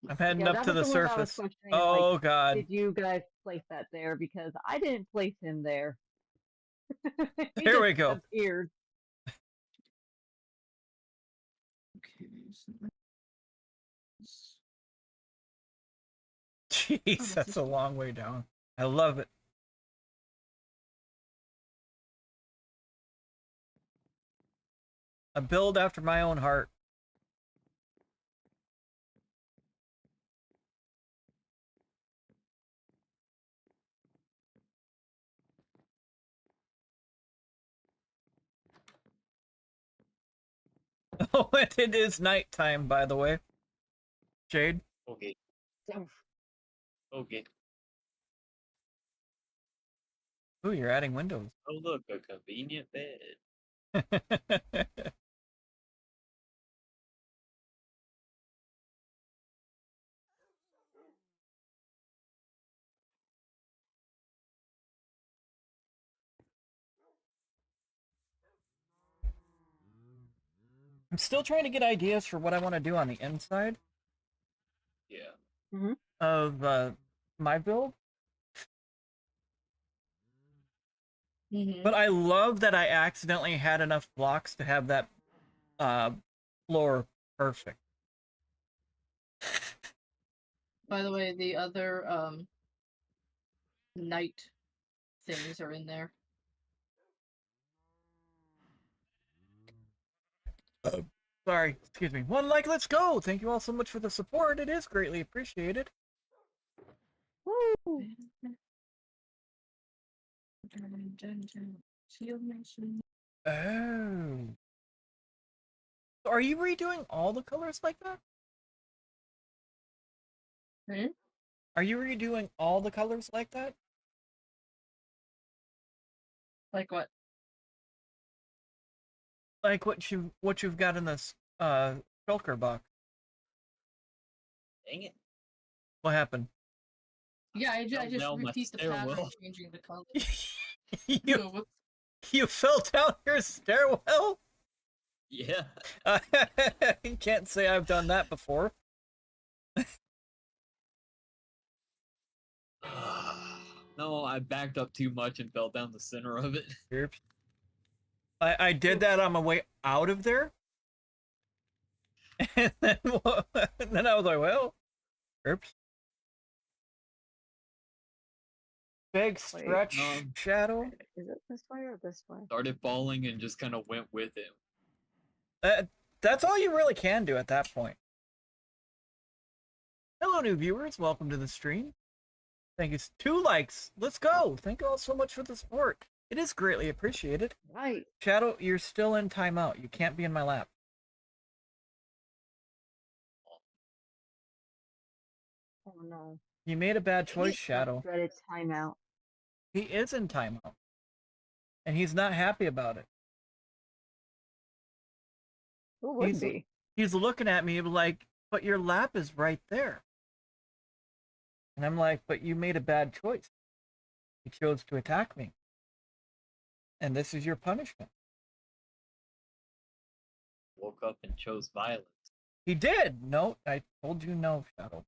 I'm heading Yeah, up that to was the the one I was surface. questioning. Oh Like, god. did you guys place that there? Because I didn't place him there. He There just we go. appeared. Okay, so let's... Jeez, that's this a one. long way down. I love it. A build after my own heart. Oh, and it is nighttime, by the way. Jade? Okay. Okay. Ooh, you're adding windows. Oh look, a convenient bed. I'm still trying to get ideas for what I want to do on the inside Yeah. of my build. But I love that I accidentally had enough blocks to have that floor perfect. By the way, the other night things are in there. Sorry, excuse me. One like, let's go! Thank you all so much for the support. It is greatly appreciated. Woo! Oh. So are you redoing all the colors like that? Hmm? Are you redoing all the colors like that? Like what? Like what you've got in this shulker box. Dang it. What happened? Yeah, I Fell just down my repeat the pattern, stairwell. changing the color. you Oh, whoops. you fell down your stairwell? Yeah. I can't say I've done that before. No, I backed up too much and fell down the center of it. Oops. I did that on my way out of there. And then I was like, well, oops. Big stretch shadow. Is it this way or this way? Started falling and just kind of went with it. That's all you really can do at that point. Hello, new viewers. Welcome to the stream. Thank you. 2 likes. Let's go. Thank you all so much for the support. It is greatly appreciated. Right. Shadow, you're still in timeout. You can't be in my lap. Oh no. You made a bad choice, Shadow. Dreaded timeout. He is in timeout. And he's not happy about it. Who would be? He's looking at me like, but your lap is right there. And I'm like, but you made a bad choice. You chose to attack me. And this is your punishment. Woke up and chose violence. He did. No, I told you no, Shadow.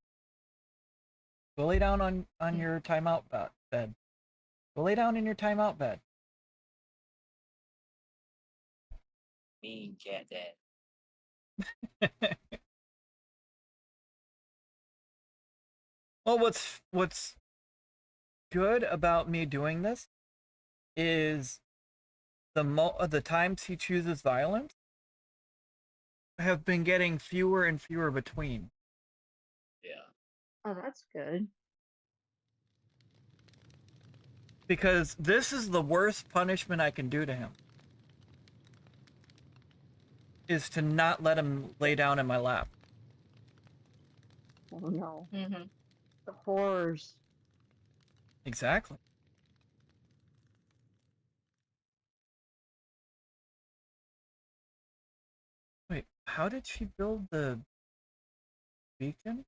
Go lay down on your timeout bed. Go lay down in your timeout bed. Mean cat dad. Well, what's good about me doing this is the times he chooses violence have been getting fewer and fewer between. Yeah. Oh, that's good. Because this is the worst punishment I can do to him. Is to not let him lay down in my lap. Oh no. Mm-hmm. The horrors. Exactly. How did she build the beacon?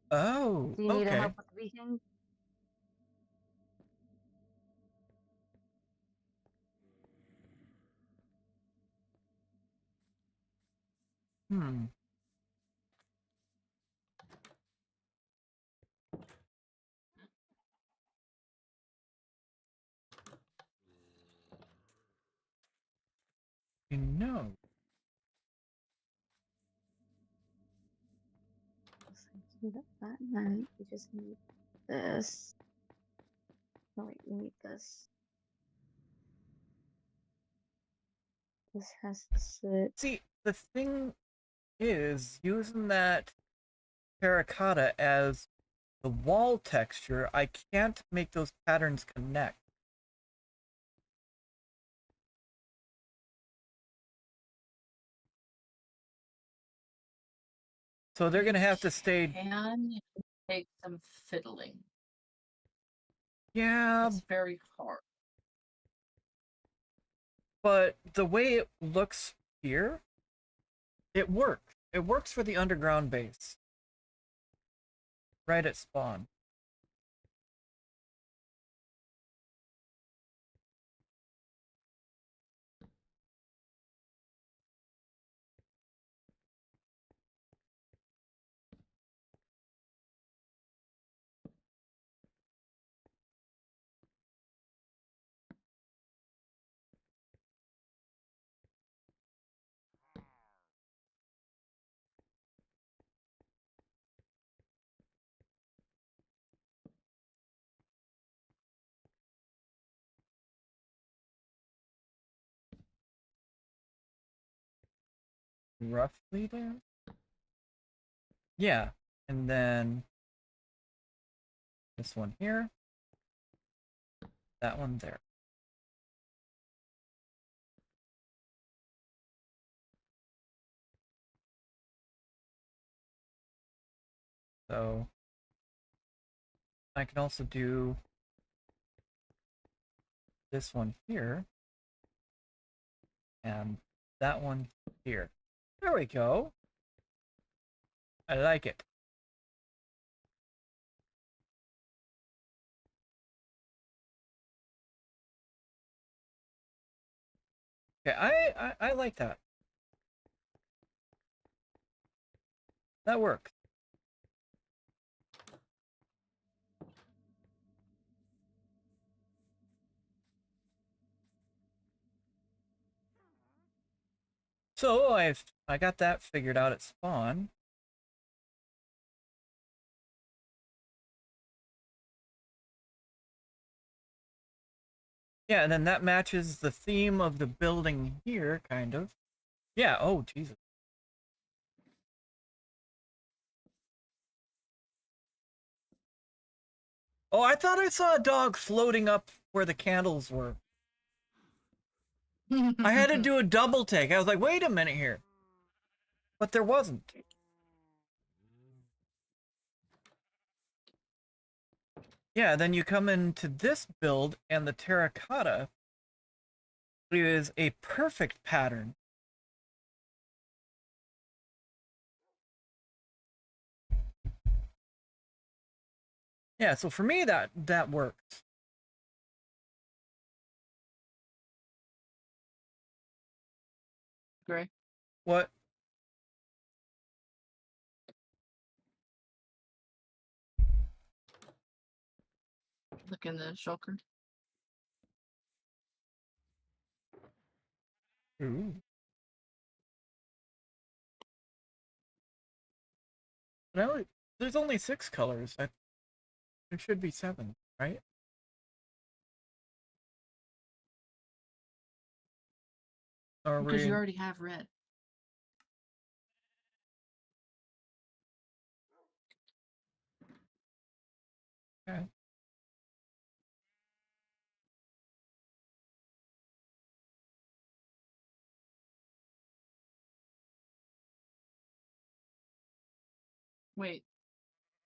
Oh, Do you need okay. help with the beacon? Hmm. You know. That night, we just need this. No, wait, we need this. This has to sit. See, the thing is, using that terracotta as the wall texture, I can't make those patterns connect. So they're gonna have to stay. Can take some fiddling. Yeah, It's very hard. but the way it looks here, it works. It works for the underground base. Right at spawn. Roughly there? Yeah, and then this one here, that one there. So I can also do this one here and that one here. There we go. I like it. Okay, I like that. That works. So I got that figured out at spawn. Yeah, and then that matches the theme of the building here, kind of. Yeah, oh, Jesus. Oh, I thought I saw a dog floating up where the candles were. I had to do a double take. I was like, wait a minute here. But there wasn't. Yeah, then you come into this build, and the terracotta is a perfect pattern. Yeah, so for me, that works. Gray. What? Look in the shulker. Ooh. No, there's only 6 colors. There should be 7, right? Or Because you already have red. Okay. Wait.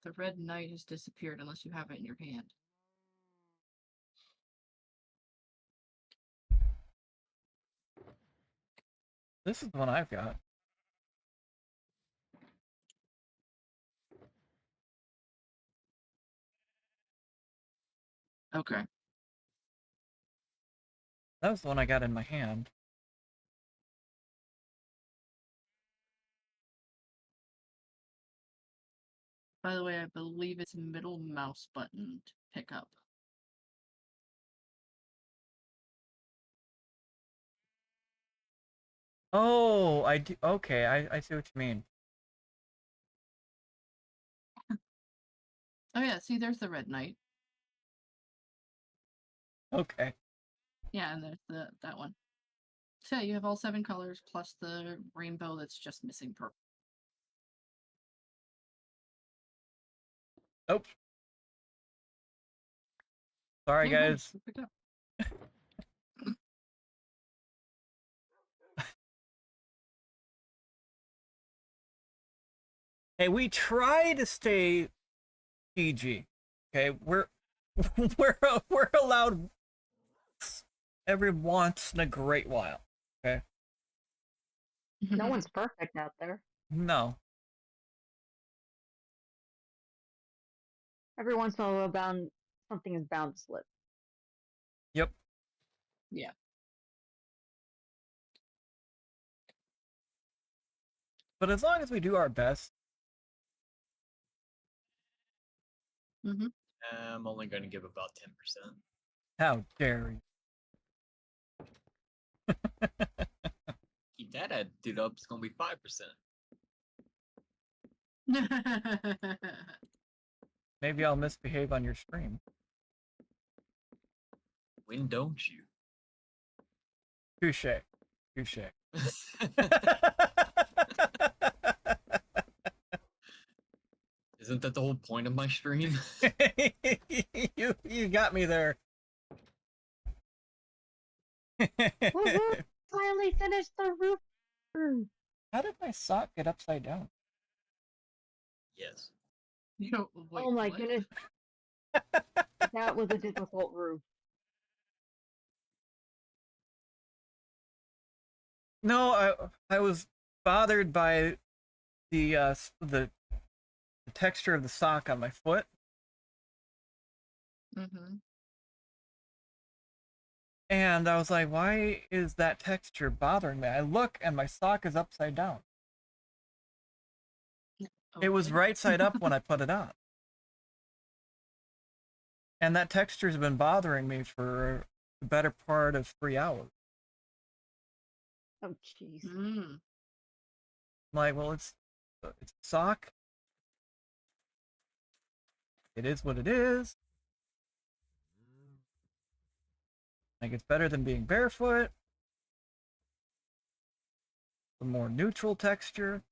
The red knight has disappeared unless you have it in your hand. This is the one I've got. Okay. That was the one I got in my hand. By the way, I believe it's middle mouse button to pick up. Oh, I do. Okay, I see what you mean. Oh yeah, see, there's the red knight. Okay. Yeah, and there's that one. So yeah, you have all 7 colors plus the rainbow that's just missing purple. Nope. Sorry, Yeah, guys. nice. Pick up. Hey, we try to stay PG. Okay, we're we're allowed every once in a great while. Okay. No one's perfect out there. No. Every once in a while, something is bound to slip. Yep. Yeah. But as long as we do our best. Mm-hmm. I'm only going to give about 10%. How dare you? Keep that attitude up, it's going to be 5%. Maybe I'll misbehave on your stream. When don't you? Touche. Touche. Isn't that the whole point of my stream? you got me there. Woohoo! Finally finished the roof. How did my sock get upside down? Yes. Wait, Oh my what? goodness. That was a difficult roof. No, I was bothered by the texture of the sock on my foot. Mm-hmm. And I was like, why is that texture bothering me? I look and my sock is upside down. It was Okay. right side up when I put it on. And that texture's been bothering me for the better part of 3 hours. Oh jeez. Mm. I'm like, well, it's a sock. It is what it is. Like, it's better than being barefoot. The more neutral texture.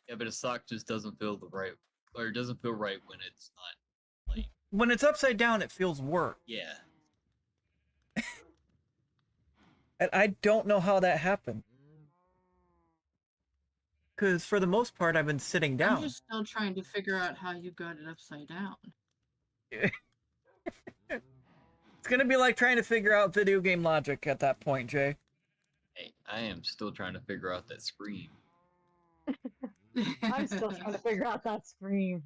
Yeah, but a sock just doesn't feel the right, or it doesn't feel right when it's not, like, When it's upside down, it feels worse. yeah. And I don't know how that happened. Because for the most part, I've been sitting down. I'm just still trying to figure out how you got it upside down. It's gonna be like trying to figure out video game logic at that point, Jay. Hey, I am still trying to figure out that scream. I'm still trying to figure out that scream.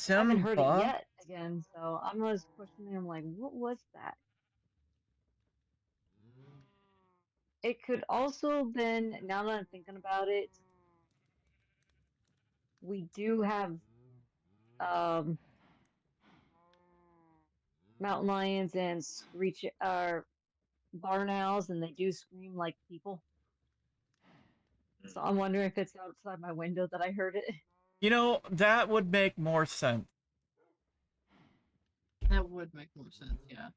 I haven't heard it yet again, so I'm just questioning. I'm like, what was that? It could also been, now that I'm thinking about it, we do have mountain lions and screech barn owls, and they do scream like people. So I'm wondering if it's outside my window that I heard it. You know, that would make more sense. That would make more sense, yeah.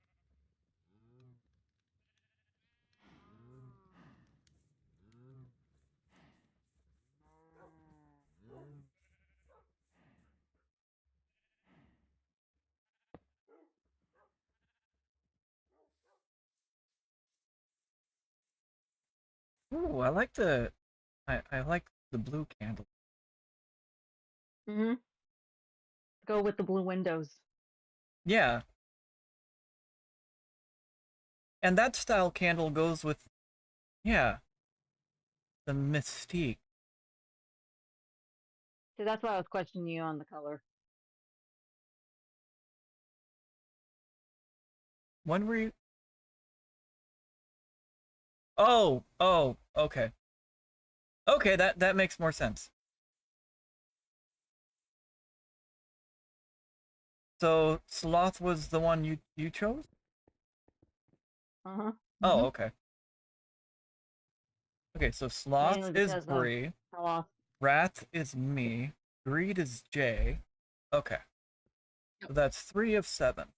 Ooh, I like the blue candle. Mm-hmm. Go with the blue windows. Yeah, And that style candle goes with, yeah, the mystique. So that's why I was questioning you on the color. When were you? Oh, okay. Okay, that makes more sense. So sloth was the one you chose? Uh-huh. Oh, okay. Okay, so sloth Mainly is because of Bree, how often. wrath is me, greed is Jay. Okay. So that's 3 of 7.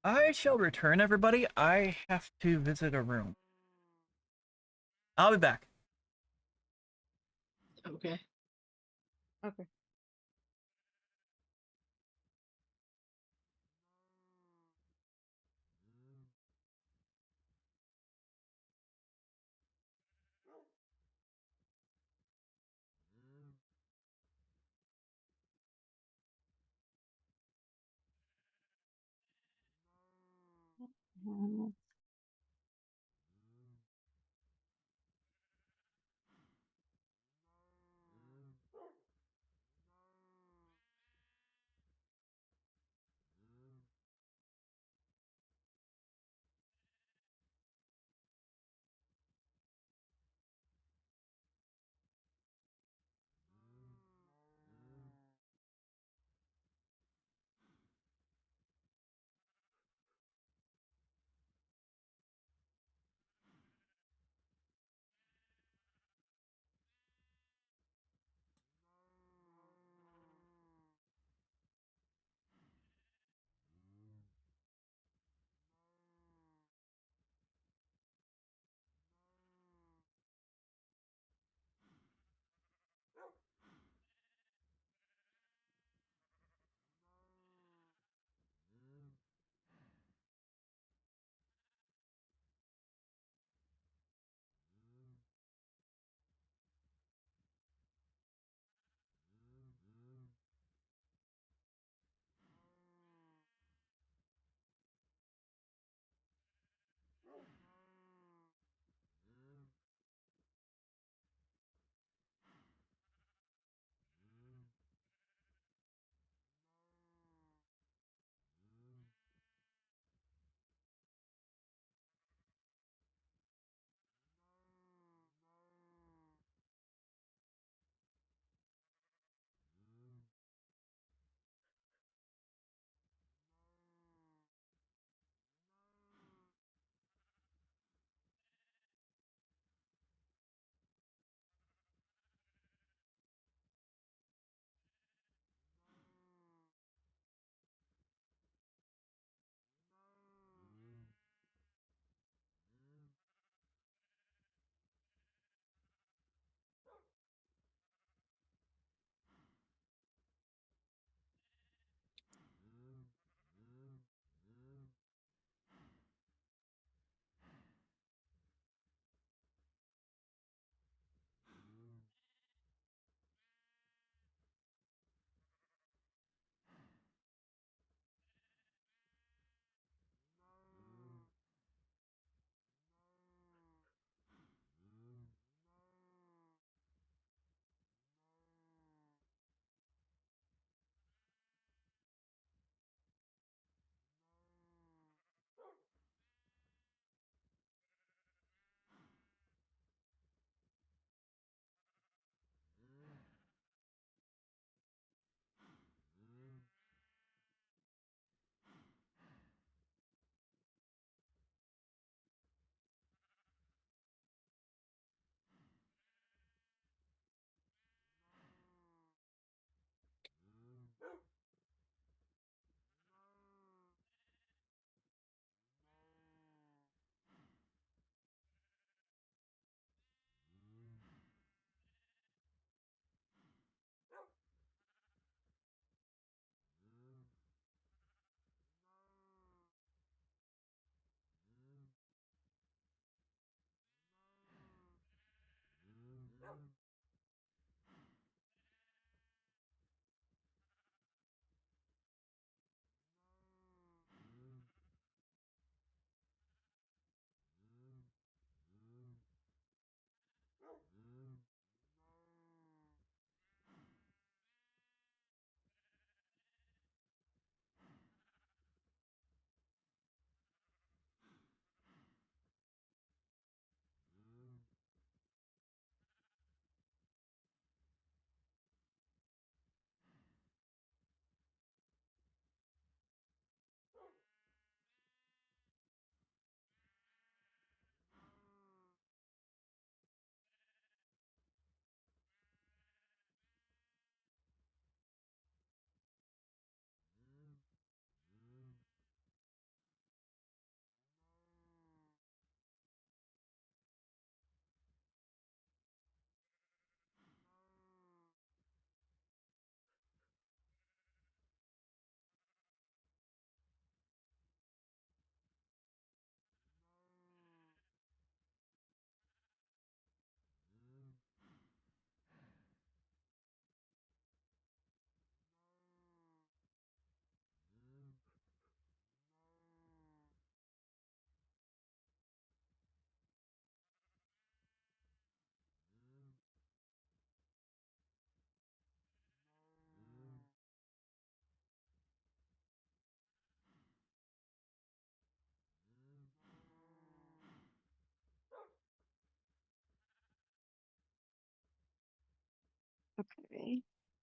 I shall return, everybody. I have to visit a room. I'll be back. Okay. Okay. Um,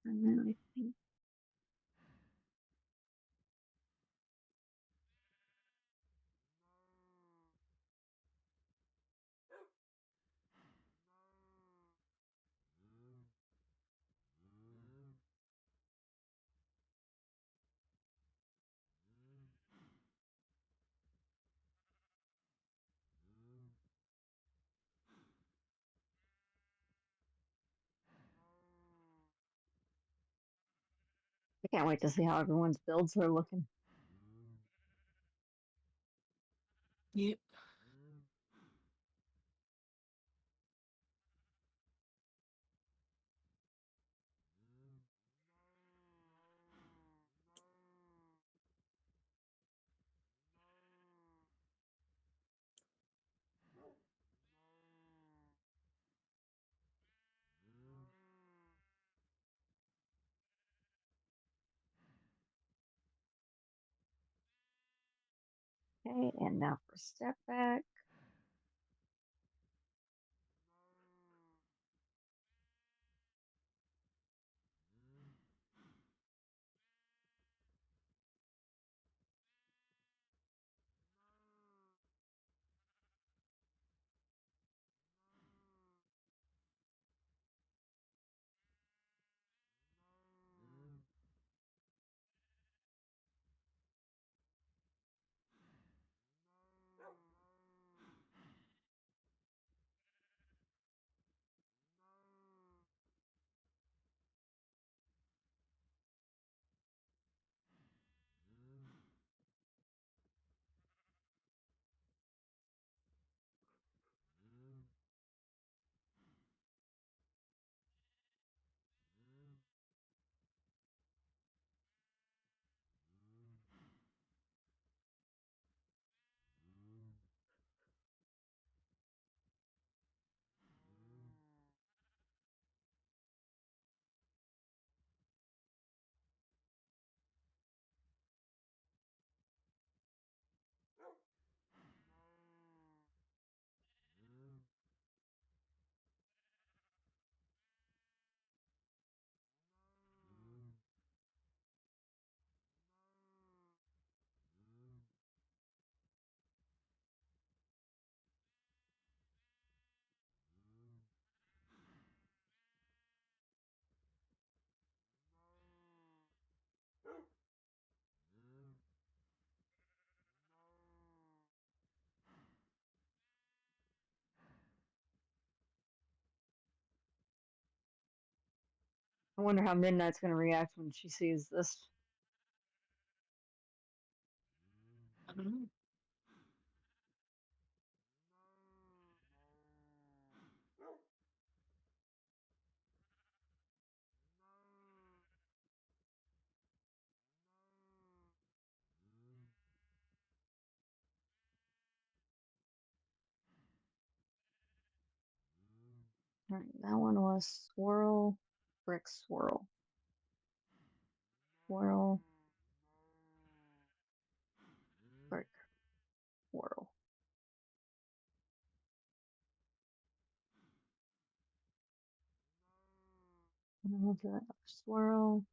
I think. I can't wait to see how everyone's builds are looking. Yep. Okay, and now for step back. I wonder how Midnight's going to react when she sees this. I don't know. All right, that one was swirl, brick swirl. Swirl, brick, swirl. And then we'll do another swirl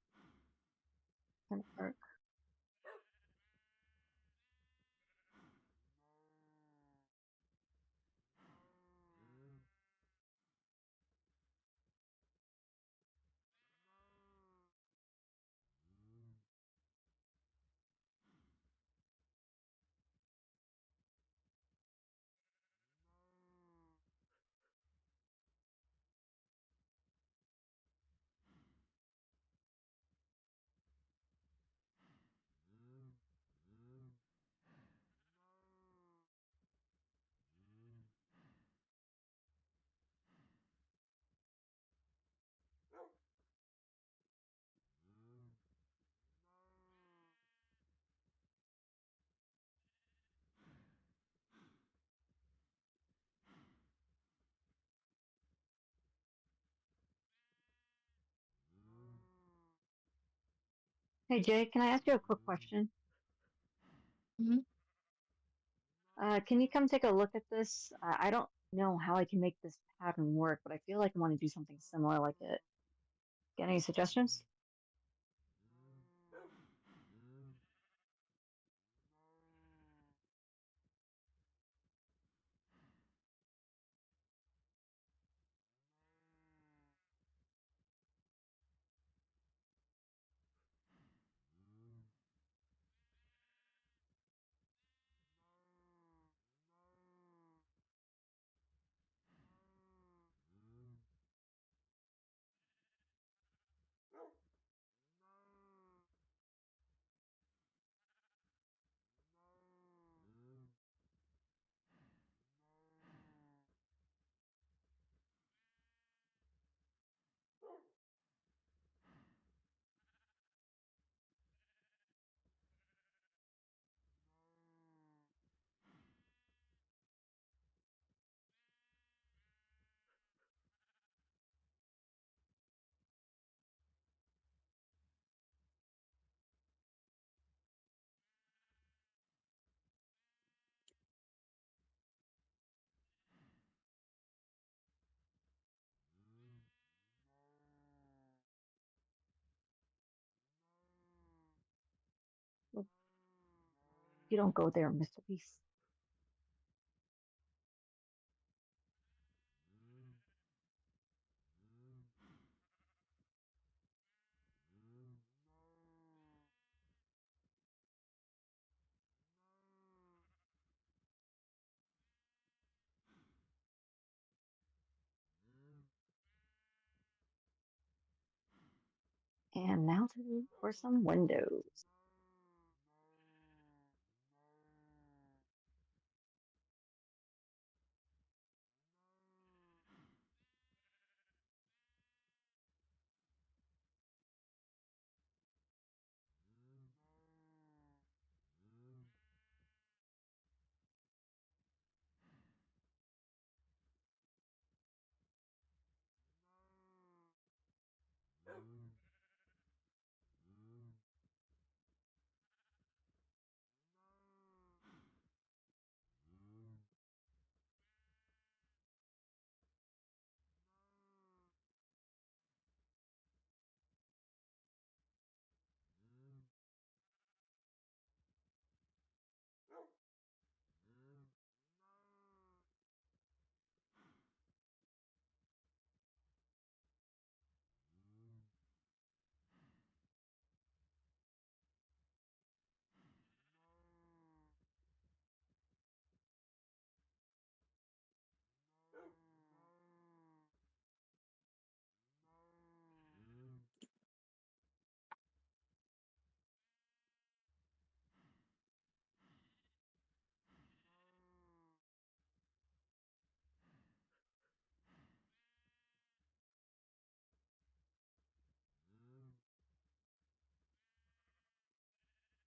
and brick. Hey Jay, can I ask you a quick question? Mhm. Can you come take a look at this? I don't know how I can make this pattern work, but I feel like I want to do something similar like it. Got any suggestions? You don't go there, Mr. Beast. And now for some windows.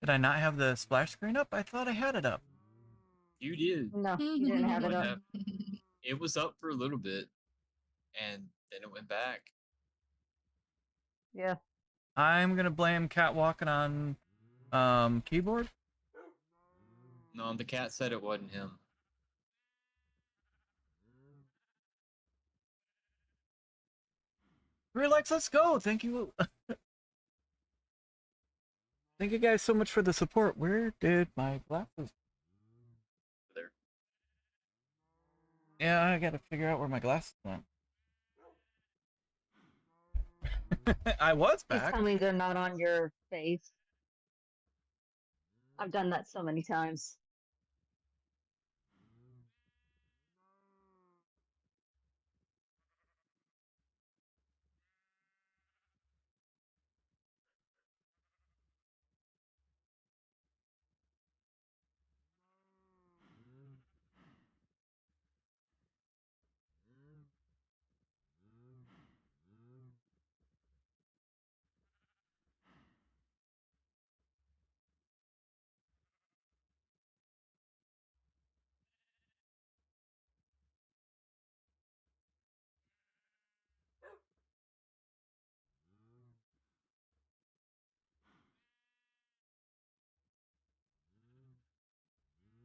Did I not have the splash screen up? I thought I had it up. You did. No, you didn't have it What up. happened? It was up for a little bit, and then it went back. Yeah. I'm gonna blame cat walking on keyboard. No, the cat said it wasn't him. Relax, let's go. Thank you. Thank you guys so much for the support. Where did my glasses? There. Yeah, I gotta figure out where my glasses went. I was Please back. tell me they're not on your face. I've done that so many times.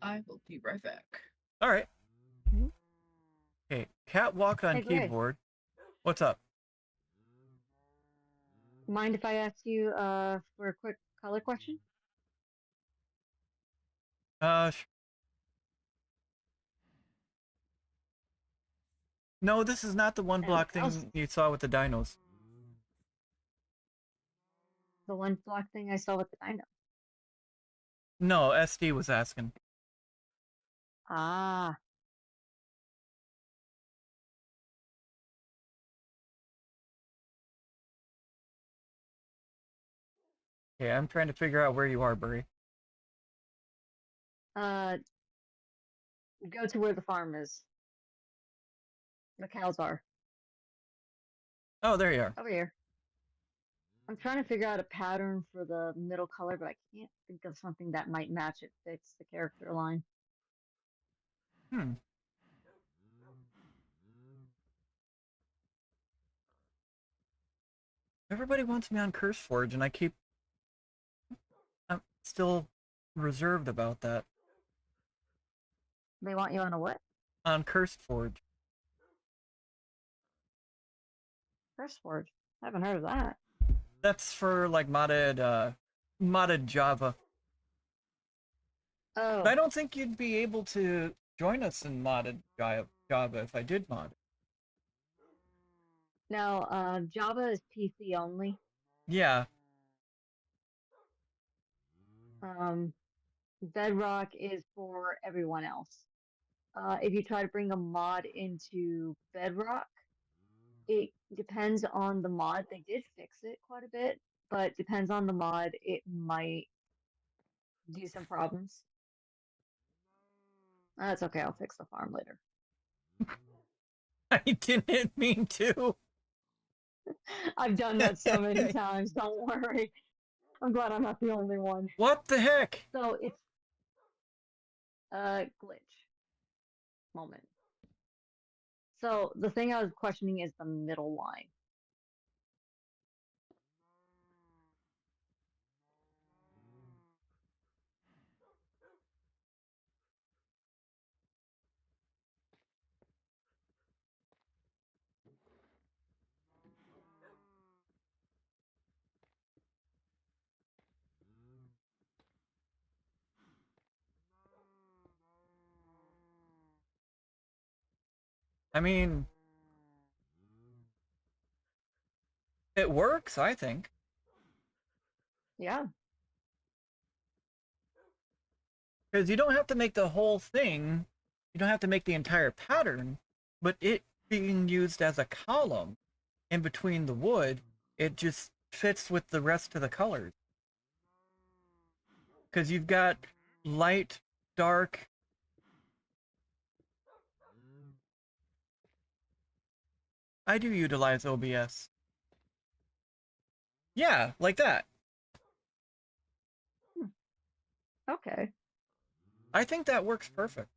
I will be right back. All right. Okay, cat walked on Hey, Gray. keyboard. What's up? Mind if I ask you for a quick color question? Sh- no, this is not the one And block thing you saw with the dinos. the one block thing I saw with the dino. No, SD was asking. Ah, Okay, I'm trying to figure out where you are, Berri. go to where the farm is. The cows are Oh, there you are. over here. I'm trying to figure out a pattern for the middle color, but I can't think of something that might match it fits the character line. Hmm. Everybody wants me on CurseForge, and I'm still reserved about that. They want you on a what? On CurseForge. First word. I haven't heard of that. That's for like modded Java. Oh, I don't think you'd be able to join us in modded Java if I did mod. no. Java is PC only. Yeah. Um, Bedrock is for everyone else. If you try to bring a mod into Bedrock, it depends on the mod. They did fix it quite a bit, but depends on the mod. It might do some problems. That's okay. I'll fix the farm later. I didn't mean to. I've done that so many times. Don't worry. I'm glad I'm not the only one. What the heck? So it's a glitch moment. So the thing I was questioning is the middle line. I mean, it works, I think. Yeah. Because you don't have to make the whole thing, you don't have to make the entire pattern, but it being used as a column in between the wood, it just fits with the rest of the colors. Because you've got light, dark. I do utilize OBS. Yeah, like that. Okay. I think that works perfect.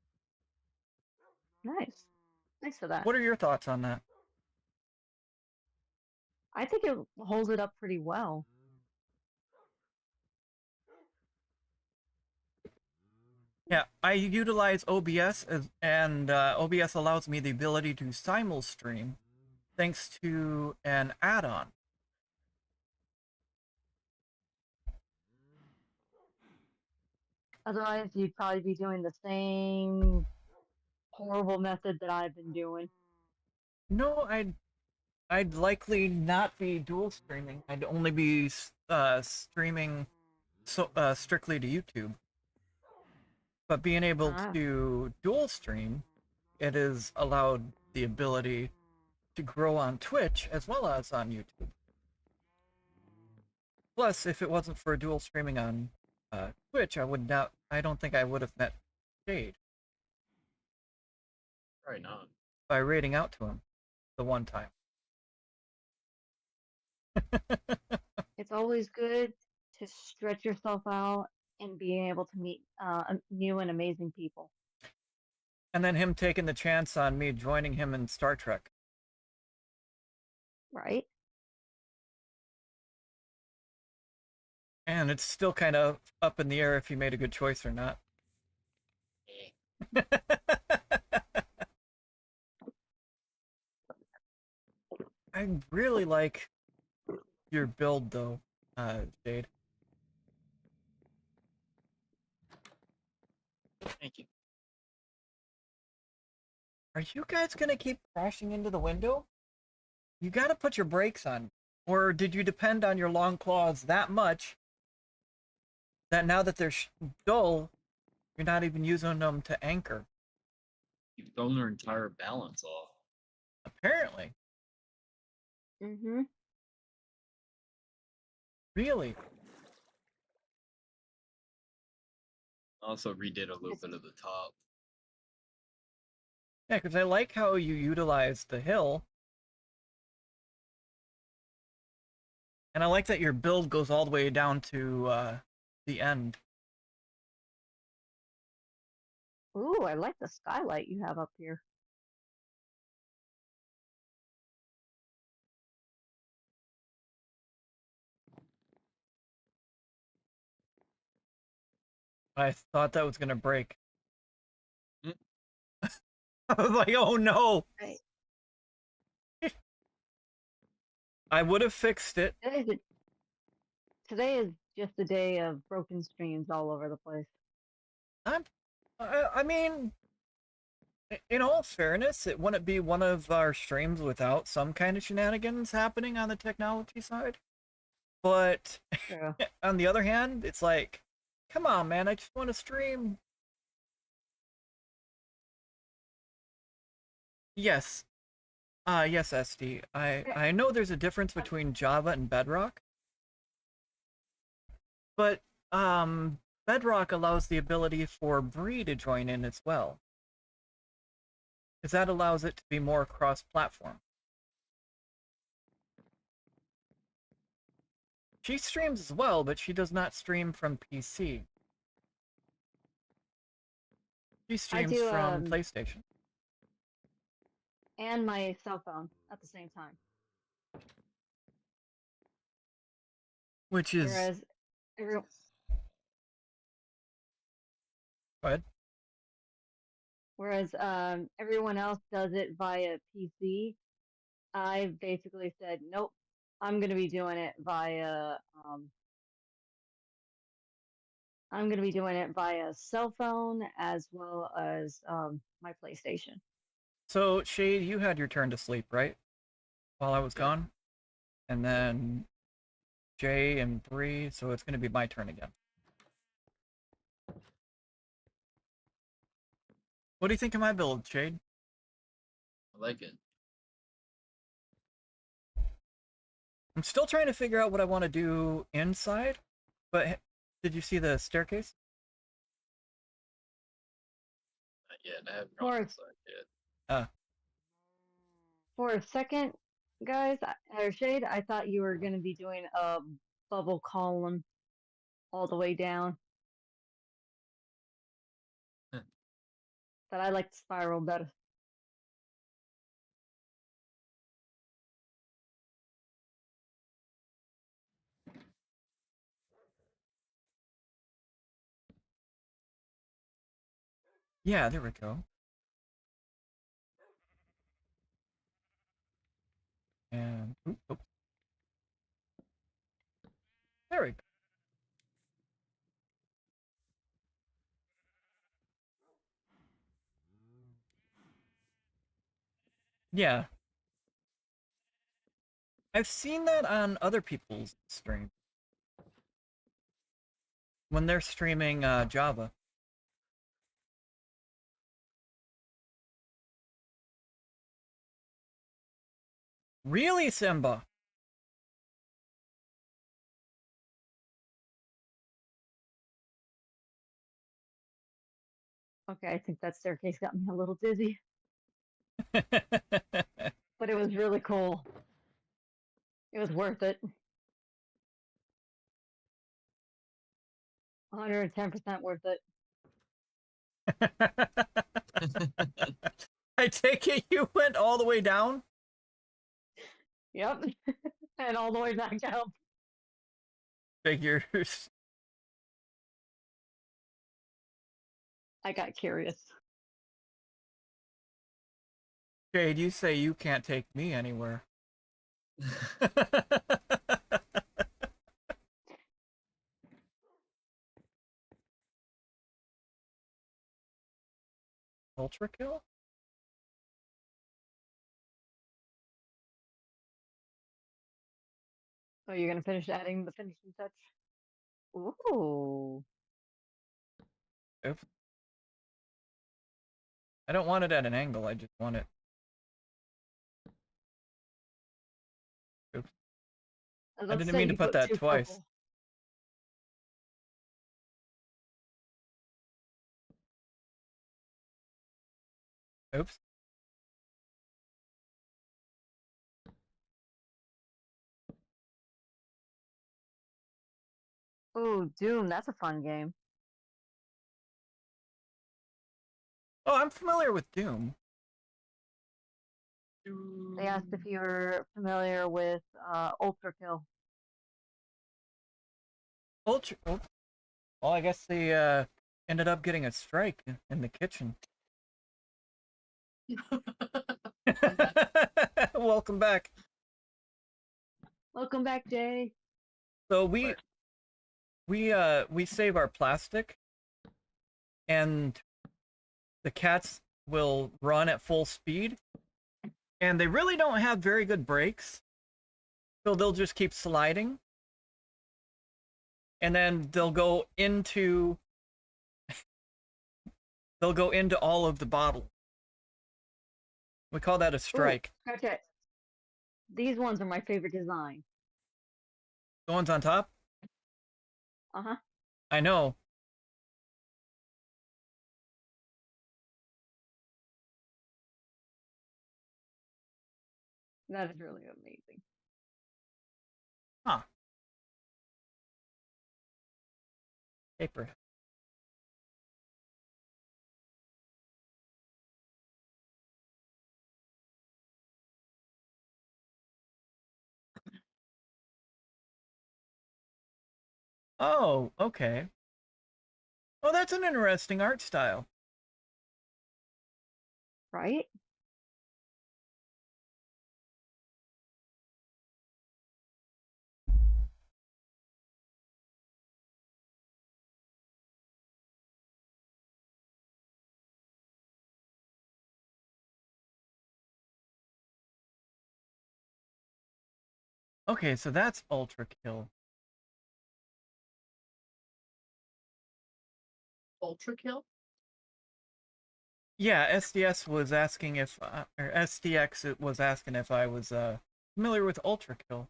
Nice. Thanks for that. What are your thoughts on that? I think it holds it up pretty well. Yeah, I utilize OBS and OBS allows me the ability to simul stream thanks to an add-on. Otherwise, you'd probably be doing the same horrible method that I've been doing. No, I'd likely not be dual streaming. I'd only be streaming strictly to YouTube. But being able to dual stream, it has allowed the ability to grow on Twitch as well as on YouTube. Plus, if it wasn't for dual streaming on Twitch, I don't think I would have met Shade. Right on. By raiding out to him the one time. It's always good to stretch yourself out and being able to meet new and amazing people. And then him taking the chance on me joining him in Star Trek. Right? And it's still kind of up in the air if he made a good choice or not. I really like your build though, Jade. Thank you. Are you guys gonna keep crashing into the window? You gotta put your brakes on. Or did you depend on your long claws that much that now that they're dull, you're not even using them to anchor? You've thrown their entire balance off. Apparently. Mm-hmm. Really? Also redid a little bit of the top. Yeah, because I like how you utilize the hill. And I like that your build goes all the way down to the end. Ooh, I like the skylight you have up here. I thought that was gonna break. Mm. I was like, oh no! Right. I would have fixed it. Today is just a day of broken streams all over the place. I mean, in all fairness, it wouldn't be one of our streams without some kind of shenanigans happening on the technology side. But Yeah. on the other hand, it's like, come on, man, I just want to stream. Yes. Yes, SD. I know there's a difference between Java and Bedrock. But Bedrock allows the ability for Berri to join in as well. Because that allows it to be more cross-platform. She streams as well, but she does not stream from PC. She streams do, from PlayStation. And my cell phone at the same time. Which is... Whereas Go ahead. Whereas everyone else does it via PC, I basically said, nope, I'm going to be doing it via cell phone as well as my PlayStation. So, Shade, you had your turn to sleep, right? While I was gone? And then Jay and Bree, so it's going to be my turn again. What do you think of my build, Shade? I like it. I'm still trying to figure out what I want to do inside, but did you see the staircase? Not yet. I haven't gone inside yet. For a second, guys, or Shade, I thought you were going to be doing a bubble column all the way down. But I like the spiral better. Yeah, there we go. And oops. There we go. Yeah. I've seen that on other people's streams. When they're streaming Java. Really, Simba? Okay, I think that staircase got me a little dizzy. But it was really cool. It was worth it. 110% worth it. I take it you went all the way down? Yep. And all the way back up. Figures. I got curious. Jade, you say you can't take me anywhere. ultra kill? Oh, you're gonna finish adding the finishing touch? Ooh. Oops. I don't want it at an angle, I just want it. Oops. I didn't mean to put that twice. Purple. Oops. Ooh, Doom, that's a fun game. Oh, I'm familiar with Doom. They asked if you were familiar with Ultra Kill. Ultra. Oh. Well, I guess they ended up getting a strike in the kitchen. Welcome back. Welcome back, Jay. So we save our plastic, and the cats will run at full speed, and they really don't have very good brakes, so they'll just keep sliding, and then they'll go into all of the bottle. We call that a strike. Ooh, scratch it. These ones are my favorite design. The ones on top? Uh-huh. I know. That is really amazing. Huh. Paper. Oh, okay. Oh, that's an interesting art style. Right? Okay, so that's ultra kill. Ultra kill? Yeah, SDS was asking if, or SDX was asking if I was familiar with ultra kill.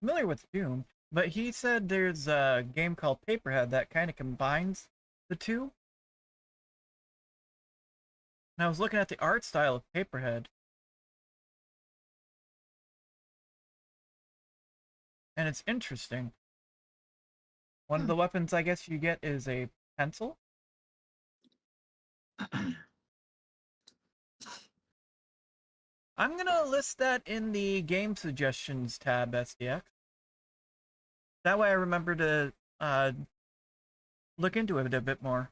Familiar with Doom, but he said there's a game called Paperhead that kind of combines the two. And I was looking at the art style of Paperhead. And it's interesting. One of the weapons I guess you get is a pencil. I'm gonna list that in the game suggestions tab, SDX. That way I remember to look into it a bit more.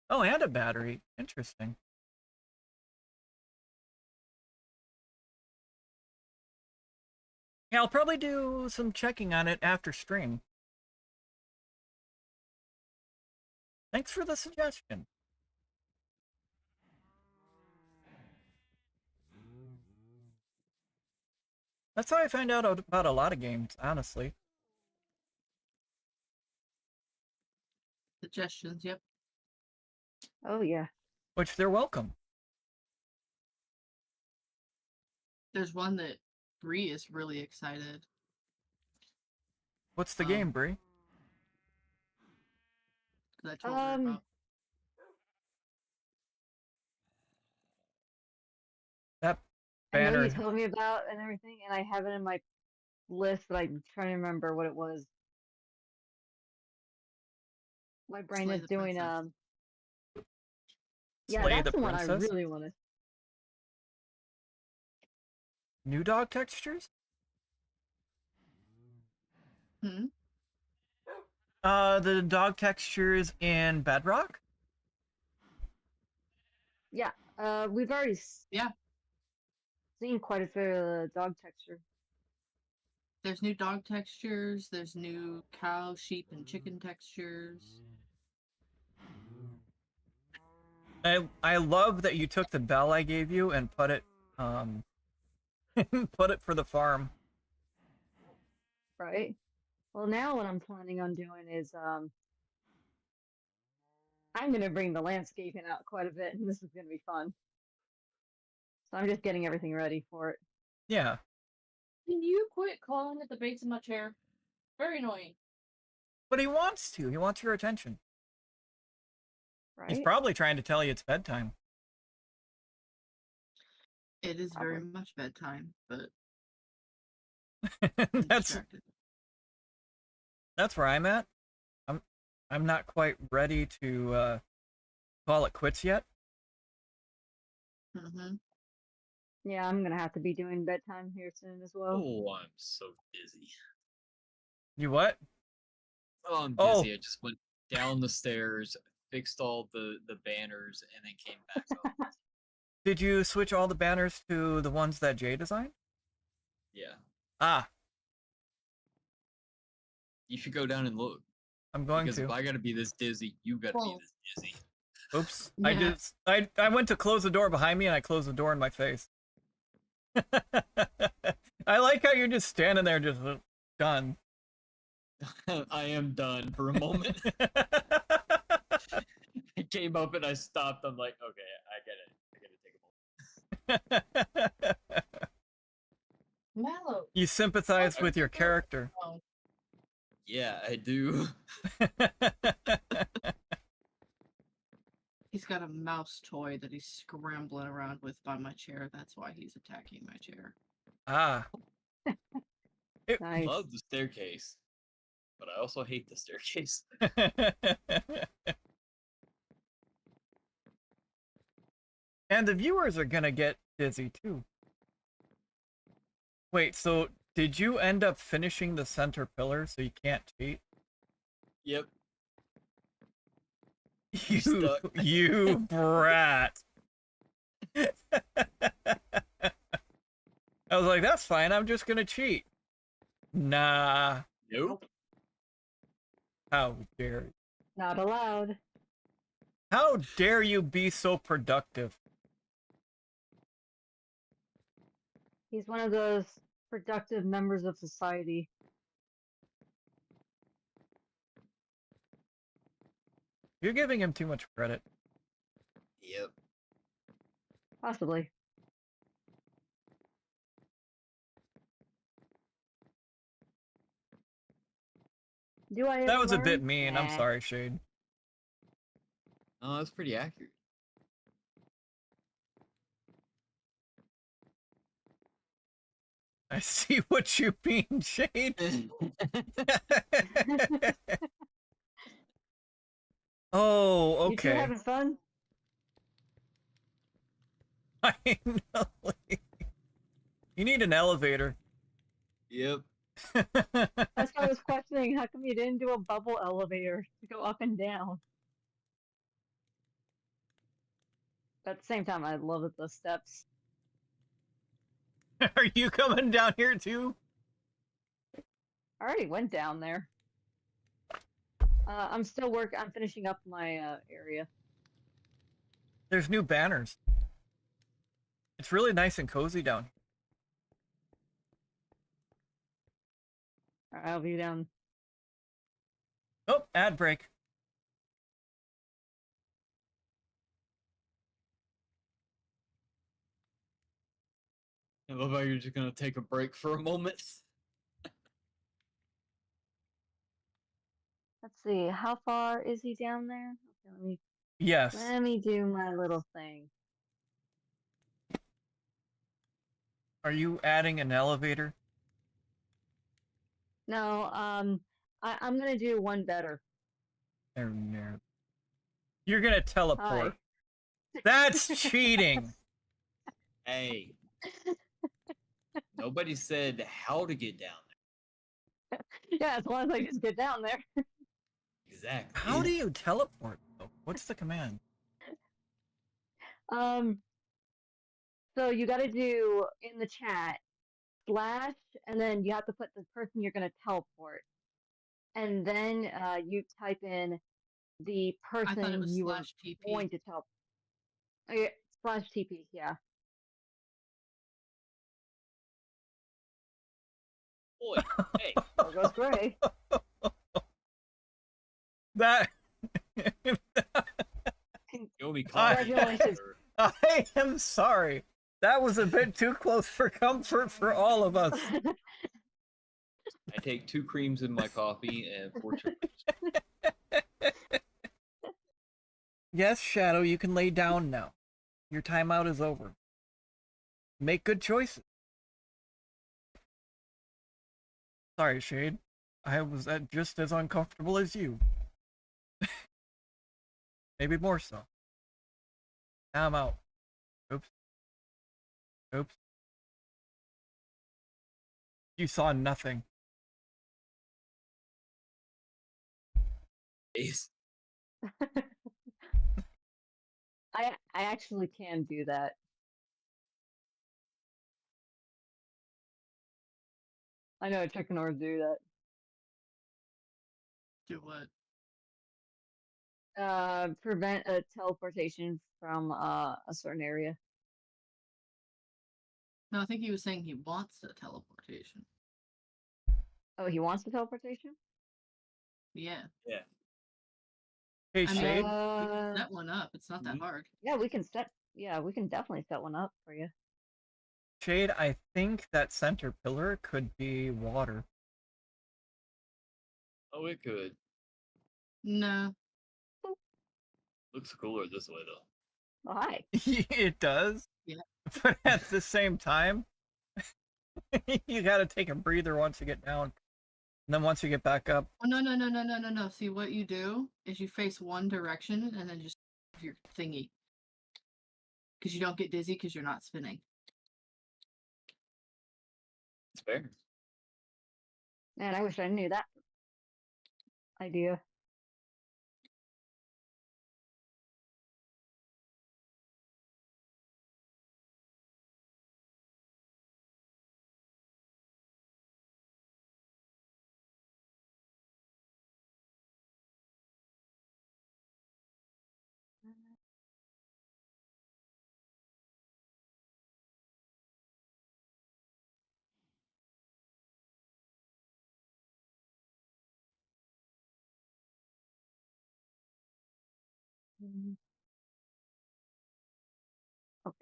Oh, and a battery. Interesting. Yeah, I'll probably do some checking on it after stream. Thanks for the suggestion. That's how I find out about a lot of games, honestly. Suggestions, yep. Oh, yeah. Which they're welcome. There's one that Bree is really excited. What's the game, Bree? That I told her about. That I know banner. you told me about and everything, and I have it in my list, but I'm trying to remember what it was. My brain Slay is the doing Princess. Yeah, Slay that's the the one I Princess? really want to. new dog textures? Hmm? The dog textures in Bedrock? Yeah, we've already Yeah. seen quite a bit of the dog texture. There's new dog textures. There's new cow, sheep, and chicken textures. I love that you took the bell I gave you and put it put it for the farm. Right? Well, now what I'm planning on doing is I'm going to bring the landscaping out quite a bit, and this is going to be fun. So I'm just getting everything ready for it. Yeah. Can you quit clawing at the base of my chair? Very annoying. But he wants to. He wants your attention. Right? He's probably trying to tell you it's bedtime. It is very Probably. much bedtime, but I'm that's distracted. that's where I'm at. I'm not quite ready to call it quits yet. Mm-hmm. Yeah, I'm going to have to be doing bedtime here soon as well. Oh, I'm so busy. You what? Oh, I'm Oh. busy. I just went down the stairs, fixed all the banners, and then came back up. Did you switch all the banners to the ones that Jay designed? Yeah. Ah, You should go down and look. I'm going Because to. if I gotta be this dizzy, you gotta Well- be this dizzy. Oops. Yeah. I went to close the door behind me and I closed the door in my face. I like how you're just standing there just done. I am done for a moment. I came up and I stopped. I'm like, okay, I get it. I gotta take a moment. Mallow. You sympathize with your character. Oh, Yeah, I do. He's got a mouse toy that he's scrambling around with by my chair. That's why he's attacking my chair. Ah. Nice. Love the staircase, but I also hate the staircase. And the viewers are gonna get dizzy too. Wait, so did you end up finishing the center pillar so you can't cheat? Yep. You, stuck. you brat. I was like, that's fine, I'm just gonna cheat. Nah. Nope. How dare you? Not allowed. How dare you be so productive? He's one of those productive members of society. You're giving him too much credit. Yep. Possibly. Do I? That ever was a bit learn? mean. I'm Nah. sorry, Shade. Oh, that's pretty accurate. I see what you mean, Shade. Oh, You two okay. having fun? Finally. You need an elevator. Yep. That's why I was questioning. How come you didn't do a bubble elevator to go up and down? At the same time, I love it, those steps. Are you coming down here too? I already went down there. I'm still I'm finishing up my area. There's new banners. It's really nice and cozy down here. Alright, I'll be down. Oh, ad break. I love how you're just gonna take a break for a moment. Let's see. How far is he down there? Okay, Yes. let me do my little thing. Are you adding an elevator? No, I'm gonna do one better. There. You're gonna teleport. Hi. That's cheating. Hey. Nobody said how to get down there. Yeah, as long as I just get down there. Exactly. How do you teleport though? What's the command? So you got to do in the chat slash, and then you have to put the person you're going to teleport, and then you type in the I thought it person was you were slash TP. going to teleport. Oh, yeah, slash TP, yeah. Boy, hey, There goes Gray. That you'll be coffee. Congratulations. I am sorry. That was a bit too close for comfort for all of us. I take 2 creams in my coffee and 4 sugars. Yes, Shadow, you can lay down now. Your timeout is over. Make good choices. Sorry, Shade. I was just as uncomfortable as you. Maybe more so. Now I'm out. Oops. Oops. You saw nothing. Ace. I actually can do that. I know Technors do that. Do what? Prevent a teleportation from a certain area. No, I think he was saying he wants a teleportation. Oh, he wants the teleportation? Yeah. Yeah. Hey, I mean, Shade. we can set one up. It's not that hard. Yeah, we can set. Yeah, we can definitely set one up for you. Shade, I think that center pillar could be water. Oh, it could. No. Looks cooler this way though. Oh, hi. It does. Yeah. But at the same time, you gotta take a breather once you get down. And then once you get back up. Oh, no. See, what you do is you face one direction and then just your thingy. Because you don't get dizzy because you're not spinning. It's fair. Man, I wish I knew that idea. Mhm. Okay.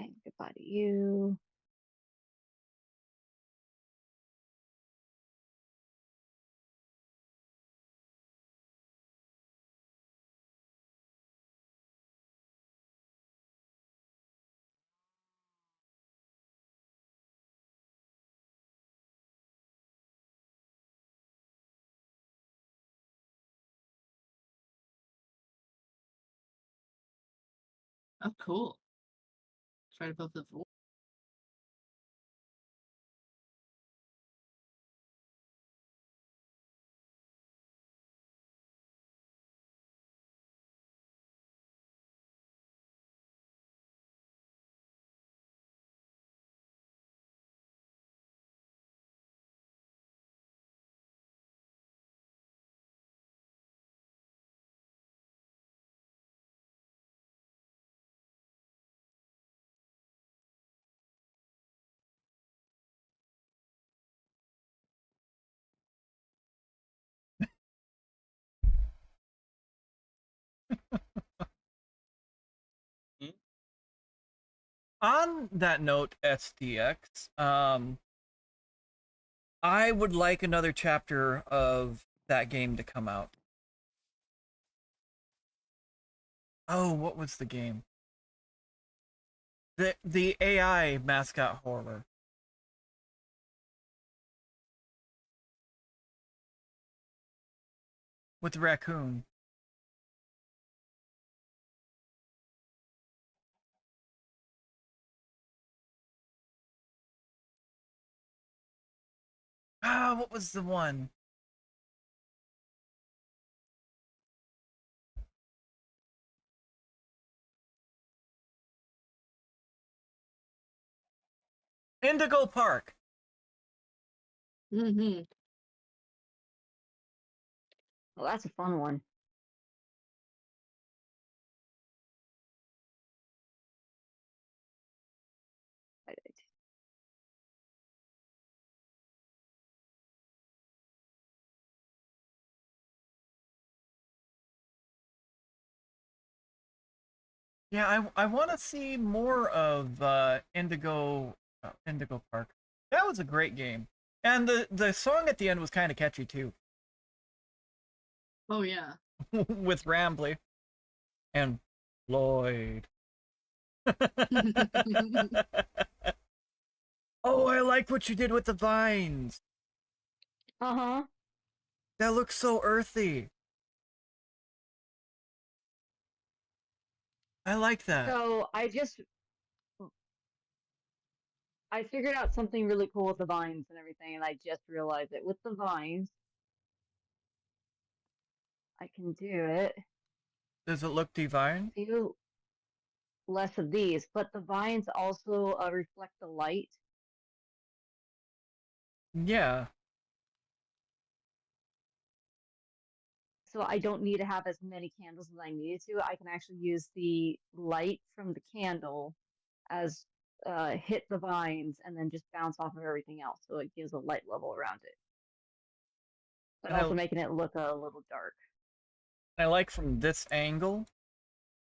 And goodbye to you. Oh, cool. It's right above the floor. On that note, SDX, I would like another chapter of that game to come out. Oh, what was the game? The AI mascot horror. With the raccoon. Ah, what was the one? Indigo Park. Mm-hmm. Well, that's a fun one. Yeah, I want to see more of Indigo Park. That was a great game, and the song at the end was kind of catchy too, Oh yeah. with Rambly and Lloyd. Oh, I like what you did with the vines. Uh-huh. That looks so earthy. I like that. So I figured out something really cool with the vines and everything, and I just realized it. With the vines, I can do it. Does it look divine? Few less of these, but the vines also reflect the light. Yeah. So I don't need to have as many candles as I needed to. I can actually use the light from the candle as hit the vines and then just bounce off of everything else. So it gives a light level around it, but And also making it look a little dark. I like from this angle,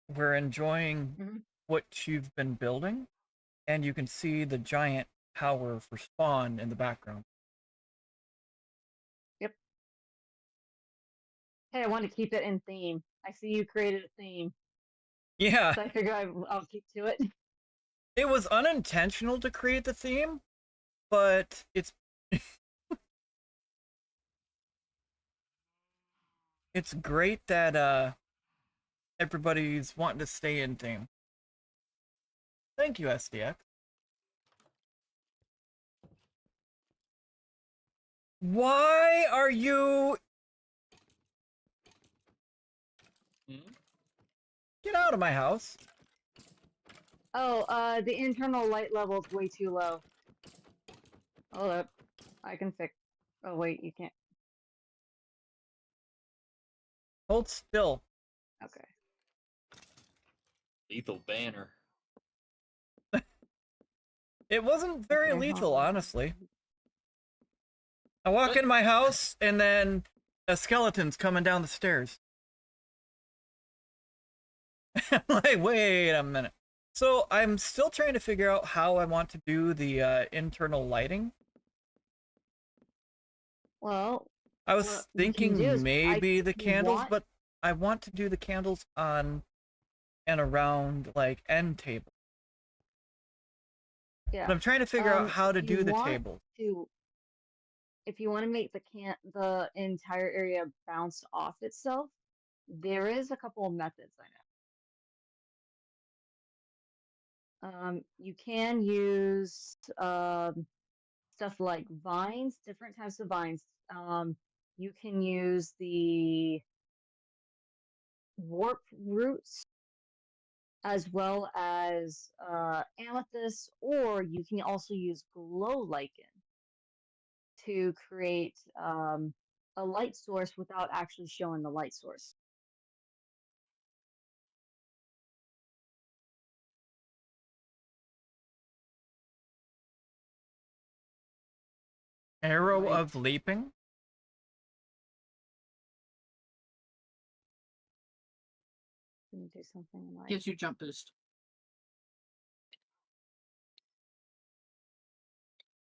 we're enjoying Mhm. what you've been building, and you can see the giant tower for spawn in the background. Yep. Hey, I want to keep it in theme. I see you created a theme, Yeah, so I figure I'll keep to it. it was unintentional to create the theme, but it's it's great that everybody's wanting to stay in theme. Thank you, SDX. Why are you... Hmm? Get out of my house. Oh, the internal light level is way too low. Hold up. I can fix. Oh, wait, you can't. Hold still. Okay. Lethal banner. It wasn't very Okay, lethal, hold on. honestly. I walk in my house, and then a skeleton's coming down the stairs. I'm like, wait a minute. So I'm still trying to figure out how I want to do the internal lighting. Well, I was what we can do thinking is, maybe the if you candles, want, but I want to do the candles on and around, like, end table. yeah. But I'm trying to figure out how to If you do the want table. to, if you want to make the entire area bounce off itself, there is a couple of methods I know. You can use stuff like vines, different types of vines. You can use the warp roots as well as amethyst, or you can also use glow lichen to create a light source without actually showing the light source. Arrow Like, of leaping? let me do something like, Gives you jump boost.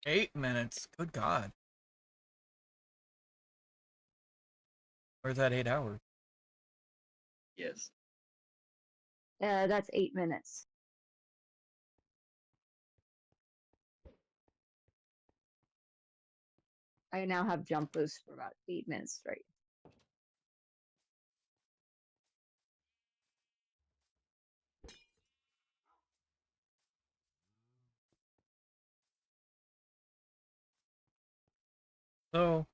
8 minutes. Good God. Where's that 8 hours? Yes. that's 8 minutes. I now have jump boost for about 8 minutes straight. So,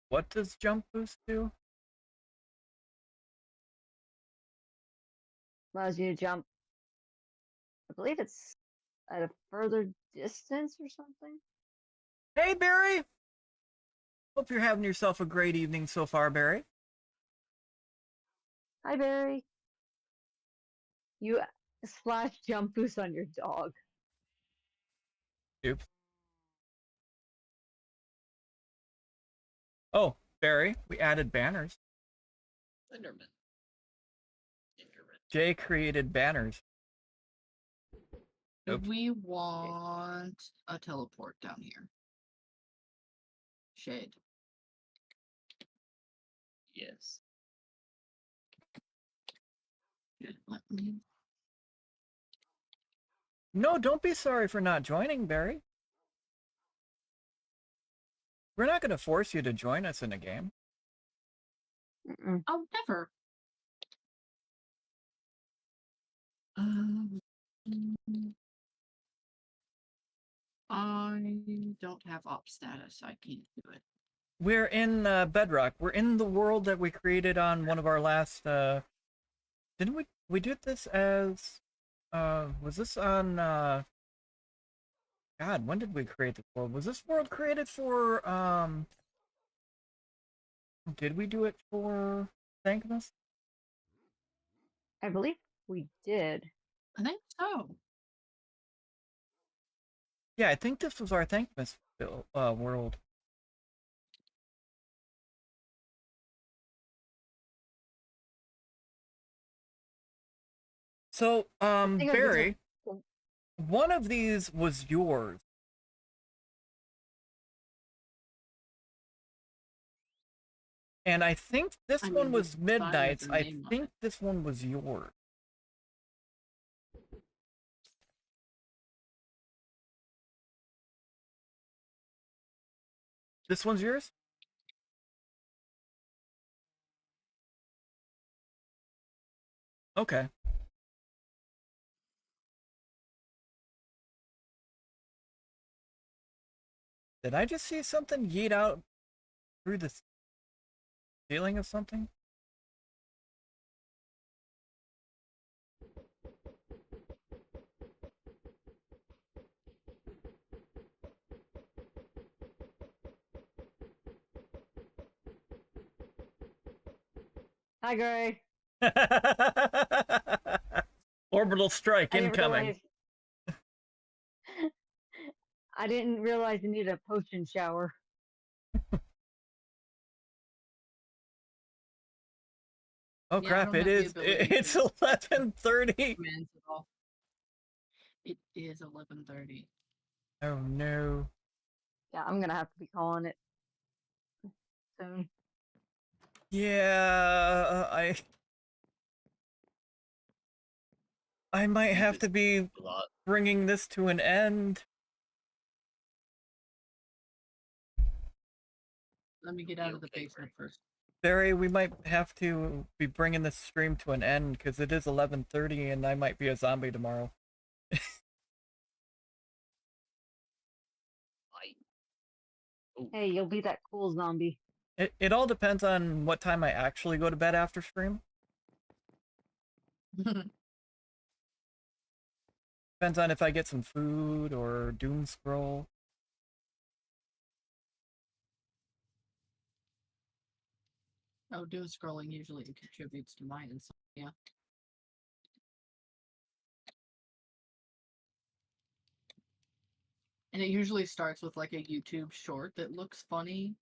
what does jump boost do? Allows you to jump. I believe it's at a further distance or something. Hey, Berri! Hope you're having yourself a great evening so far, Berri. Hi, Berri. You splash jump boost on your dog. Oops. Oh, Berri, we added banners. Cinderman. Cinderman. Jay created banners. Do Oops. we want a teleport down here? Shade. Yes. Good. Let me. No, don't be sorry for not joining, Berri. We're not going to force you to join us in a game. Mm-mm. Oh, never. I don't have op status. I can't do it. We're in Bedrock. We're in the world that we created on one of our last. Didn't we did this as? Was this on? God, when did we create this world? Was this world created for? Did we do it for Thankmas? I believe we did. I think so. Yeah, I think this was our Thankmas world. So, think it was Berri, a- one of these was yours. And I think this I one mean, was it's fine with Midnight's. the I name on think it. this one was yours. This one's yours? Okay. Did I just see something yeet out through the ceiling of something? Hi, Gray. Orbital strike I didn't incoming. realize. I didn't realize you needed a potion shower. Oh Yeah, I crap, don't it have the is. ability It's to 11:30. commands at all. It is 11:30. Oh no. Yeah, I'm gonna have to be calling it soon. Yeah, I might have to be A lot. bringing this to an end. Let me get out of the basement first. Barry, we might have to be bringing this stream to an end because it is 11:30 and I might be a zombie tomorrow. Hey, you'll be that cool zombie. It all depends on what time I actually go to bed after stream. Depends on if I get some food or doom scroll. Oh, doom scrolling usually contributes to my insomnia. And it usually starts with like a YouTube short that looks funny,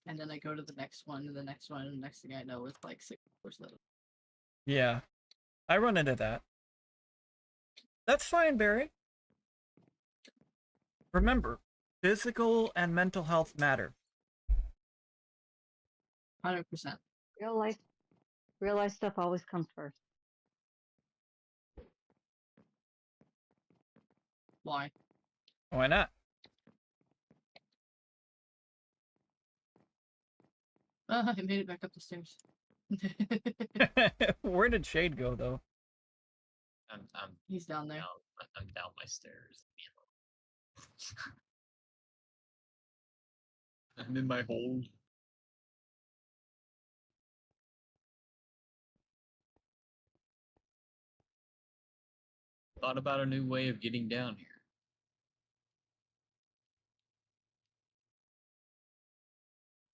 and then I go to the next one and the next one, and the next thing I know it's like 6 hours later. Yeah, I run into that. That's fine, Barry. Remember, physical and mental health matter. 100%. Real life stuff always comes first. Why? Why not? I made it back up the stairs. Where did Shade go, though? He's down there. I'm down my stairs. I'm in my hole. Thought about a new way of getting down here.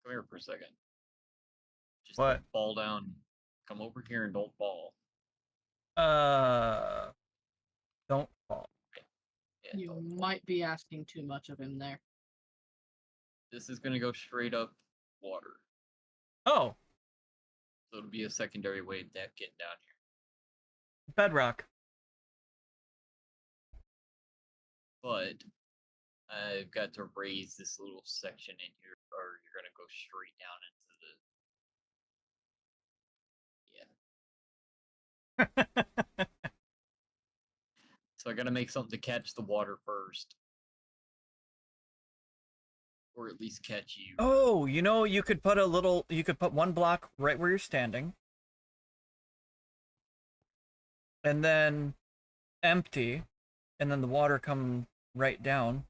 Come here for a second. Just What? don't fall down. Come over here and don't fall. Don't fall. Yeah, You don't fall. might be asking too much of him there. This is gonna go straight up water. Oh, So it'll be a secondary way of getting down here. bedrock. But I've got to raise this little section in here, or you're gonna go straight down into the. Yeah. So I gotta make something to catch the water first. Or at least catch you. Oh, you could put one block right where you're standing. And then empty, and then the water come right down.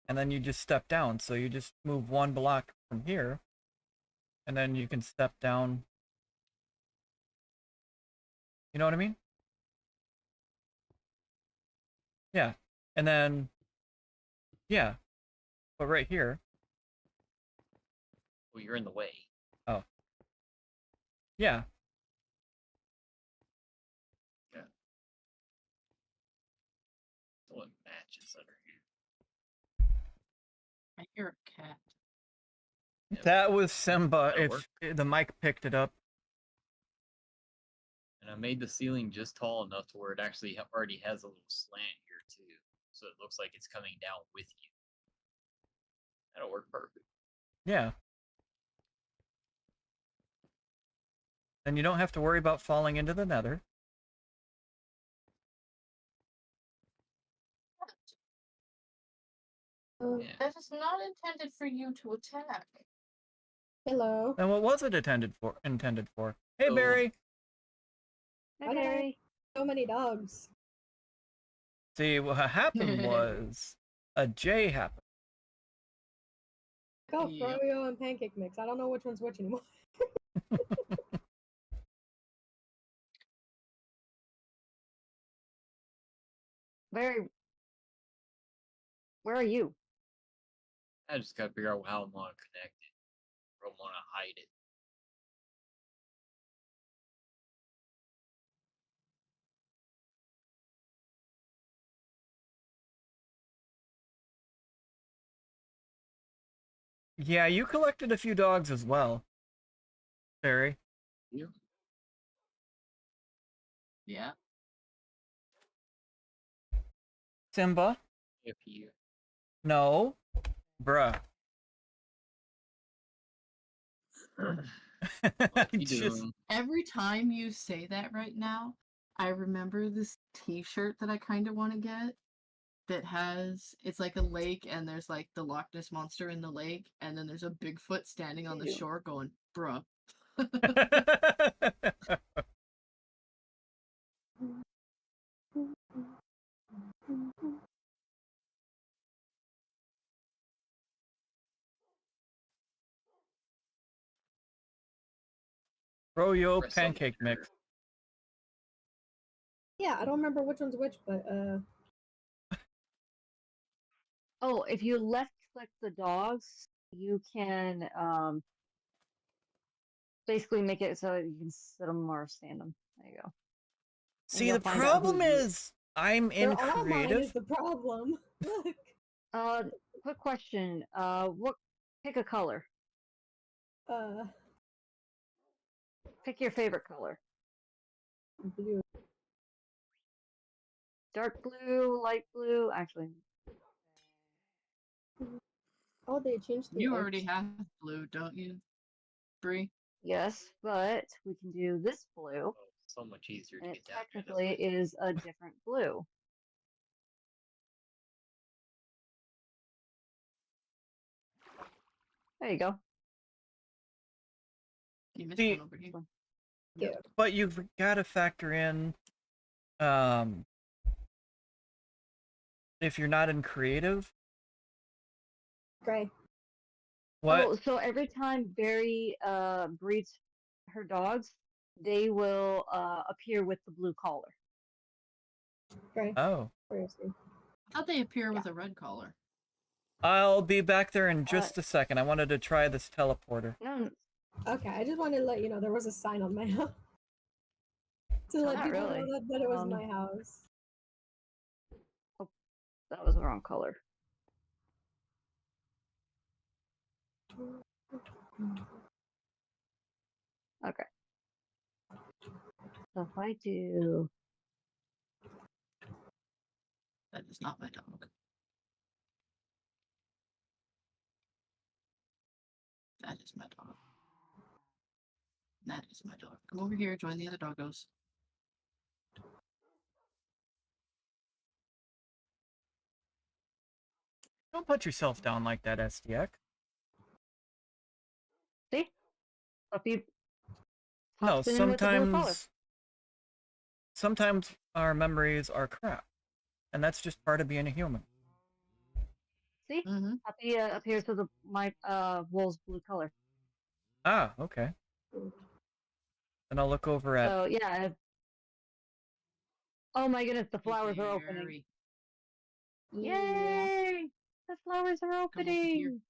And then you just step down. So you just move one block from here, and then you can step down. You know what I mean? Yeah. And then, yeah. But right here. Well, you're in the way. Oh. Yeah. Yeah. So it matches under here. I hear a cat. Yeah, That was Simba, that'll if the mic picked it up. And I made the ceiling just tall enough to where it actually already has a little slant here too. So it looks like it's coming down with you. That'll work perfect. Yeah. Then you don't have to worry about falling into the nether. Yeah. That is not intended for you to attack. Hello. Then what was it intended for? Hey, So- Berri. Hi, Why did I- Berri. So many dogs. See, what happened was a J happened. Oh, Yep. froyo and pancake mix. I don't know which one's which anymore. Berri, where are you? I just gotta figure out how I want to connect it. Or I want to hide it. Yeah, you collected a few dogs as well, Berri. Yeah. Yeah. Simba? If you. No. Bruh. What you Just- doing? Every time you say that right now, I remember this t-shirt that I kind of want to get that it's like a lake and there's like the Loch Ness monster in the lake and then there's a Bigfoot standing on the Ew. shore going, bruh. Froyo Press on the pancake mix. trigger. Yeah, I don't remember which one's which, but Oh, if you left click the dogs, you can basically make it so you can sit them or stand them. There you go. See, you'll the find out problem who you- is I'm in they're all mine creative. is the problem. Look. Quick question. Pick a color. Pick your favorite color. Blue. Dark blue, light blue. Actually, Oh, they changed the You edge. already have blue, don't you, Bree? yes, but we can do this blue, Oh, so much easier to and get it down here. that technically way. is a different blue. There you go. You missed See- one over here. Yeah. But you've got to factor in, if you're not in creative, Gray. What? Oh, so every time Berri breeds her dogs, they will appear with the blue collar. Okay. Oh. Where is he? I thought they appear with a red collar. I'll be back there in just a second. I wanted to try this teleporter. No, Okay, I just wanted to let you know there was a sign on my house. To let not people really. know that it was my house. that was the wrong color. Okay. So if I do, That is not my dog. That is my dog. That is my dog. Come over here, join the other doggos. Don't put yourself down like that, SDX. see, if you No, pops in with the blue collar. sometimes our memories are crap, and that's just part of being a human. See, Mm-hmm. Happy appears with my wool's blue color. Ah, okay. Then I'll look over at. So yeah. Oh my goodness, the flowers are opening! Berri, Yay! The flowers are over here. opening.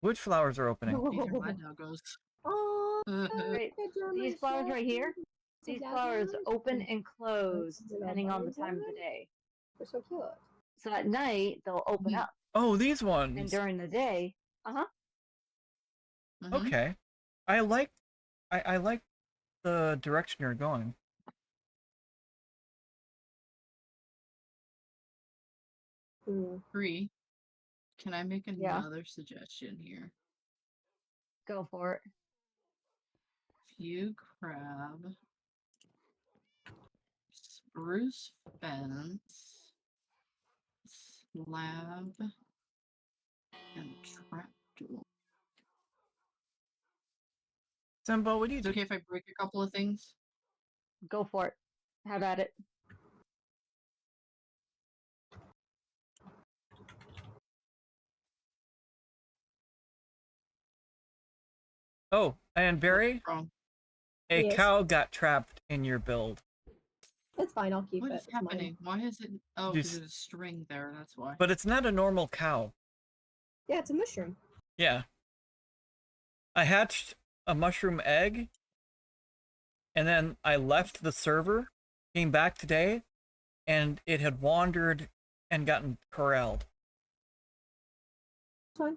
Which flowers are opening? These are my doggos. Oh, Right, these flowers right here. These flowers open and close depending on the time of the day. They're so cute. So at night they'll open up, Oh, these and ones. during the day, Mhm. Okay. I like the direction you're going. Bree, can I make Yeah. another suggestion here? go for it. If you grab spruce fence, slab, and trapdoor. Simba, what do you It's do? okay if I break a couple of things? Go for it. Have at it. Oh, and Berri, Wrong. a Yes. cow got trapped in your build. It's fine, I'll keep What it. is It's mine. happening? Why is it? Oh, You because s- there's a string there. That's why. But it's not a normal cow. Yeah, it's a mushroom. Yeah. I hatched a mushroom egg, and then I left the server, came back today, and it had wandered and gotten corralled. It's fine.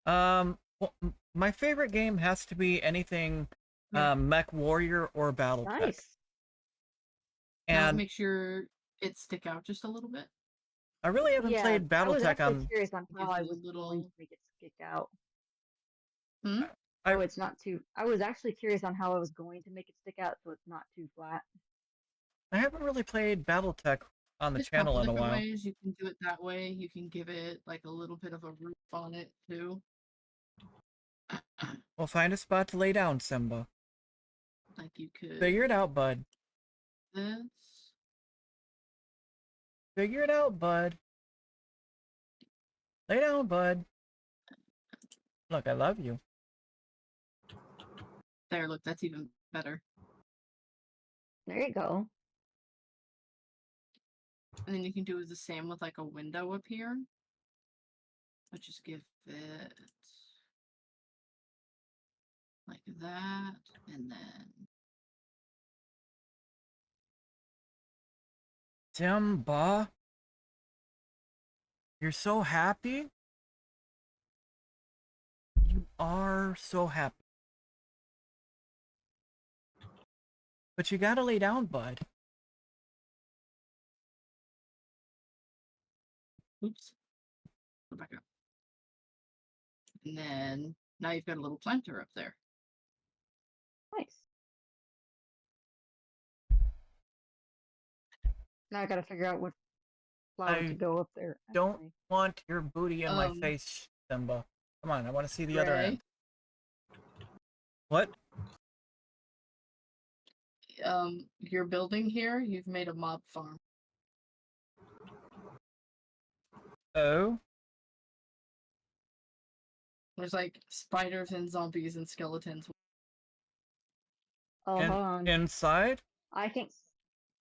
Well, my favorite game has to be anything Yeah. Mech Warrior or Battletech. Nice. Now And make sure it stick out just a little bit. I really haven't Yeah, played I was Battletech actually on. curious on how Gives I you a was going little- to make it stick out. Hmm? I- Oh, it's not too. I was actually curious on how I was going to make it stick out so it's not too flat. I haven't really played Battletech on the There's a channel couple in a different while. ways you can do it that way. You can give it like a little bit of a roof on it too. Well, find a spot to lay down, Simba. Like you could Figure it out, bud. this. Figure it out, bud. Lay down, bud. Look, I love you. There, look, that's even better. There you go. And then you can do the same with like a window up here. But just give it like that, and then Simba, you're so happy. You are so happy. But you gotta lay down, bud. oops. Go back up. And then now you've got a little planter up there. Nice. Now I gotta figure out what flower I to go up there. Don't actually. want your booty in my Um, face, Simba. Come on, I want to see the other Gray. end. What? Your building here, you've made a mob farm. Oh, There's like spiders and zombies and skeletons. Oh, and hold on. inside? I can.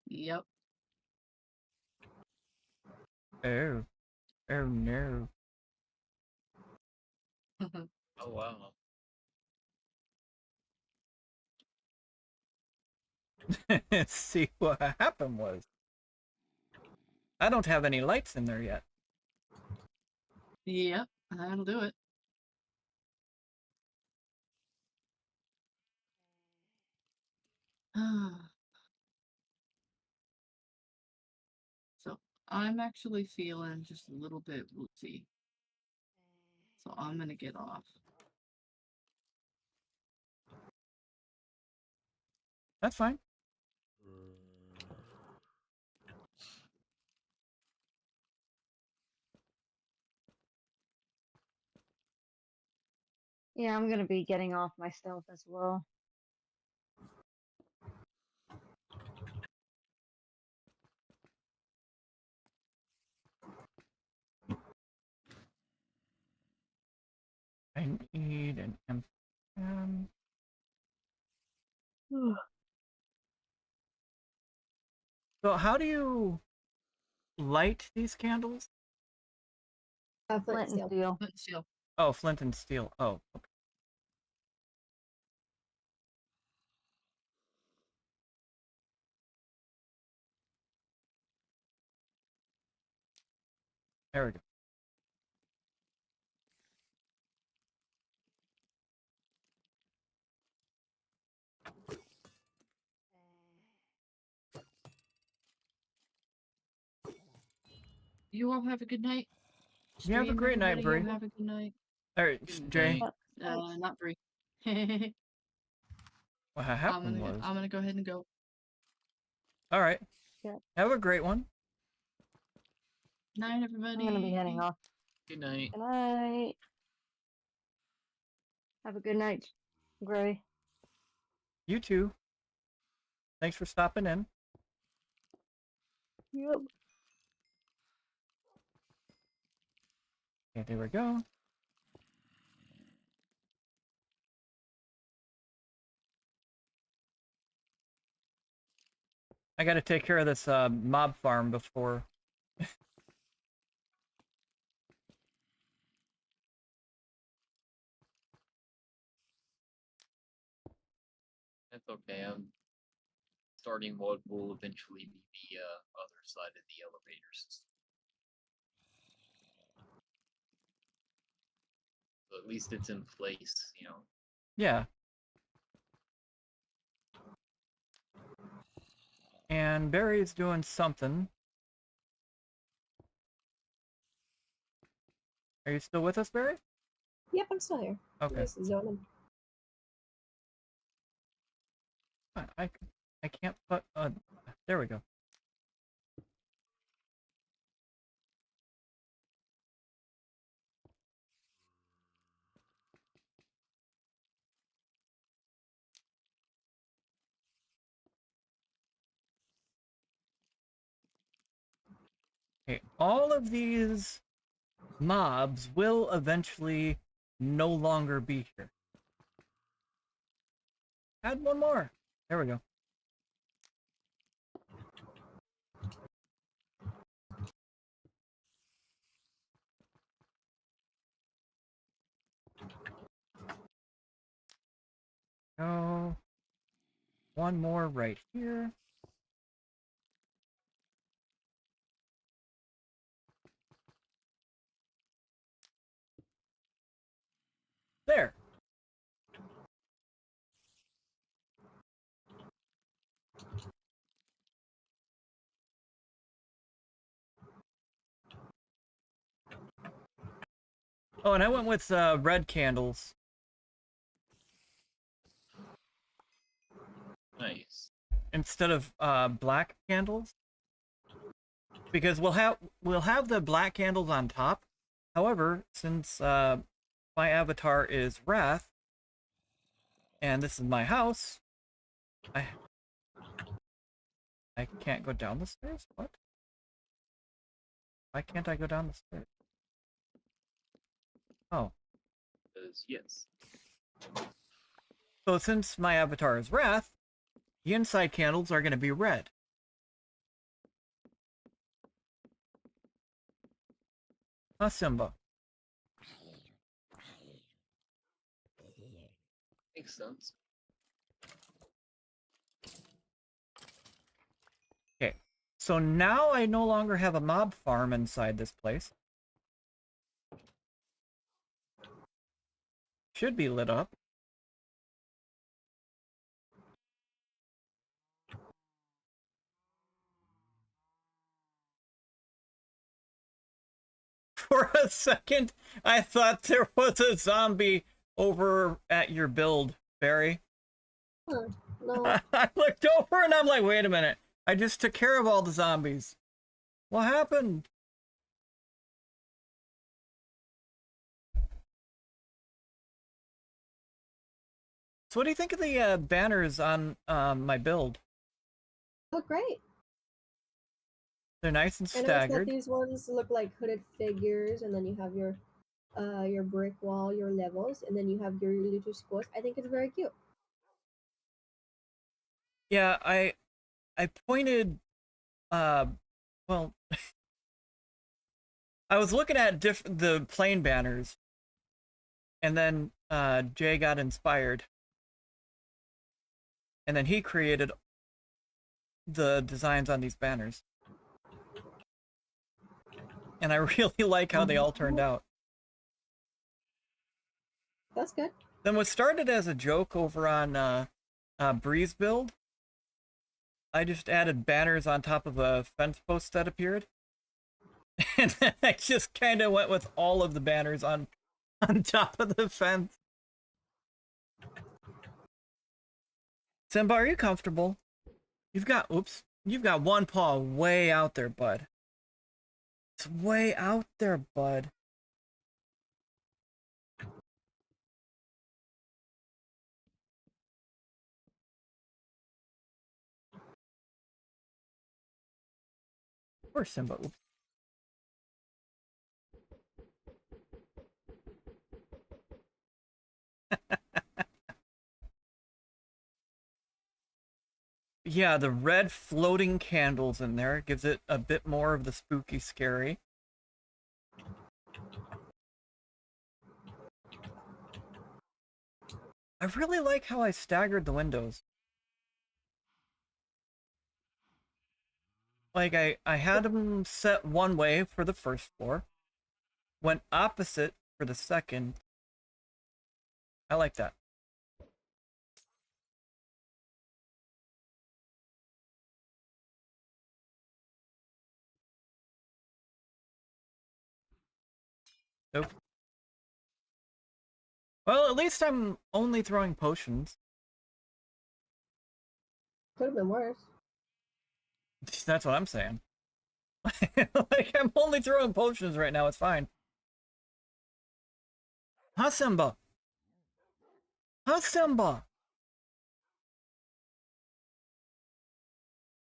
Yep. Oh. Oh no. Oh wow. See what happened was. I don't have any lights in there yet. Yep, that'll do it. So I'm actually feeling just a little bit woozy. So I'm gonna get off. That's fine. Yeah, I'm gonna be getting off myself as well. I need an empty. So how do you light these candles? Flint and steel. But still, Oh, flint and steel. Oh, okay. There we go. you all have a good night. You have a Stream, great night, everybody, Berri. have a good night. All right, Good Jay. night. Not Bree. What happened was. I'm gonna go ahead and go. All right. Yeah. Have a great one. Night, everybody. I'm gonna be heading off. Good night. Good night. Have a good night, Gray. You too. Thanks for stopping in. Yep. Okay, there we go. I gotta take care of this mob farm before. That's okay. I'm starting what will eventually be the other side of the elevator system. So at least it's in place, you know. Yeah. And Berri's doing something. Are you still with us, Berri? Yep, I'm still here. Okay. Just zoning. I can't put. There we go. Okay, all of these mobs will eventually no longer be here. Add one more. There we go. Go. One more right here. There. Oh, and I went with red candles. Nice. Instead of black candles, because we'll have the black candles on top. However, since my avatar is Wrath, and this is my house, I can't go down the stairs. What? Why can't I go down the stairs? Oh. Because, yes. So since my avatar is Wrath, the inside candles are going to be red. Huh, Simba? Makes sense. Okay. So now I no longer have a mob farm inside this place. Should be lit up. For a second, I thought there was a zombie over at your build, Berri. Huh, no. I looked over and I'm like, wait a minute. I just took care of all the zombies. What happened? So what do you think of the banners on my build? Look great. They're nice and I noticed that staggered. these ones look like hooded figures, and then you have your brick wall, your levels, and then you have your little squads. I think it's very cute. Yeah, I pointed well I was looking at the plain banners, and then Jay got inspired, and then he created the designs on these banners, and I really like how they all turned out. That's good. Then what started as a joke over on Bree's build, I just added banners on top of a fence post that appeared, and then I just kind of went with all of the banners on top of the fence. Simba, are you comfortable? You've got one paw way out there, bud. It's way out there, bud. Poor Simba. Oops. Yeah, the red floating candles in there gives it a bit more of the spooky scary. I really like how I staggered the windows. Like, I had them set one way for the first floor, went opposite for the second. I like that. Nope. Well, at least I'm only throwing potions. Could have been worse. That's what I'm saying. Like, I'm only throwing potions right now, it's fine. Huh, Simba? Huh, Simba?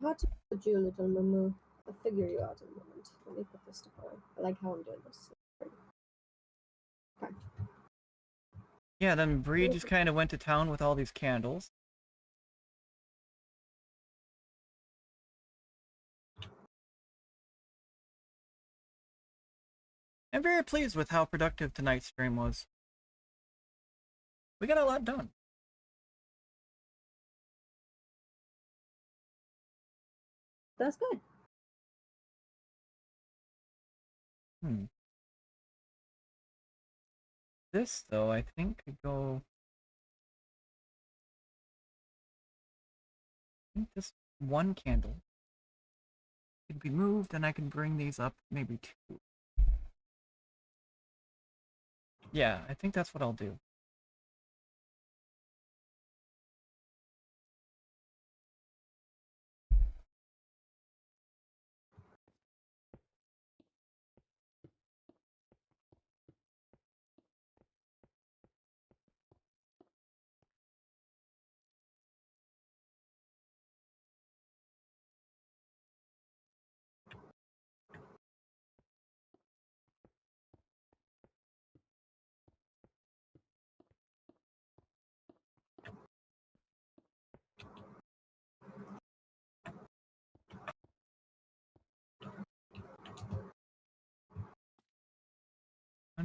How to put you, little Mamu? I'll figure you out in a moment. Let me put this stuff away. I like how I'm doing this. Okay. Yeah, then Bree just kind of went to town with all these candles. I'm very pleased with how productive tonight's stream was. We got a lot done. That's good. This, though, I think could go... I think this one candle can be moved, and I can bring these up maybe two. Yeah, I think that's what I'll do.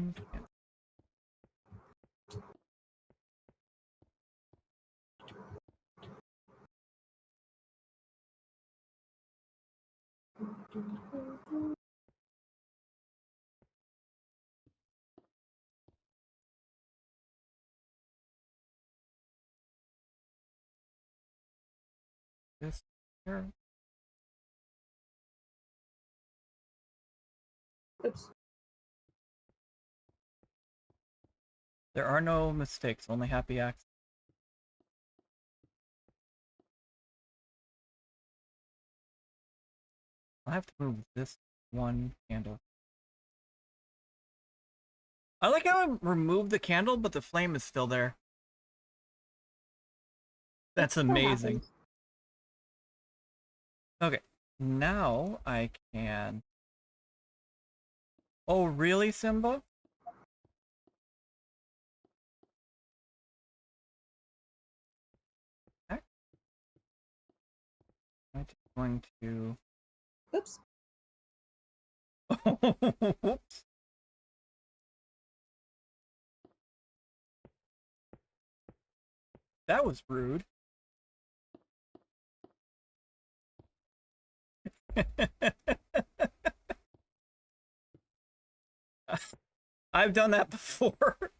One candle. This here. Oops. There are no mistakes, only happy accidents. I'll have to move this one candle. I like how I removed the candle, but the flame is still there. That's That amazing. happens. Okay, now I can... Oh, really, Simba? Okay. I'm just going to... Oops. Whoops. That was rude. I've done that before.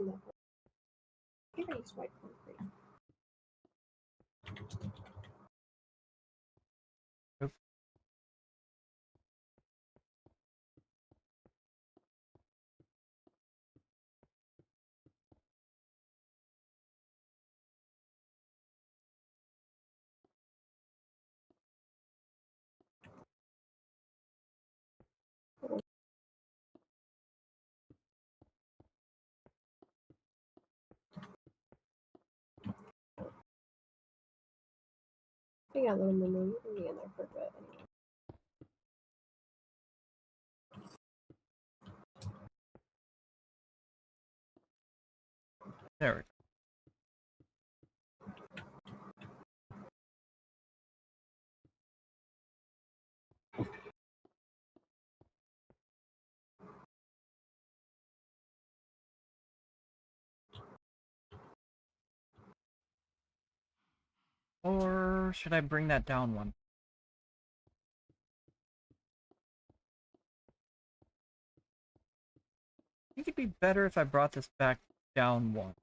No. I think I used white concrete. Oops. I got a little moo in there for a bit. Anyway. There we go. Or should I bring that down one? I think it'd be better if I brought this back down one.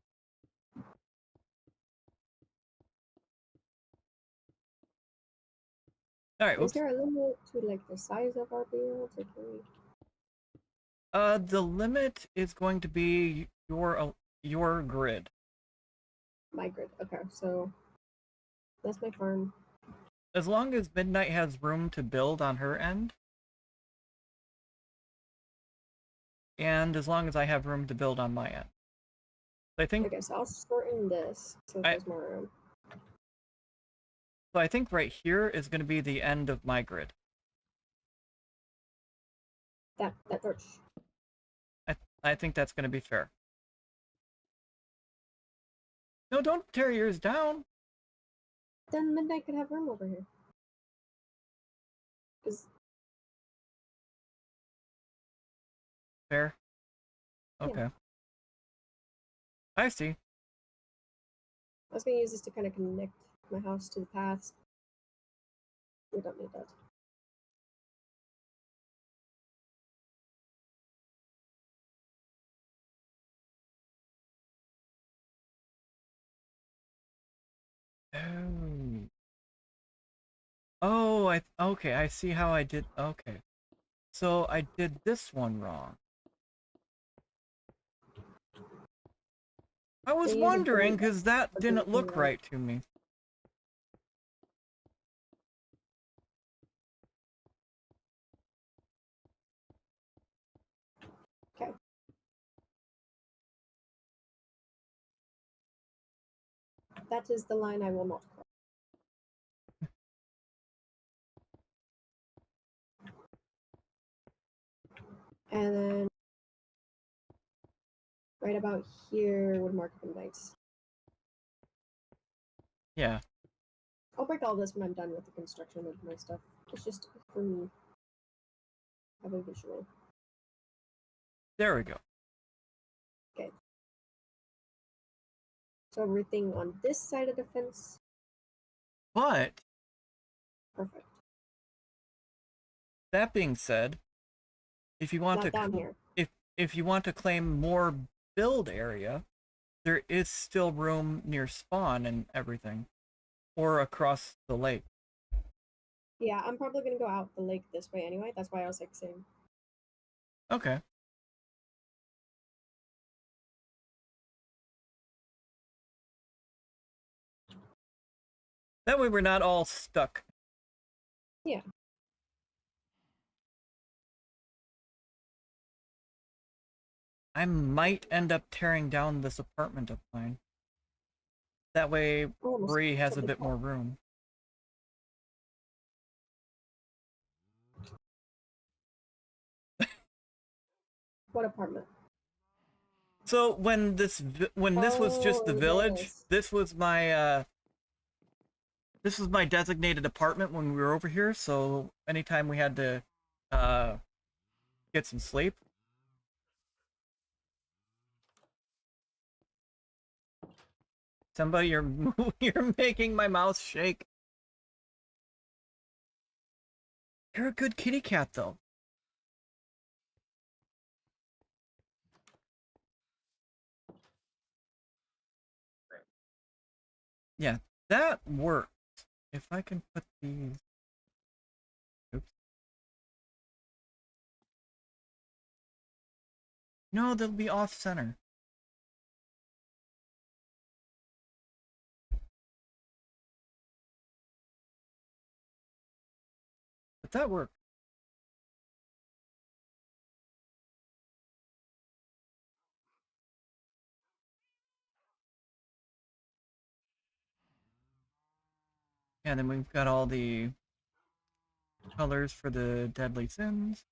Alright, Is there a limit to like the size of our builds? Or can we... the limit is going to be your grid. My grid. Okay, so that's my farm. As long as Midnight has room to build on her end, and as long as I have room to build on my end. I think Okay, so I'll shorten this so there's more room. so I think right here is going to be the end of my grid. That torch. I think that's going to be fair. No, don't tear yours down. Then Midnight could have room over here. Fair. Yeah. Okay. I see. I was gonna use this to kind of connect my house to the paths. We don't need that. Oh. Oh, okay, I see how I did. Okay. So I did this one wrong. I was They use a wondering boat because that for didn't look drinking, right to me. Okay. That is the line I will not cross. And then right about here would mark the nights. Yeah. I'll break all this when I'm done with the construction of my stuff. It's just for me. Have a visual. There we go. Okay. So everything on this side of the fence, But perfect. that being said, if you want Not down to here. if you want to claim more build area, there is still room near spawn and everything, or across the lake. Yeah, I'm probably gonna go out the lake this way anyway. That's why I was like saying. Okay. That way we're not all stuck. Yeah. I might end up tearing down this apartment of mine. That way Almost Bree has to a the bit top. more room. What apartment? So when this was just the Oh, village, this was my designated apartment when we were over here, so anytime we had to get some sleep. Somebody, you're making my mouth shake. You're a good kitty cat, though. Yeah, that works. If I can put these... Oops. No, they'll be off-center. But that worked. And then we've got all the colors for the deadly sins.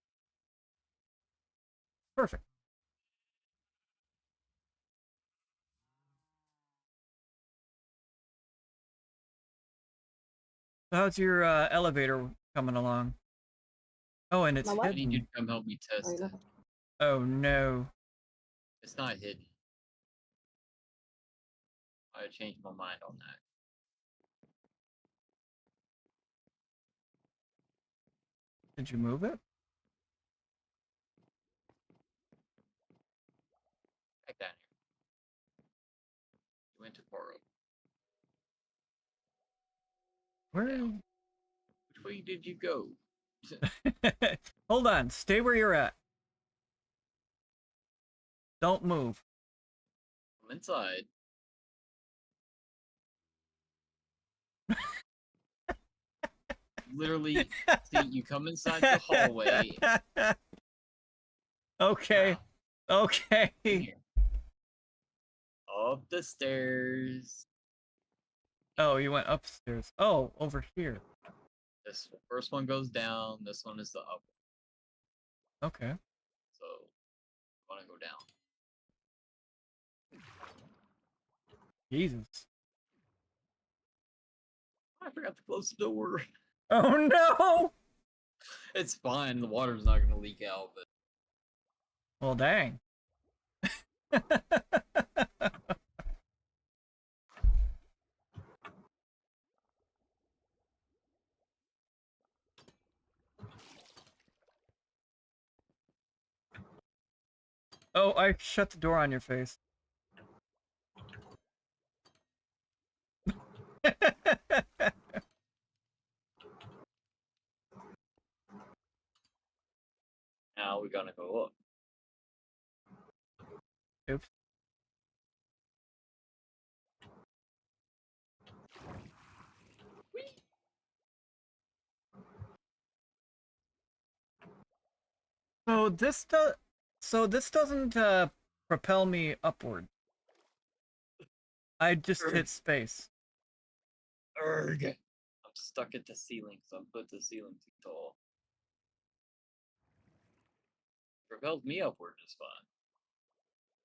Perfect. So how's your elevator coming along? Oh, and it's My what? I need you to hidden. come help me Oh, test you're it. not- Oh no. It's not hidden. I changed my mind on that. Did you move it? Back down here. You went to borrow. Where? Down. Which way did you go? Hold on. Stay where you're at. Don't move. I'm inside. Literally, see, you come inside the hallway. Okay. Now, Okay. here. Up the stairs. Oh, you went upstairs. Oh, over here. This first one goes down. This one is the up. Okay. So, want to go down. Jesus. I forgot to close the door. Oh no! It's fine. The water's not going to leak out, but Well, dang. Oh, I shut the door on your face. now we're going to go up. Oops. So this doesn't propel me upward. I just hit space. Urgh. I'm stuck at the ceiling, so I put the ceiling too tall. Propelled me upward just fine.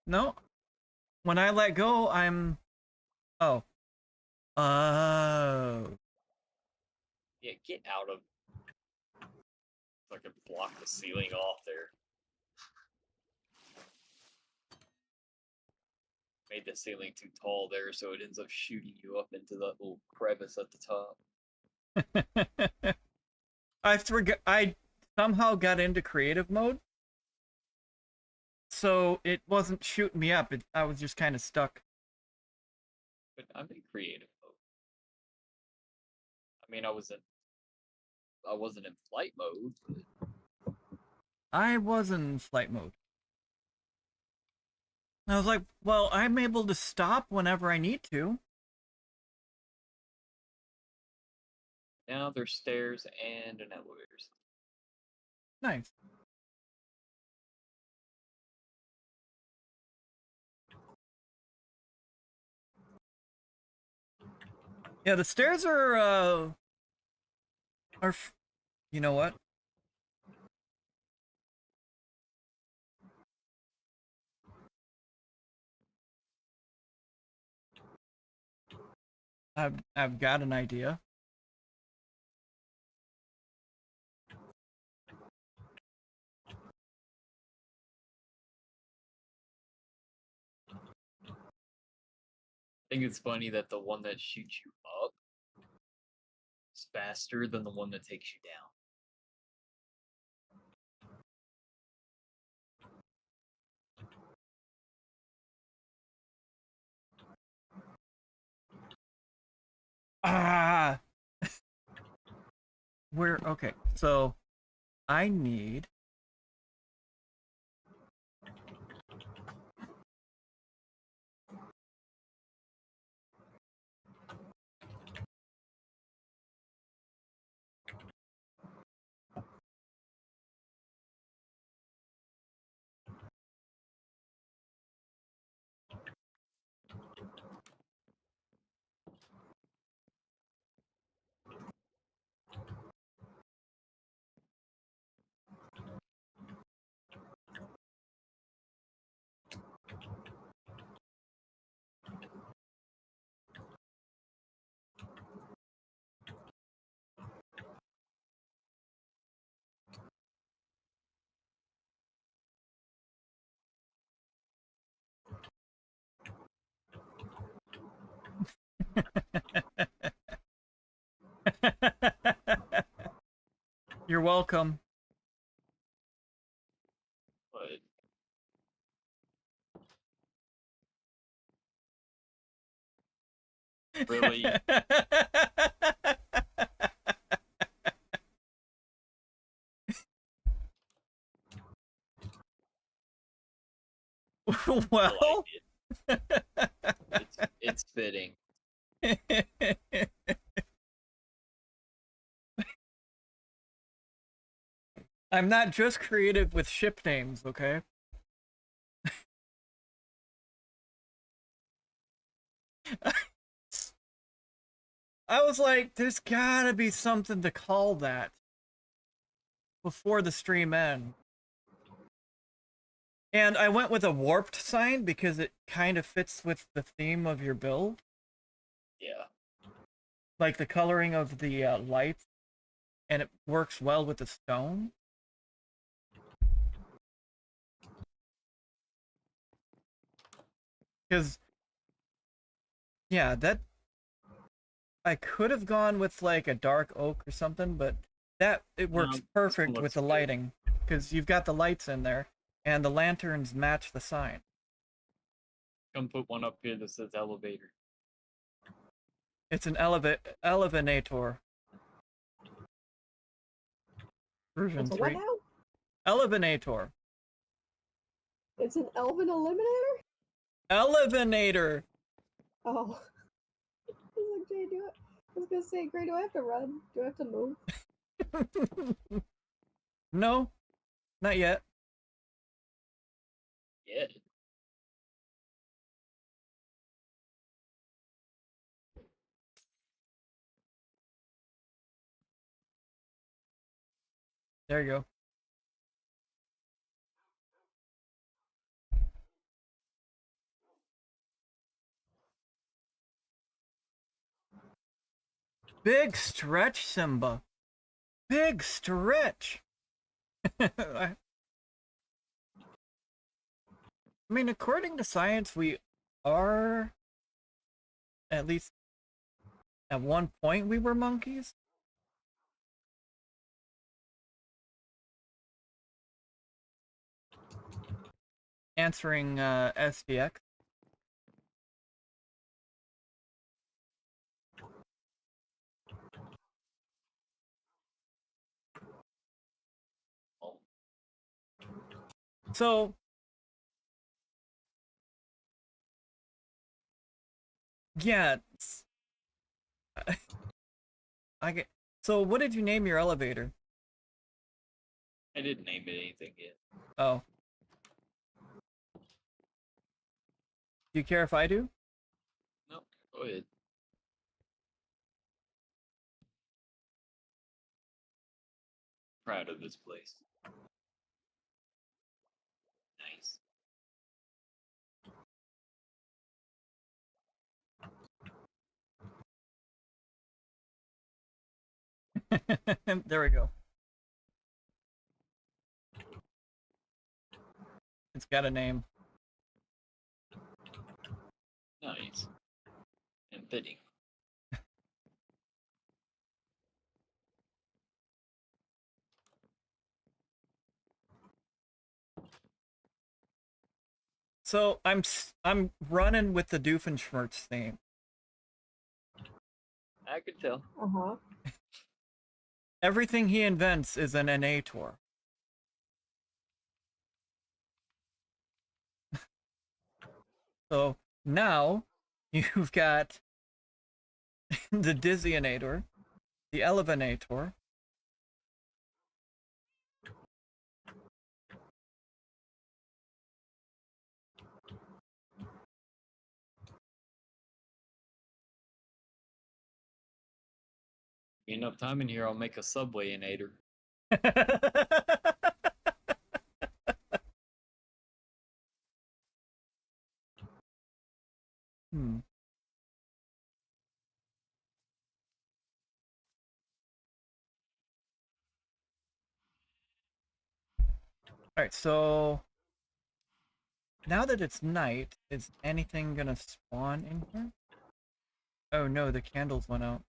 No. When I let go, I'm oh. Oh. Yeah, get out of. So I can block the ceiling off there. Made the ceiling too tall there, so it ends up shooting you up into that little crevice at the top. I somehow got into creative mode. So it wasn't shooting me up. I was just kind of stuck. But I'm in creative mode. I mean, I wasn't in flight mode, but I was in flight mode. I was like, well, I'm able to stop whenever I need to. now there's stairs and an elevator. Nice. Yeah, the stairs are you know what? I've got an idea. I think it's funny that the one that shoots you up is faster than the one that takes you down. Ah. Okay, so I need You're welcome. But really, Well, I like it. It's fitting. I'm not just creative with ship names, okay? I was like, there's gotta be something to call that before the stream ends. And I went with a warped sign because it kind of fits with the theme of your build. Yeah. Like the coloring of the lights, and it works well with the stone. Because, yeah, that I could have gone with like a dark oak or something, but it works perfect with the lighting because you've got the lights in there and the lanterns match the sign. Come put one up here that says elevator. It's an elevator. Version It's a 3. what now? Elevator. It's an elven eliminator? Elevator. Oh. I was like, Jay, do it. I was gonna say, Gray, do I have to run? Do I have to move? No, not yet. Yeah. There you go. Big stretch, Simba. Big stretch. I mean, according to science, we are, at least at one point, we were monkeys. Answering SDX. Oh, So, yeah, I get. So, what did you name your elevator? I didn't name it anything yet. Oh, do you care if I do? Nope. Go ahead. Proud of this place. Nice. There we go. It's got a name. Nice. And fitting. So I'm running with the Doofenshmirtz theme. I could tell. Uh-huh. Everything he invents is an Enator. So now you've got the Dizzyinator, the Elevinator, Enough time in here, I'll make a subway inator. Hmm. Alright, so now that it's night, is anything gonna spawn in here? Oh no, the candles went out.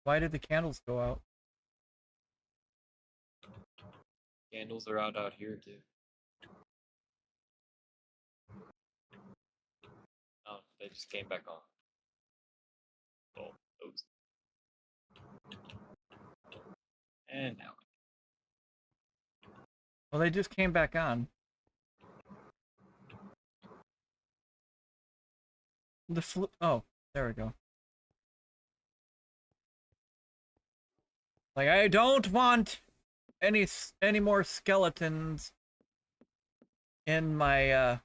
Why did the candles go out? Candles are out here too. Oh, they just came back on. Oh, oops. And now. Well, they just came back on. Oh, there we go. Like, I don't want any more skeletons in my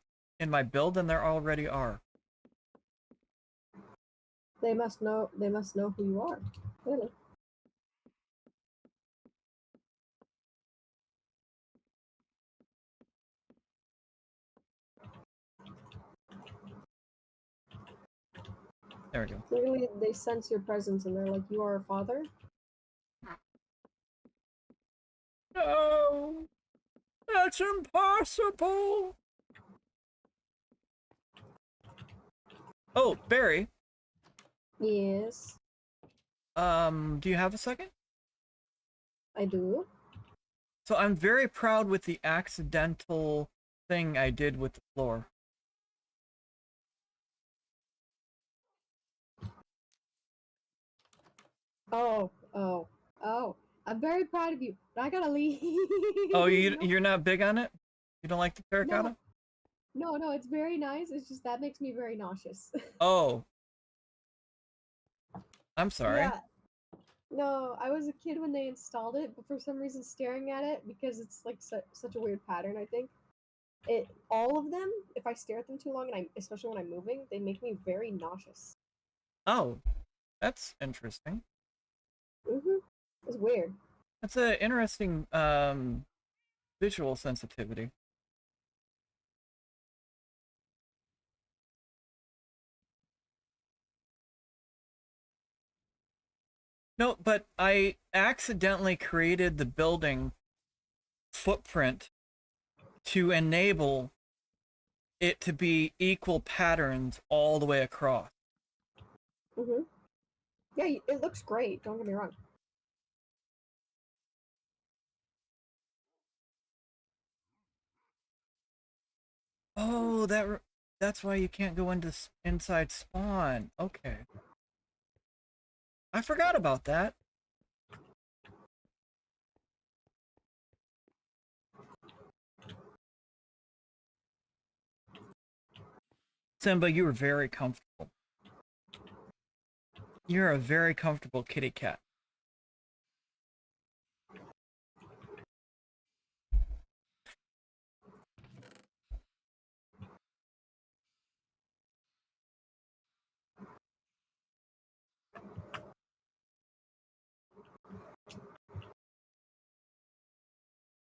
build than there already are. They must know who you are. Clearly. There we go. Clearly they sense your presence and they're like, you are a father? No! That's impossible! Oh, Berri. Yes, Do you have a second? I do. So I'm very proud with the accidental thing I did with the floor. Oh. I'm very proud of you, but I gotta leave. Oh, you're not big on it? You don't like the terracotta? No, it's very nice. It's just that makes me very nauseous. Oh. I'm sorry. Yeah. No, I was a kid when they installed it, but for some reason staring at it, because it's like such a weird pattern, I think. all of them, if I stare at them too long, and especially when I'm moving, they make me very nauseous. Oh, that's interesting. It's weird. That's an interesting visual sensitivity. No, but I accidentally created the building footprint to enable it to be equal patterns all the way across. Yeah, it looks great. Don't get me wrong. Oh, that's why you can't go into inside spawn. Okay. I forgot about that. Simba, you were very comfortable. You're a very comfortable kitty cat.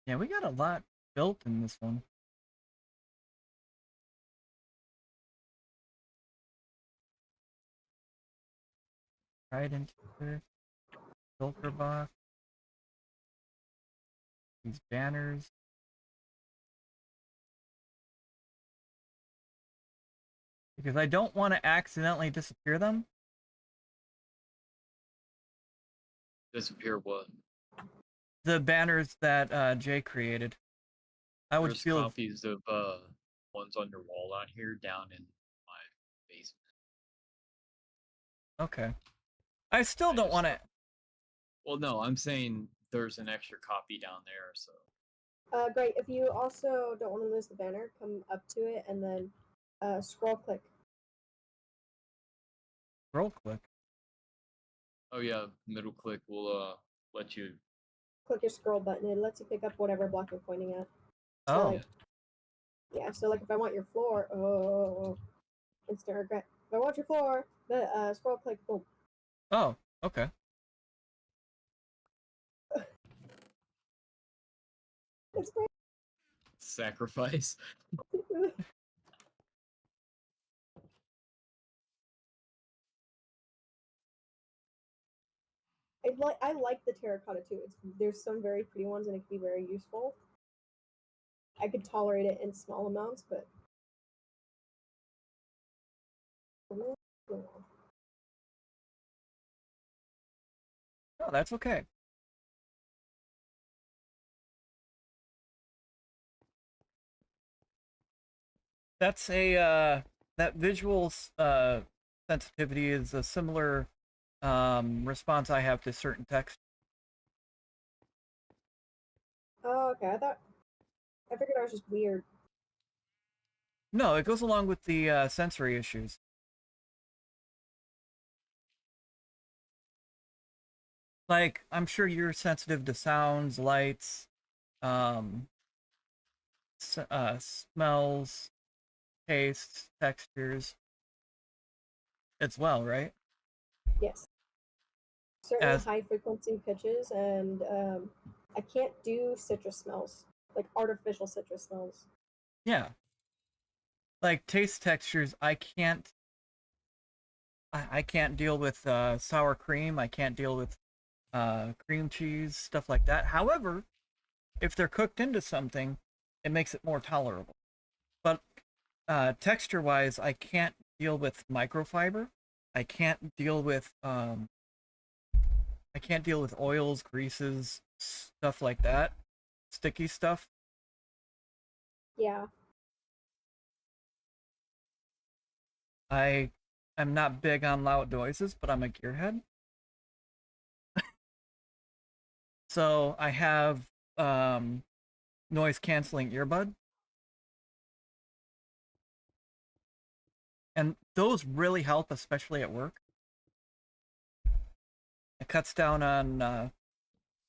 Yeah, we got a lot built in this one. Right into here. Filter box. These banners. Because I don't want to accidentally disappear them. Disappear what? The banners that Jay created. I would There's feel copies of ones on your wall out here down in my basement. okay. I still don't want to. Well, no, I'm saying there's an extra copy down there, so. Great. If you also don't want to lose the banner, come up to it and then scroll click. Scroll click. Oh yeah, middle click will let you. Click your scroll button. It lets you pick up whatever block you're pointing at. So, Oh. like, yeah, so like if I want your floor, instant regret. If I want your floor, the scroll click, boom. Oh, okay. It's great. Sacrifice. I like the terracotta too. There's some very pretty ones and it can be very useful. I could tolerate it in small amounts, but Oh, that's okay. That's a that visual sensitivity is a similar response I have to certain text. oh, okay. I figured I was just weird. No, it goes along with the sensory issues. Like, I'm sure you're sensitive to sounds, lights, smells, tastes, textures as well, right? Yes. Certain high frequency pitches, and I can't do citrus smells, like artificial citrus smells. Yeah. Like taste textures, I can't deal with sour cream. I can't deal with cream cheese, stuff like that. However, if they're cooked into something, it makes it more tolerable. But texture-wise, I can't deal with microfiber. I can't deal with oils, greases, stuff like that, sticky stuff. Yeah. I'm not big on loud noises, but I'm a gearhead. So I have noise canceling earbud. And those really help, especially at work. It cuts down on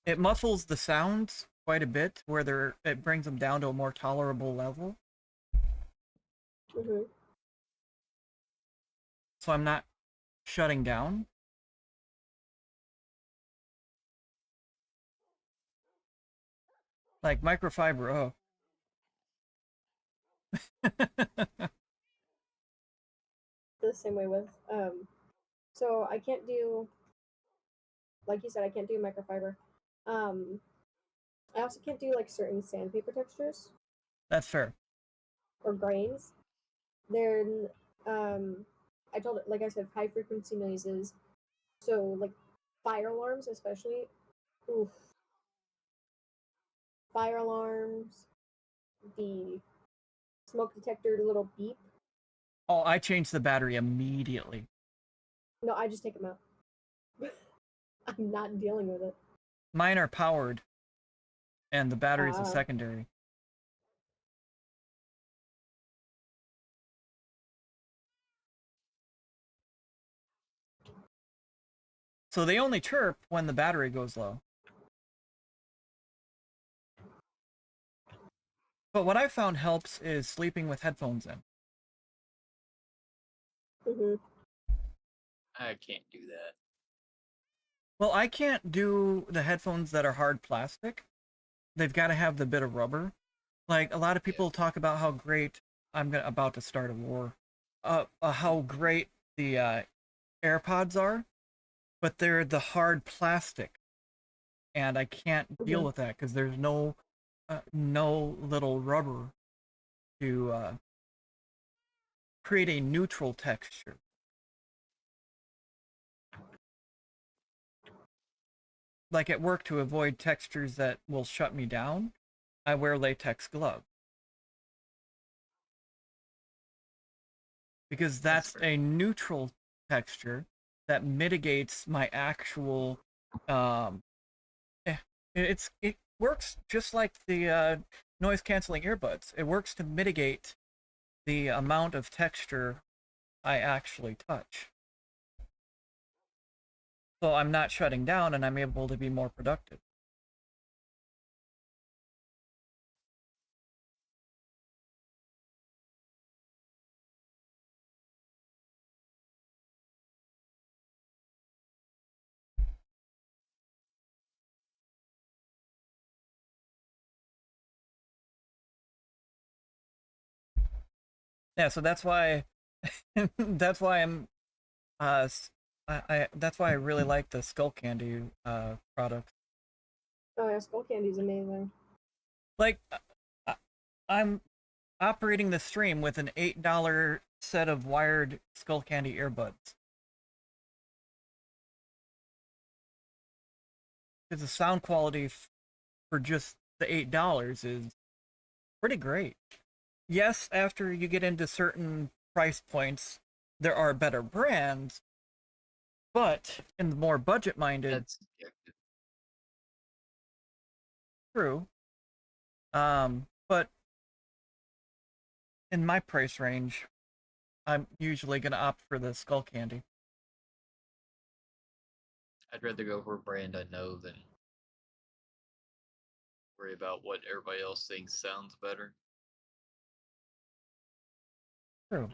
it muffles the sounds quite a bit, where it brings them down to a more tolerable level. Mm-hmm. So I'm not shutting down. Like microfiber, oh. The same way with so I can't do, like you said, I can't do microfiber. I also can't do like certain sandpaper textures That's fair. or grains. They're I told it, like I said, high frequency noises. So like fire alarms especially. Oof. Fire alarms, the smoke detector little beep. Oh, I changed the battery immediately. No, I just take them out. I'm not dealing with it. Mine are powered, and the battery's a secondary. So they only chirp when the battery goes low. But what I found helps is sleeping with headphones in. Mm-hmm. I can't do that. Well, I can't do the headphones that are hard plastic. They've got to have the bit of rubber. Like, a lot of people talk about how great, about to start a war, how great the AirPods are, but they're the hard plastic. And I can't deal with that because there's no little rubber to create a neutral texture. Like at work, to avoid textures that will shut me down, I wear latex gloves. Because that's a neutral texture that mitigates my actual it works just like the noise canceling earbuds. It works to mitigate the amount of texture I actually touch. So I'm not shutting down and I'm able to be more productive. Yeah, so that's why that's why I'm that's why I really like the Skull Candy product. Oh yeah, Skull Candy's amazing. Like I'm operating the stream with an $8 set of wired Skull Candy earbuds. Because the sound quality for just the $8 is pretty great. Yes, after you get into certain price points, there are better brands, but in the more budget-minded, That's subjective. True. But in my price range, I'm usually gonna opt for the Skull Candy. I'd rather go for a brand I know than worry about what everybody else thinks sounds better. True.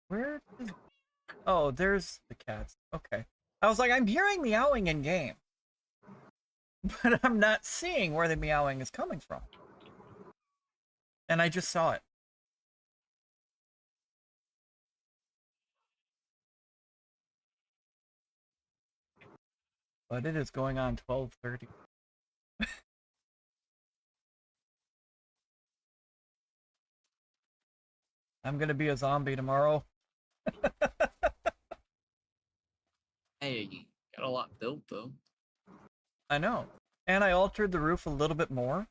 Where is... Oh, there's the cats. Okay. I was like, I'm hearing meowing in game. But I'm not seeing where the meowing is coming from. And I just saw it. But it is going on 12:30. I'm gonna be a zombie tomorrow. Hey, you got a lot built though. I know. And I altered the roof a little bit more.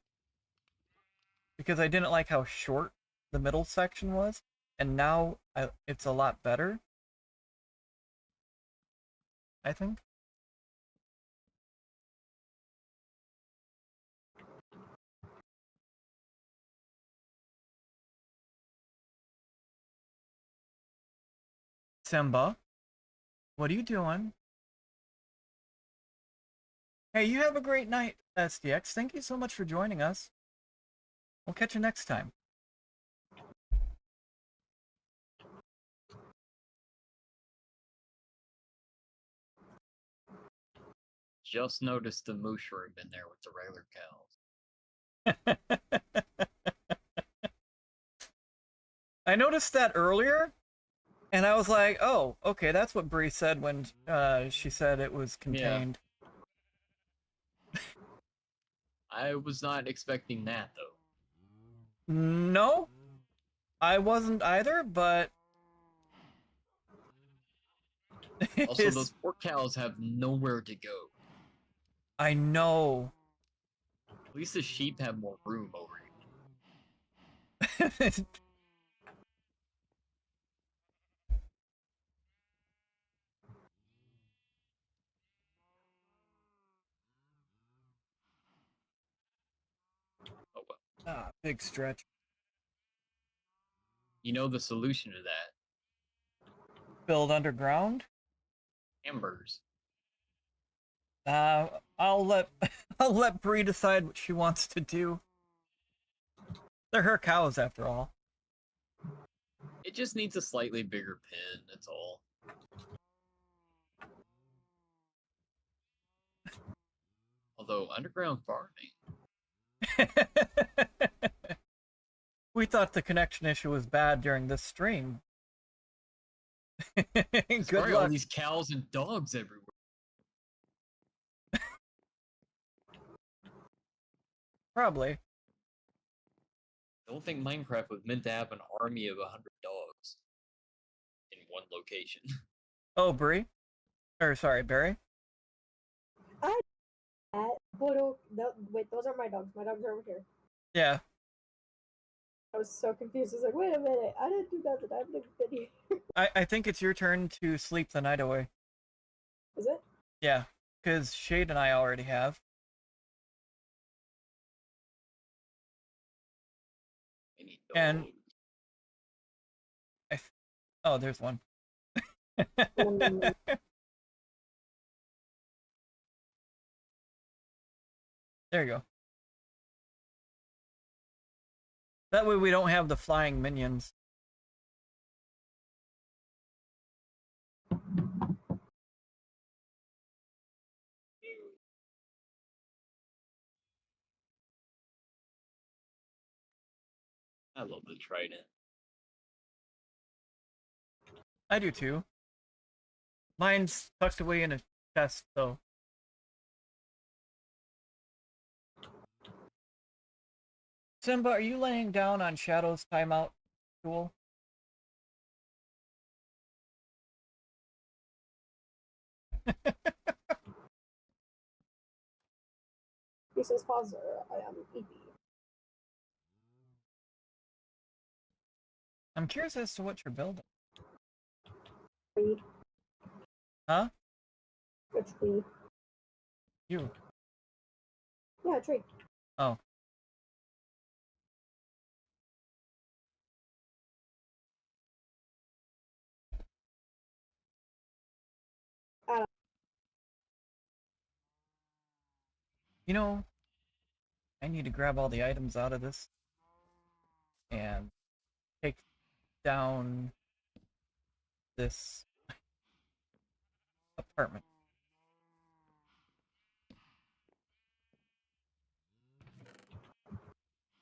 Because I didn't like how short the middle section was. And now it's a lot better. I think. Simba. What are you doing? Hey, you have a great night, SDX. Thank you so much for joining us. We'll catch you next time. Just noticed the mushroom in there with the regular cows. I noticed that earlier, and I was like, oh, okay, that's what Berri said when she said it was contained. I was not expecting that, though. No, I wasn't either, but... Also, those poor cows have nowhere to go. I know. At least the sheep have more room over here. Oh well. Ah, big stretch. You know the solution to that? Build underground? Embers. I'll let Berri decide what she wants to do. They're her cows, after all. It just needs a slightly bigger pen, that's all. Although, underground farming... We thought the connection issue was bad during this stream. Good luck. All these cows and dogs everywhere. Probably. I don't think Minecraft was meant to have an army of 100 dogs in one location. Oh, Berri? Or sorry, Berri? Wait, those are my dogs. My dogs are over here. Yeah. I was so confused. I was like, wait a minute. I didn't do that. I've been here. I think it's your turn to sleep the night away. Is it? Yeah, because Shade and I already have. And oh, there's one. There you go. That way we don't have the flying minions. I love the trident. I do too. Mine's tucked away in a chest, though. Simba, are you laying down on Shadow's timeout tool? He says, "Father, I am Evie." I'm curious as to what you're building. Tree. Huh? A tree. You. Yeah, a tree. Oh. You know, I need to grab all the items out of this and take down this apartment.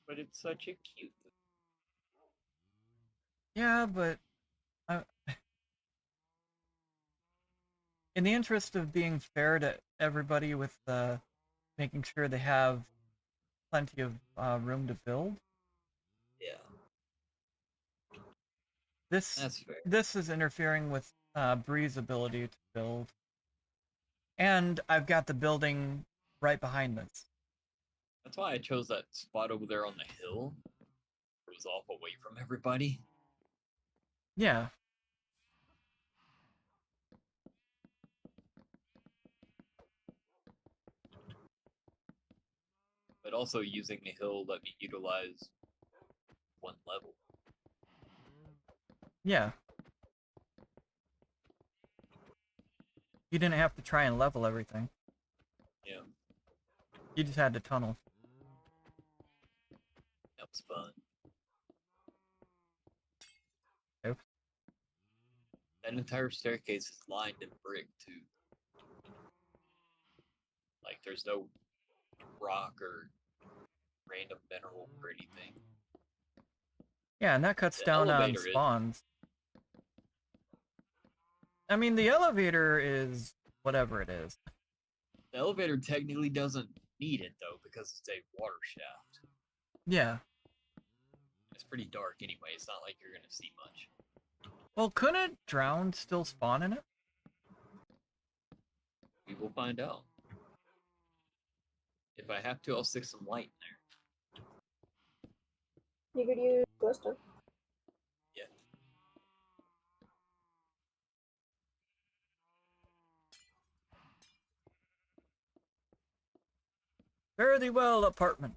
But it's such a cute... Yeah, but in the interest of being fair to everybody with making sure they have plenty of room to build. Yeah. That's fair. This is interfering with Berri's ability to build. And I've got the building right behind this. That's why I chose that spot over there on the hill. It was off away from everybody. Yeah. But also using the hill let me utilize one level. Yeah. You didn't have to try and level everything. Yeah, You just had to tunnel. that was fun. Oops. That entire staircase is lined in brick too. Like there's no rock or random mineral or anything. Yeah, and that cuts The down on elevator is- spawns. I mean, the elevator is whatever it is. The elevator technically doesn't need it though because it's a water shaft. Yeah. It's pretty dark anyway. It's not like you're gonna see much. Well, couldn't drown still spawn in it? We will find out. If I have to, I'll stick some light in there. You could use glowstone. Yeah. Fare thee well, apartment.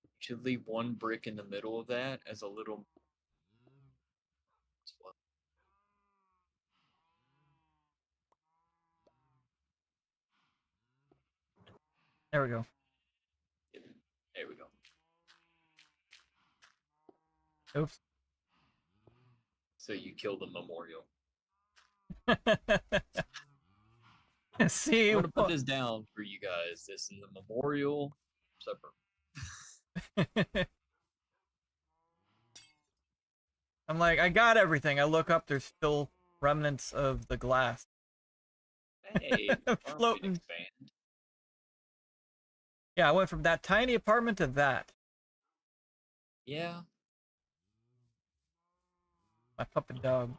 You should leave one brick in the middle of that as a little. There we go. There we go. Oops. So you kill the memorial. See, I'm gonna put this down for you guys. This is the memorial supper. I'm like, I got everything. I look up, there's still remnants of the glass. Hey, the farm can Floating. expand. Yeah, I went from that tiny apartment to that. Yeah. My puppet dog.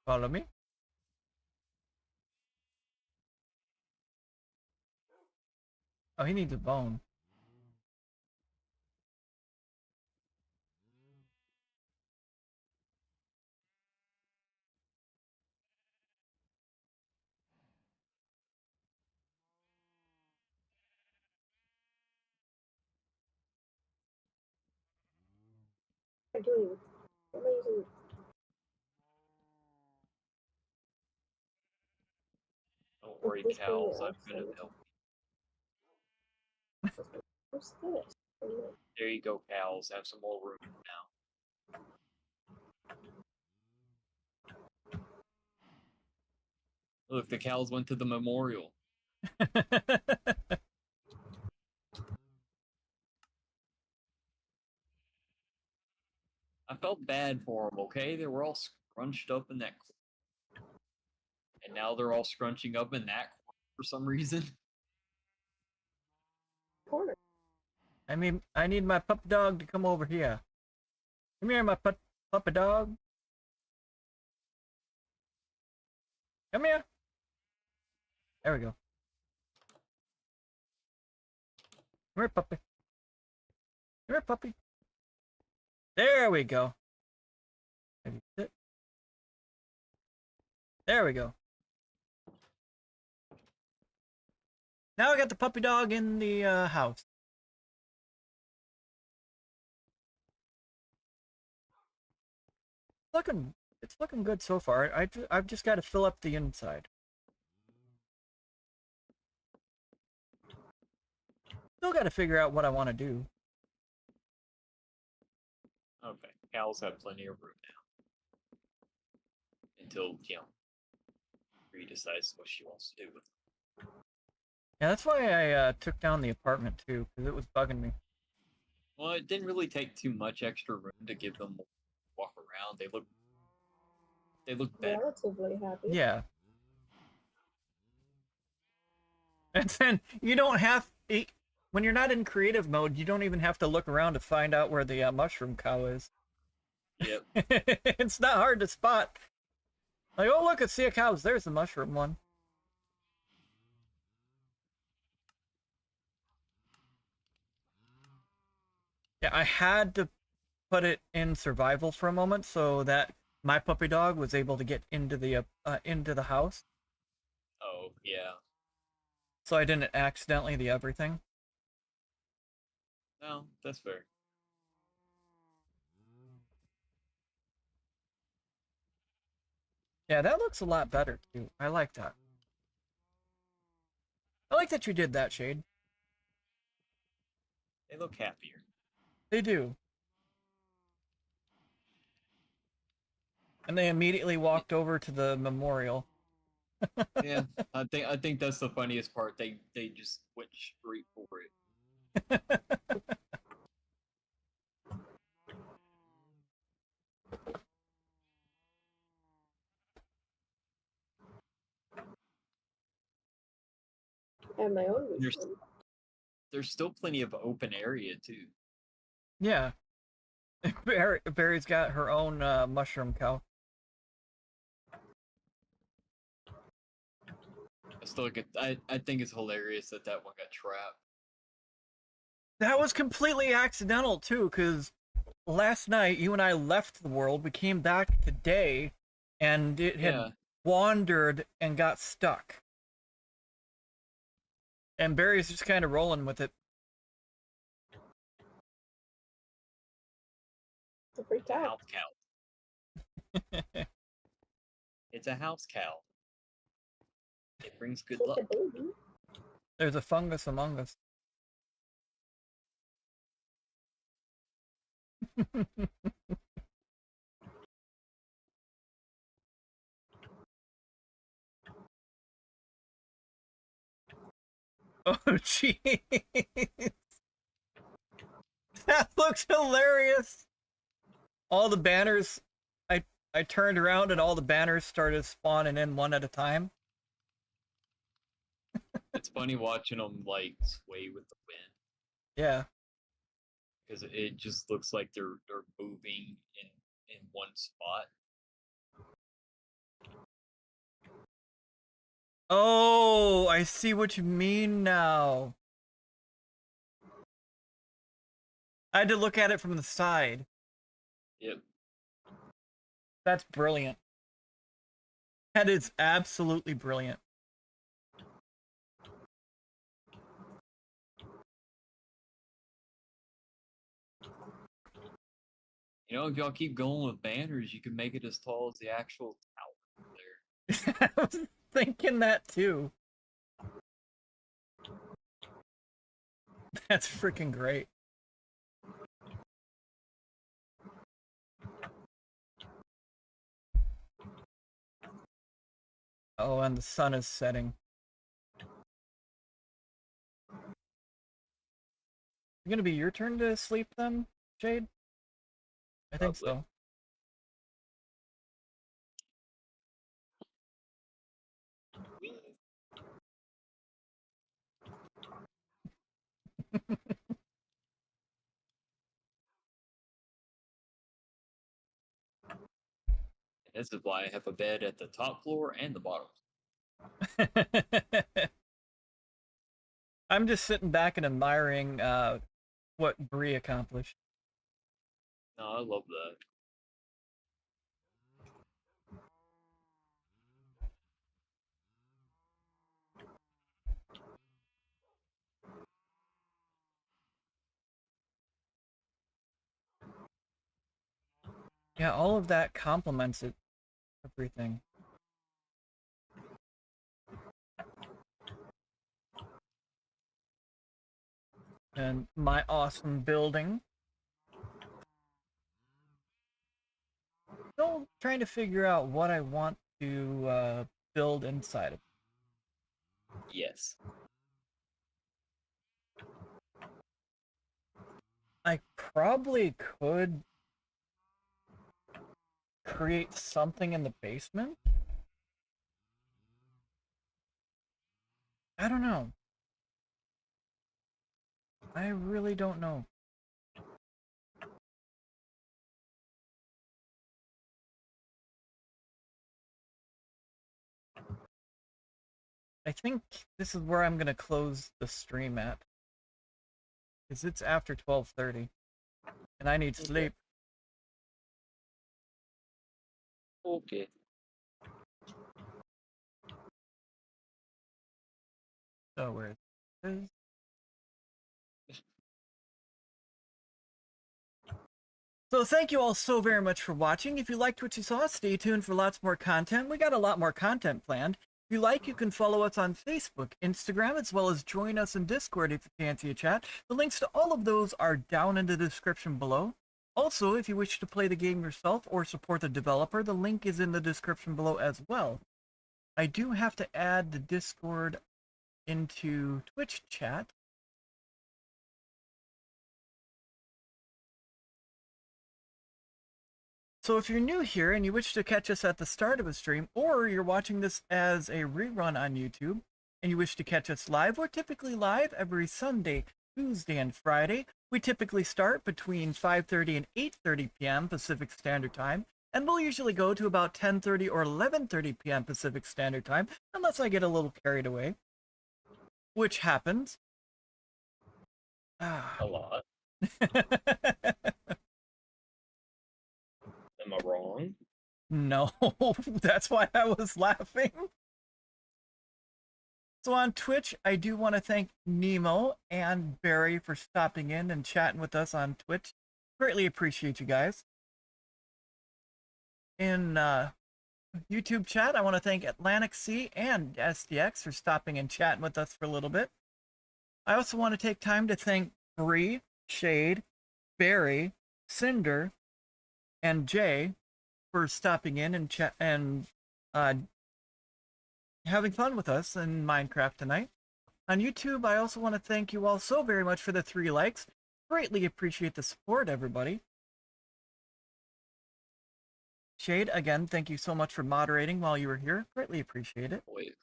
Follow me. Oh, he needs a bone. I do. What am I using? Don't worry, This thing cows. there, I'm gonna so- help. What's this? There you go, cows. Have some more room now. Look, the cows went to the memorial. I felt bad for them, okay? They were all scrunched up in that corner. And now they're all scrunching up in that corner for some reason. Corner. I need my puppy dog to come over here. Come here, my puppy dog. Come here. There we go. Come here, puppy. Come here, puppy. There we go. Maybe sit. There we go. Now I got the puppy dog in the house. It's looking good so far. I've just got to fill up the inside. Still got to figure out what I want to do. Okay, cows have plenty of room now. Until, Bree decides what she wants to do with it. Yeah, that's why I took down the apartment too, because it was bugging me. Well, it didn't really take too much extra room to give them walk around. They look better. Relatively happy. Yeah. And then you don't have, when you're not in creative mode, you don't even have to look around to find out where the mushroom cow is. Yep. It's not hard to spot. Like, oh look, it's sea of cows. There's the mushroom one. Yeah, I had to put it in survival for a moment so that my puppy dog was able to get into the house. Oh, yeah. So I didn't accidentally the everything. No, that's fair. Yeah, that looks a lot better too. I like that. I like that you did that, Shade. They look happier. They do. And they immediately walked over to the memorial. Yeah, I think that's the funniest part. They just went straight for it. I have my own There's wisdom. there's still plenty of open area too. Yeah. Berri's got her own mushroom cow. I think it's hilarious that one got trapped. That was completely accidental too, because last night you and I left the world. We came back today, and it had Yeah. wandered and got stuck. And Barry's just kind of rolling with it. I freaked out. House cow. It's a house cow. It brings good It's luck. a baby. There's a fungus among us. Oh, jeez. That looks hilarious. All the banners, I turned around and all the banners started spawning in one at a time. It's funny watching them like sway with the wind Yeah. because it just looks like they're moving in one spot. Oh, I see what you mean now. I had to look at it from the side. Yep. That's brilliant. That is absolutely brilliant. You know, if y'all keep going with banners, you can make it as tall as the actual tower there. I was thinking that too. That's freaking great. Oh, and the sun is setting. It's gonna be your turn to sleep then, Jade? I think Probably. so. This is why I have a bed at the top floor and the bottom. I'm just sitting back and admiring what Berri accomplished. No, I love that. Yeah, all of that complements it. Everything. And my awesome building. Still trying to figure out what I want to build inside of it. Yes. I probably could create something in the basement. I don't know. I really don't know. I think this is where I'm gonna close the stream at. Because it's after 12:30. And I need sleep. Okay. So where is So thank you all so very much for watching. If you liked what you saw, stay tuned for lots more content. We got a lot more content planned. If you like, you can follow us on Facebook, Instagram, as well as join us in Discord if you fancy a chat. The links to all of those are down in the description below. Also, if you wish to play the game yourself or support the developer, the link is in the description below as well. I do have to add the Discord into Twitch chat. So if you're new here and you wish to catch us at the start of a stream, or you're watching this as a rerun on YouTube, and you wish to catch us live, we're typically live every Sunday, Tuesday, and Friday. We typically start between 5:30 and 8:30 p.m. Pacific Standard Time, and we'll usually go to about 10:30 or 11:30 p.m. Pacific Standard Time, unless I get a little carried away, which happens. A lot. Am I wrong? No, that's why I was laughing. So on Twitch, I do want to thank Nemo and Berri for stopping in and chatting with us on Twitch. Greatly appreciate you guys. In YouTube chat, I want to thank Atlantic Sea and SDX for stopping and chatting with us for a little bit. I also want to take time to thank EzzyShade, Berri, Cinder, and Jay for stopping in and chat and having fun with us in Minecraft tonight. On YouTube, I also want to thank you all so very much for the 3 likes. Greatly appreciate the support, everybody. Shade, again, thank you so much for moderating while you were here. Greatly appreciate it. Wait.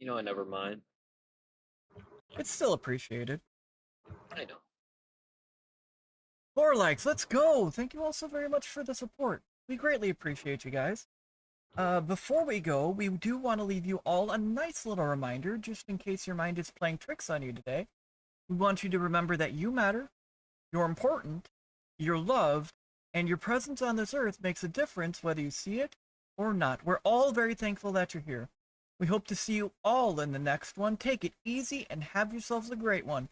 You know, I never mind. It's still appreciated. I know. 4 likes, let's go! Thank you all so very much for the support. We greatly appreciate you guys. Before we go, we do want to leave you all a nice little reminder, just in case your mind is playing tricks on you today. We want you to remember that you matter, you're important, you're loved, and your presence on this earth makes a difference whether you see it or not. We're all very thankful that you're here. We hope to see you all in the next one. Take it easy and have yourselves a great one.